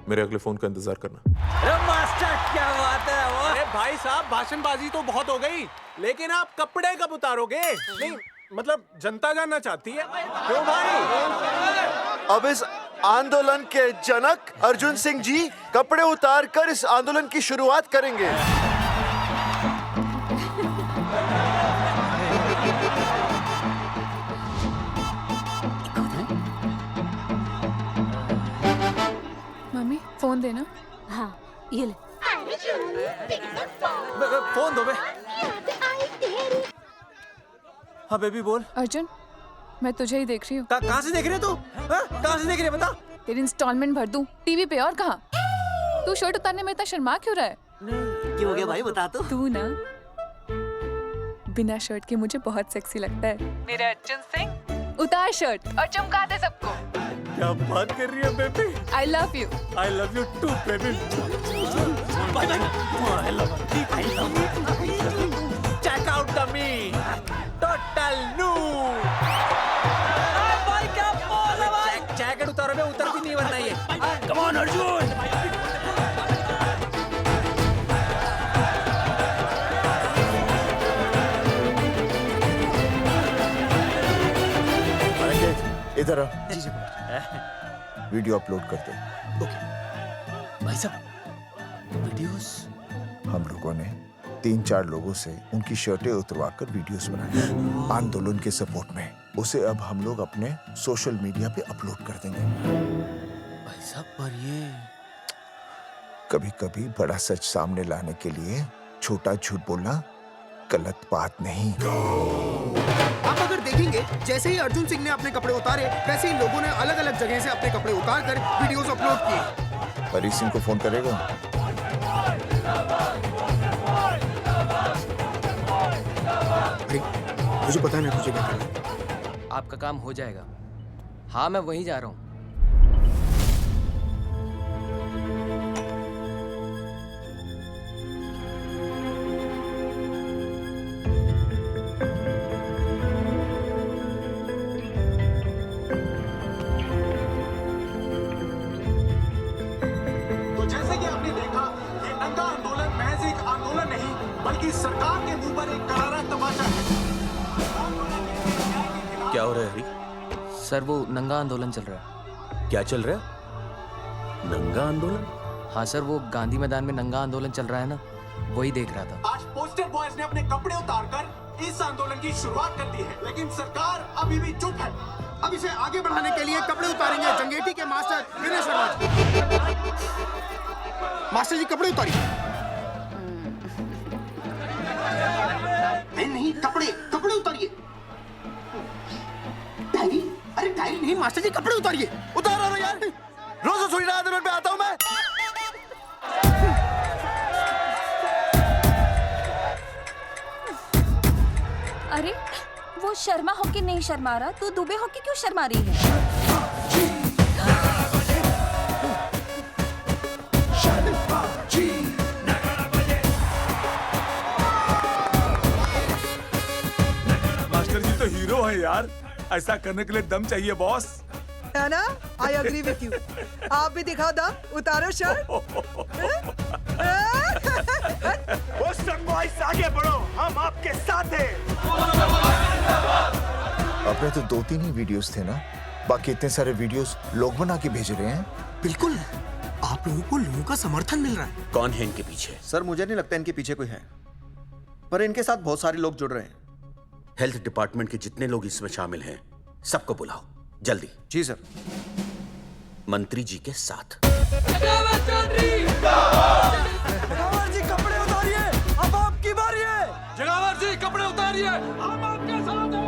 मेरे अगले फोन का इंतजार करना। अरे मास्टर क्या बात है वो। अरे भाई साहब, भाषणबाजी तो बहुत हो गई, लेकिन आप कपड़े कब उतारोगे? नहीं मतलब जनता जानना चाहती है। क्यों भाई? अब इस आंदोलन के जनक अर्जुन सिंह जी कपड़े उतार कर इस आंदोलन की शुरुआत करेंगे। मम्मी फोन देना। हाँ ये ले। फोन दो बे। हाँ बेबी बोल। अर्जुन मैं तुझे ही देख रही हूँ। कहाँ से देख रहे तू? कहाँ से देख रही है बता? तेरी इंस्टॉलमेंट भर दूं टीवी पे और कहाँ? तू शर्ट उतारने में इतना शर्मा क्यों रहा है? क्यों हो गया भाई, बता तो। तू ना बिना शर्ट के मुझे बहुत सेक्सी लगता है। मेरे अर्जुन सिंह उतार शर्ट और चमका दे सबको। क्या बात कर रही है baby? I love you. I love you too baby. Check out the me total new. भाई क्या बोल रहा भाई? जैकेट उतारो में उतर भी नहीं वरना ये। Come on Arjun. इधर आ। वीडियो अपलोड करते। भाई साहब वीडियोस? हम लोगों ने 3-4 लोगों से उनकी शर्टें उतरवा कर वीडियोस बनाए आंदोलन के सपोर्ट में। उसे अब हम लोग अपने सोशल मीडिया पे अपलोड कर देंगे। भाई साहब पर ये कभी कभी बड़ा सच सामने लाने के लिए छोटा झूठ बोलना गलत बात नहीं। आप अगर देखेंगे जैसे ही अर्जुन सिंह ने अपने कपड़े उतारे, वैसे ही लोगों ने अलग अलग जगह से अपने कपड़े उतार कर वीडियोस अपलोड किए। हरी सिंह को फोन करेगा? मुझे पता नहीं तुझे क्या करना है। आपका काम हो जाएगा। हाँ मैं वहीं जा रहा हूँ। तो जैसे कि आपने देखा, ये नंगा आंदोलन महज एक आंदोलन नहीं, बल्कि सरकार के मुंह पर एक करारा तमाचा है। क्या हो रहा है हरी? सर वो नंगा आंदोलन चल रहा है। क्या चल रहा है? नंगा आंदोलन? हाँ सर वो गांधी मैदान में नंगा आंदोलन चल रहा है ना, वही देख रहा था। आज पोस्टर बॉयज ने अपने कपड़े उतारकर इस आंदोलन की शुरुआत कर दी है, लेकिन सरकार अभी भी चुप है। अब इसे आगे बढ़ाने के लिए कपड़े उतारेंगे जंगेटी के मास्टर विनय शर्मा। मास्टर जी कपड़े उतारिए। नहीं कपड़े कपड़े उतारिए। डायरी? अरे डायरी नहीं मास्टर जी, कपड़े उतारिए। उतारो यार, रोज रसोई आंदोलन पे आता हूँ मैं। अरे वो वो शर्मा होके नहीं शर्मा रहा, तू दुबे होके क्यों शर्मा रही है? मास्टर जी तो हीरो है यार, ऐसा करने के लिए दम चाहिए बॉस। है ना? I agree with you. आप भी दिखाओ दम, उतारो शर्ट। आगे बढ़ो, हम आपके साथ हैं। अपने तो 2-3 ही वीडियोस थे ना, बाकी इतने सारे वीडियोस लोग बना के भेज रहे हैं। बिल्कुल, आप लोगों को लोगों का समर्थन मिल रहा है। कौन है इनके पीछे? सर मुझे नहीं लगता इनके पीछे कोई है, पर इनके साथ बहुत सारे लोग जुड़ रहे हैं। हेल्थ डिपार्टमेंट के जितने लोग इसमें शामिल हैं, सबको बुलाओ जल्दी। जी सर। मंत्री जी के साथ। जगावर जी कपड़े उतारिए, अब आपकी बारी है। जगावर जी कपड़े उतारिए, हम आपके साथ हैं।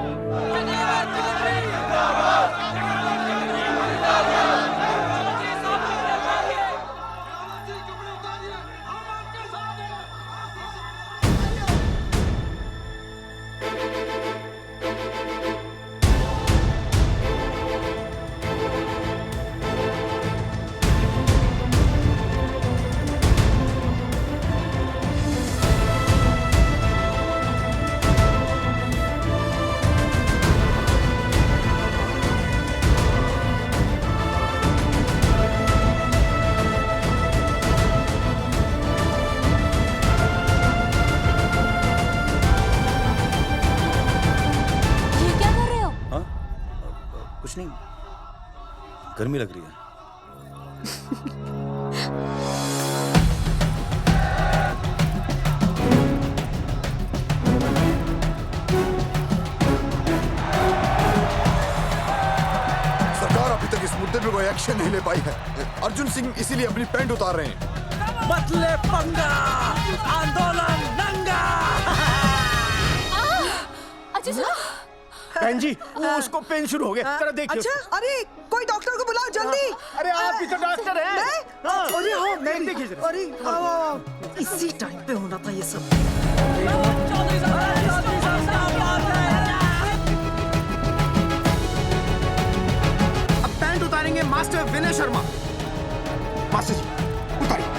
कुछ नहीं, गर्मी लग रही है। सरकार अभी तक इस मुद्दे पे कोई एक्शन नहीं ले पाई है। अर्जुन सिंह इसीलिए अपनी पैंट उतार रहे हैं। मत ले पंगा, आंदोलन नंगा। अच्छा सुनो। बहन जी, वो उसको पेन शुरू हो गया, जरा देखिए। अच्छा, अरे कोई डॉक्टर को बुलाओ जल्दी। अरे आप ही तो डॉक्टर हैं। अरे हाँ, मैं देखिए जरा। अरे आओ, इसी टाइम पे होना था ये सब। अब पैंट उतारेंगे मास्टर विनय शर्मा। मास्टर जी उतारिए।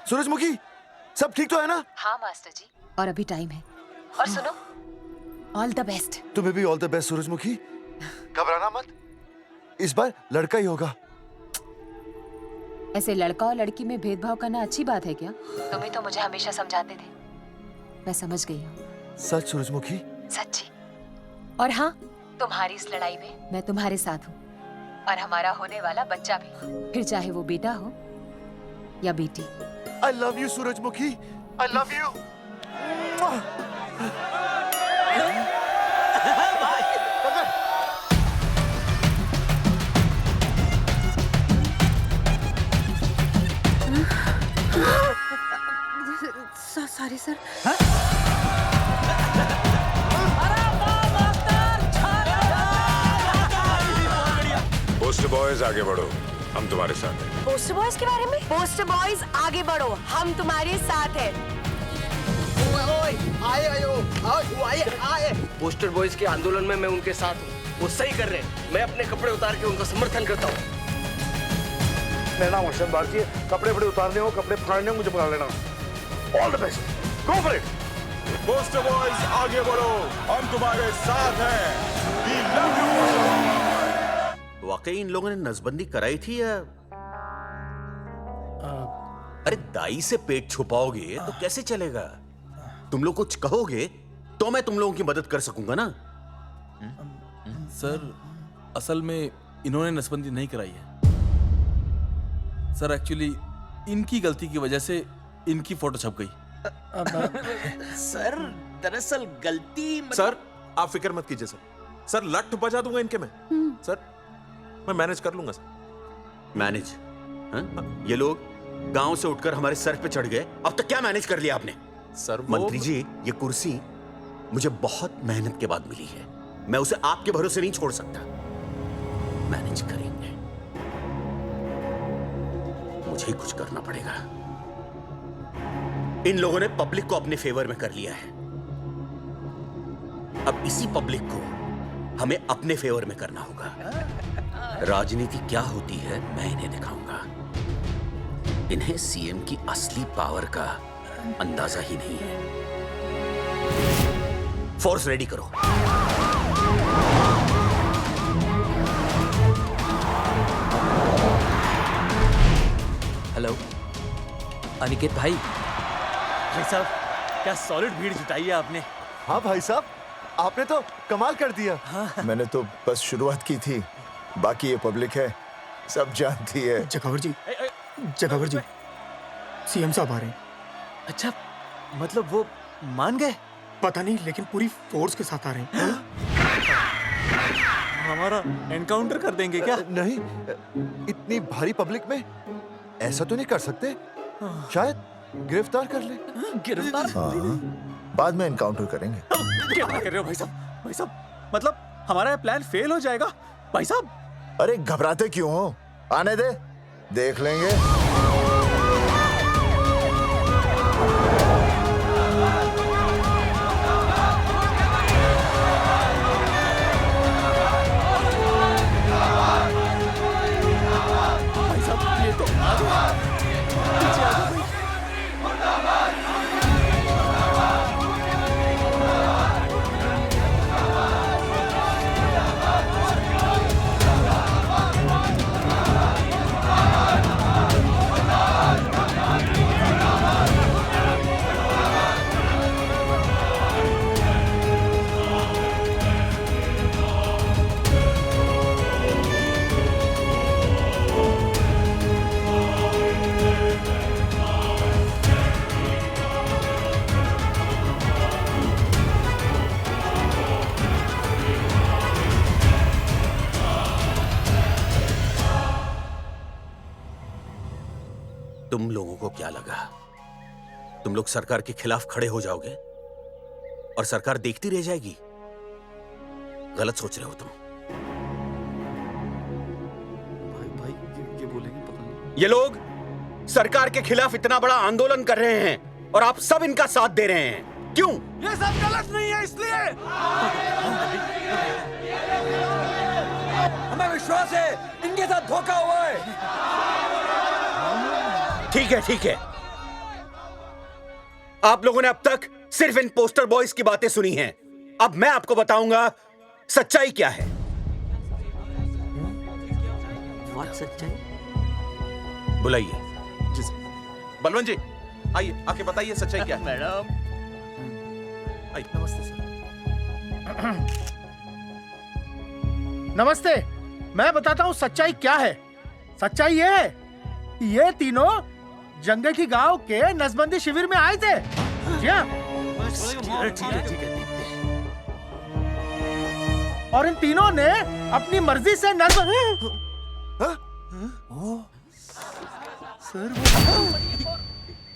सूरजमुखी, सब ठीक तो है ना? हाँ मास्टर जी, और अभी टाइम है। और सुनो, ऑल द बेस्ट। तुम्हें भी ऑल द बेस्ट सूरजमुखी। घबराना मत, इस बार लड़का ही होगा। ऐसे लड़का और लड़की में भेदभाव करना अच्छी बात है क्या? तुम ही तो मुझे हमेशा समझाते थे। मैं समझ गई हूँ। सच सूरजमुखी? सच्ची। और हाँ, तुम्हारी इस लड़ाई में मैं तुम्हारे साथ हूँ, और हमारा होने वाला बच्चा भी, फिर चाहे वो बेटा हो या बेटी। I love you, सूरजमुखी। I love you. Sorry sir. Poster boys आगे बढ़ो, हम तुम्हारे साथ हैं। पोस्टर बॉयज के बारे में? पोस्टर बॉयज आगे बढ़ो, हम तुम्हारे साथ हैं। आए। पोस्टर बॉयज के आंदोलन में मैं उनके साथ हूँ, वो सही कर रहे हैं। मैं अपने कपड़े उतार के उनका समर्थन करता हूँ। मेरा नाम अर्शद भारती है। कपड़े उतारने हो, कपड़े फाड़ने हो, मुझे बुला लेना। All the best, go for it. Poster boys आगे बढ़ो, हम तुम्हारे साथ हैं। We love you। वाकई इन लोगों ने नसबंदी कराई थी या? अरे दाई से पेट छुपाओगे तो कैसे चलेगा? तुम लोग कुछ कहोगे तो मैं तुम लोगों की मदद कर सकूंगा ना। सर असल में इन्होंने नसबंदी नहीं कराई है सर। एक्चुअली इनकी गलती की वजह से इनकी फोटो छप गई। सर दरअसल गलती सर आप फिक्र मत कीजिए सर। सर लट बजा दूंगा इनके में। सर मैं मैनेज कर लूंगा सर। मैनेज? ये लोग गांव से उठकर हमारे सर पे चढ़ गए, अब तक क्या मैनेज कर लिया आपने? सर मंत्री जी, ये कुर्सी मुझे बहुत मेहनत के बाद मिली है, मैं उसे आपके भरोसे नहीं छोड़ सकता। मैनेज करेंगे। मुझे ही कुछ करना पड़ेगा। इन लोगों ने पब्लिक को अपने फेवर में कर लिया है। अब इसी पब्लिक को हमें अपने फेवर में करना होगा। राजनीति क्या होती है मैं इन्हें दिखाऊंगा। इन्हें सीएम की असली पावर का अंदाजा ही नहीं है। फोर्स रेडी करो। हेलो अनिकेत भाई। भाई साहब क्या सॉलिड भीड़ जुटाई है आपने। हाँ भाई साहब, आपने तो कमाल कर दिया। मैंने तो बस शुरुआत की थी, बाकी ये पब्लिक है, सब जानती है। जगावर जी, जगावर जी, सीएम साहब आ रहे हैं। अच्छा, मतलब वो मान गए? पता नहीं, लेकिन पूरी फोर्स के साथ आ रहे हैं। हमारा एनकाउंटर कर देंगे क्या? नहीं, इतनी भारी पब्लिक में ऐसा तो नहीं कर सकते। शायद गिरफ्तार कर ले। गिरफ्तार? हाँ, बाद में एनकाउंटर करेंगे। क्या कर रहे हो भाई साहब? भाई साहब, मतलब हमारा प्लान फेल हो जाएगा भाई साहब? अरे घबराते क्यों हो? आने दे, देख लेंगे। भाई साहब ये तो आ गया। पीछे आ जाओ भाई। तुम लोगों को क्या लगा तुम लोग सरकार के खिलाफ खड़े हो जाओगे और सरकार देखती रह जाएगी? गलत सोच रहे हो तुम। भाई ये बोलेंगे पता नहीं। ये लोग सरकार के खिलाफ इतना बड़ा आंदोलन कर रहे हैं और आप सब इनका साथ दे रहे हैं। क्यों? ये सब गलत नहीं है इसलिए। हमें विश्वास है इनके साथ धोखा हुआ है। ठीक है, ठीक है। आप लोगों ने अब तक सिर्फ इन पोस्टर बॉयज की बातें सुनी हैं। अब मैं आपको बताऊंगा सच्चाई क्या है। सच्चाई? बुलाइए। बलवंत जी आइए, आके बताइए सच्चाई क्या है। मैडम आइए। नमस्ते सर। नमस्ते, मैं बताता हूँ सच्चाई क्या है। सच्चाई ये है, ये तीनों जंगे की गांव के नसबंदी शिविर में आए थे। जी हाँ। ठीक है। और इन तीनों ने अपनी मर्जी से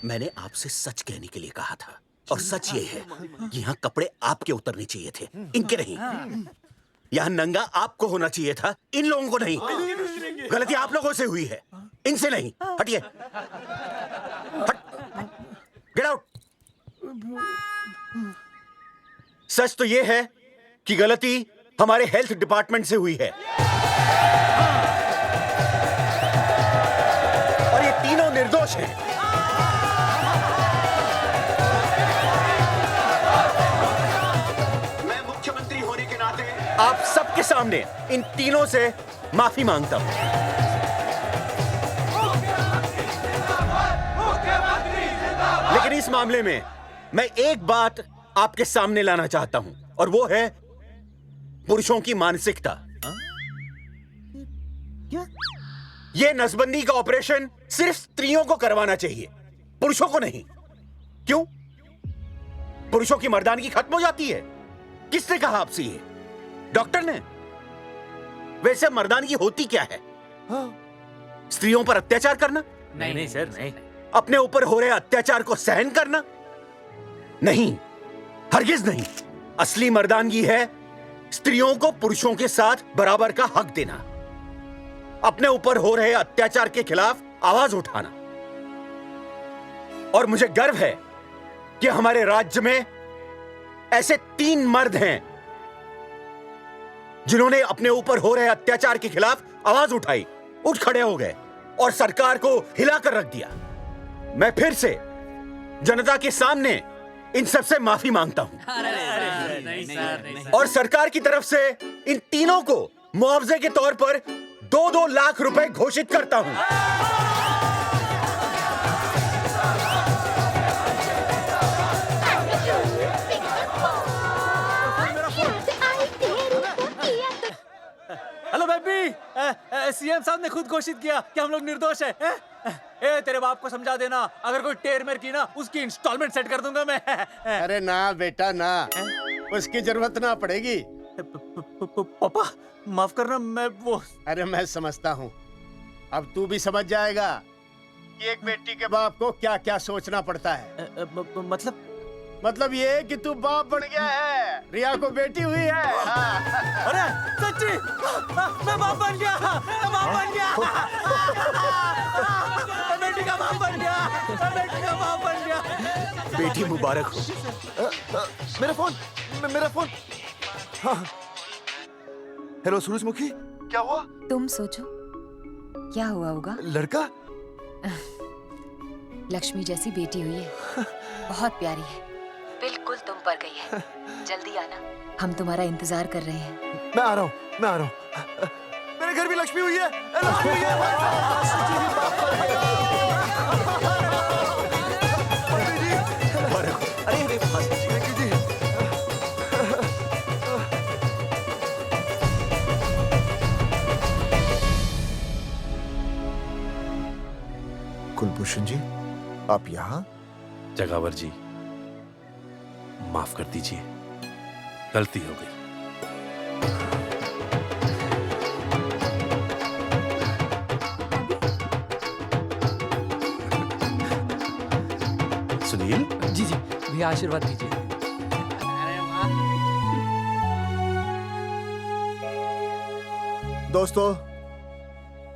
मैंने आपसे सच कहने के लिए कहा था और सच ये है कि यहाँ कपड़े आपके उतरने चाहिए थे, इनके नहीं। यहाँ नंगा आपको होना चाहिए था, इन लोगों को नहीं। गलती आप लोगों से हुई है, इनसे नहीं। हटिए, हट, गेट आउट। सच तो ये है कि गलती हमारे हेल्थ डिपार्टमेंट से हुई है और ये तीनों निर्दोष हैं। मैं मुख्यमंत्री होने के नाते आप सबके सामने इन तीनों से माफी मांगता हूं। लेकिन इस मामले में मैं एक बात आपके सामने लाना चाहता हूं और वो है पुरुषों की मानसिकता। ये नसबंदी का ऑपरेशन सिर्फ स्त्रियों को करवाना चाहिए, पुरुषों को नहीं। क्यों? पुरुषों की मर्दानगी खत्म हो जाती है। किसने कहा आपसे ये? डॉक्टर ने? वैसे मर्दानगी होती क्या है? स्त्रियों पर अत्याचार करना? नहीं सर, नहीं। अपने ऊपर हो रहे अत्याचार को सहन करना? नहीं, हरगिज नहीं। असली मर्दानगी है स्त्रियों को पुरुषों के साथ बराबर का हक देना, अपने ऊपर हो रहे अत्याचार के खिलाफ आवाज उठाना। और मुझे गर्व है कि हमारे राज्य में ऐसे 3 मर्द हैं जिन्होंने अपने ऊपर हो रहे अत्याचार के खिलाफ आवाज उठाई, उठ खड़े हो गए और सरकार को हिलाकर रख दिया। मैं फिर से जनता के सामने इन सबसे माफी मांगता हूं और सरकार की तरफ से इन तीनों को मुआवजे के तौर पर 2-2 लाख रुपए घोषित करता हूं। हेलो बेबी, सीएम साहब ने खुद घोषित किया कि हम लोग निर्दोष हैं। ए तेरे बाप को समझा देना, अगर कोई टेर मेर की ना उसकी इंस्टॉलमेंट सेट कर दूंगा मैं। अरे ना बेटा ना, उसकी जरूरत ना पड़ेगी। पापा माफ करना, मैं वो। अरे मैं समझता हूँ, अब तू भी समझ जाएगा कि एक बेटी के बाप को क्या क्या सोचना पड़ता है। मतलब ये कि तू बाप बन गया है, रिया को बेटी हुई है। अरे सच्ची, मैं बाप बन गया, मैं बाप बन गया, बेटी का बाप बन गया, बेटी का बाप बन गया। बेटी मुबारक हो। मेरा फोन। हाँ। हेलो सूरजमुखी, क्या हुआ? तुम सोचो क्या हुआ होगा। लड़का? लक्ष्मी जैसी बेटी हुई है, बहुत प्यारी है, बिल्कुल तुम पर गई है। जल्दी आना, हम तुम्हारा इंतजार कर रहे हैं। मैं आ रहा हूँ। मेरे घर भी लक्ष्मी हुई है, लक्ष्मी हुई कुलभूषण जी, आप यहाँ? जगावर जी, माफ कर दीजिए, गलती हो गई। सुनील जी भैया आशीर्वाद दीजिए। दोस्तों,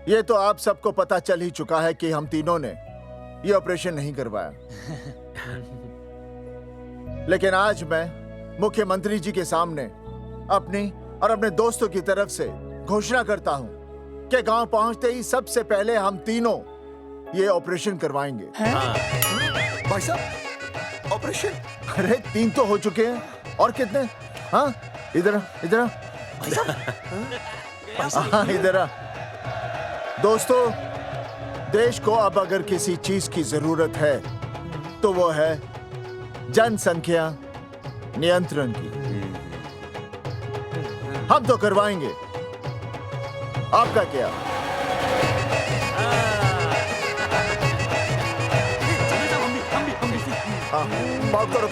ये तो आप सबको पता चल ही चुका है कि हम तीनों ने ये ऑपरेशन नहीं करवाया। लेकिन आज मैं मुख्यमंत्री जी के सामने अपनी और अपने दोस्तों की तरफ से घोषणा करता हूं कि गांव पहुंचते ही सबसे पहले हम तीनों ये ऑपरेशन करवाएंगे। भाई साहब, ऑपरेशन? अरे 3 तो हो चुके हैं, और कितने? हाँ, इधर हाँ, इधर। दोस्तों, देश को अब अगर किसी चीज की जरूरत है तो वो है जनसंख्या नियंत्रण की। हम तो करवाएंगे, आपका क्या? हाँ, बात करो।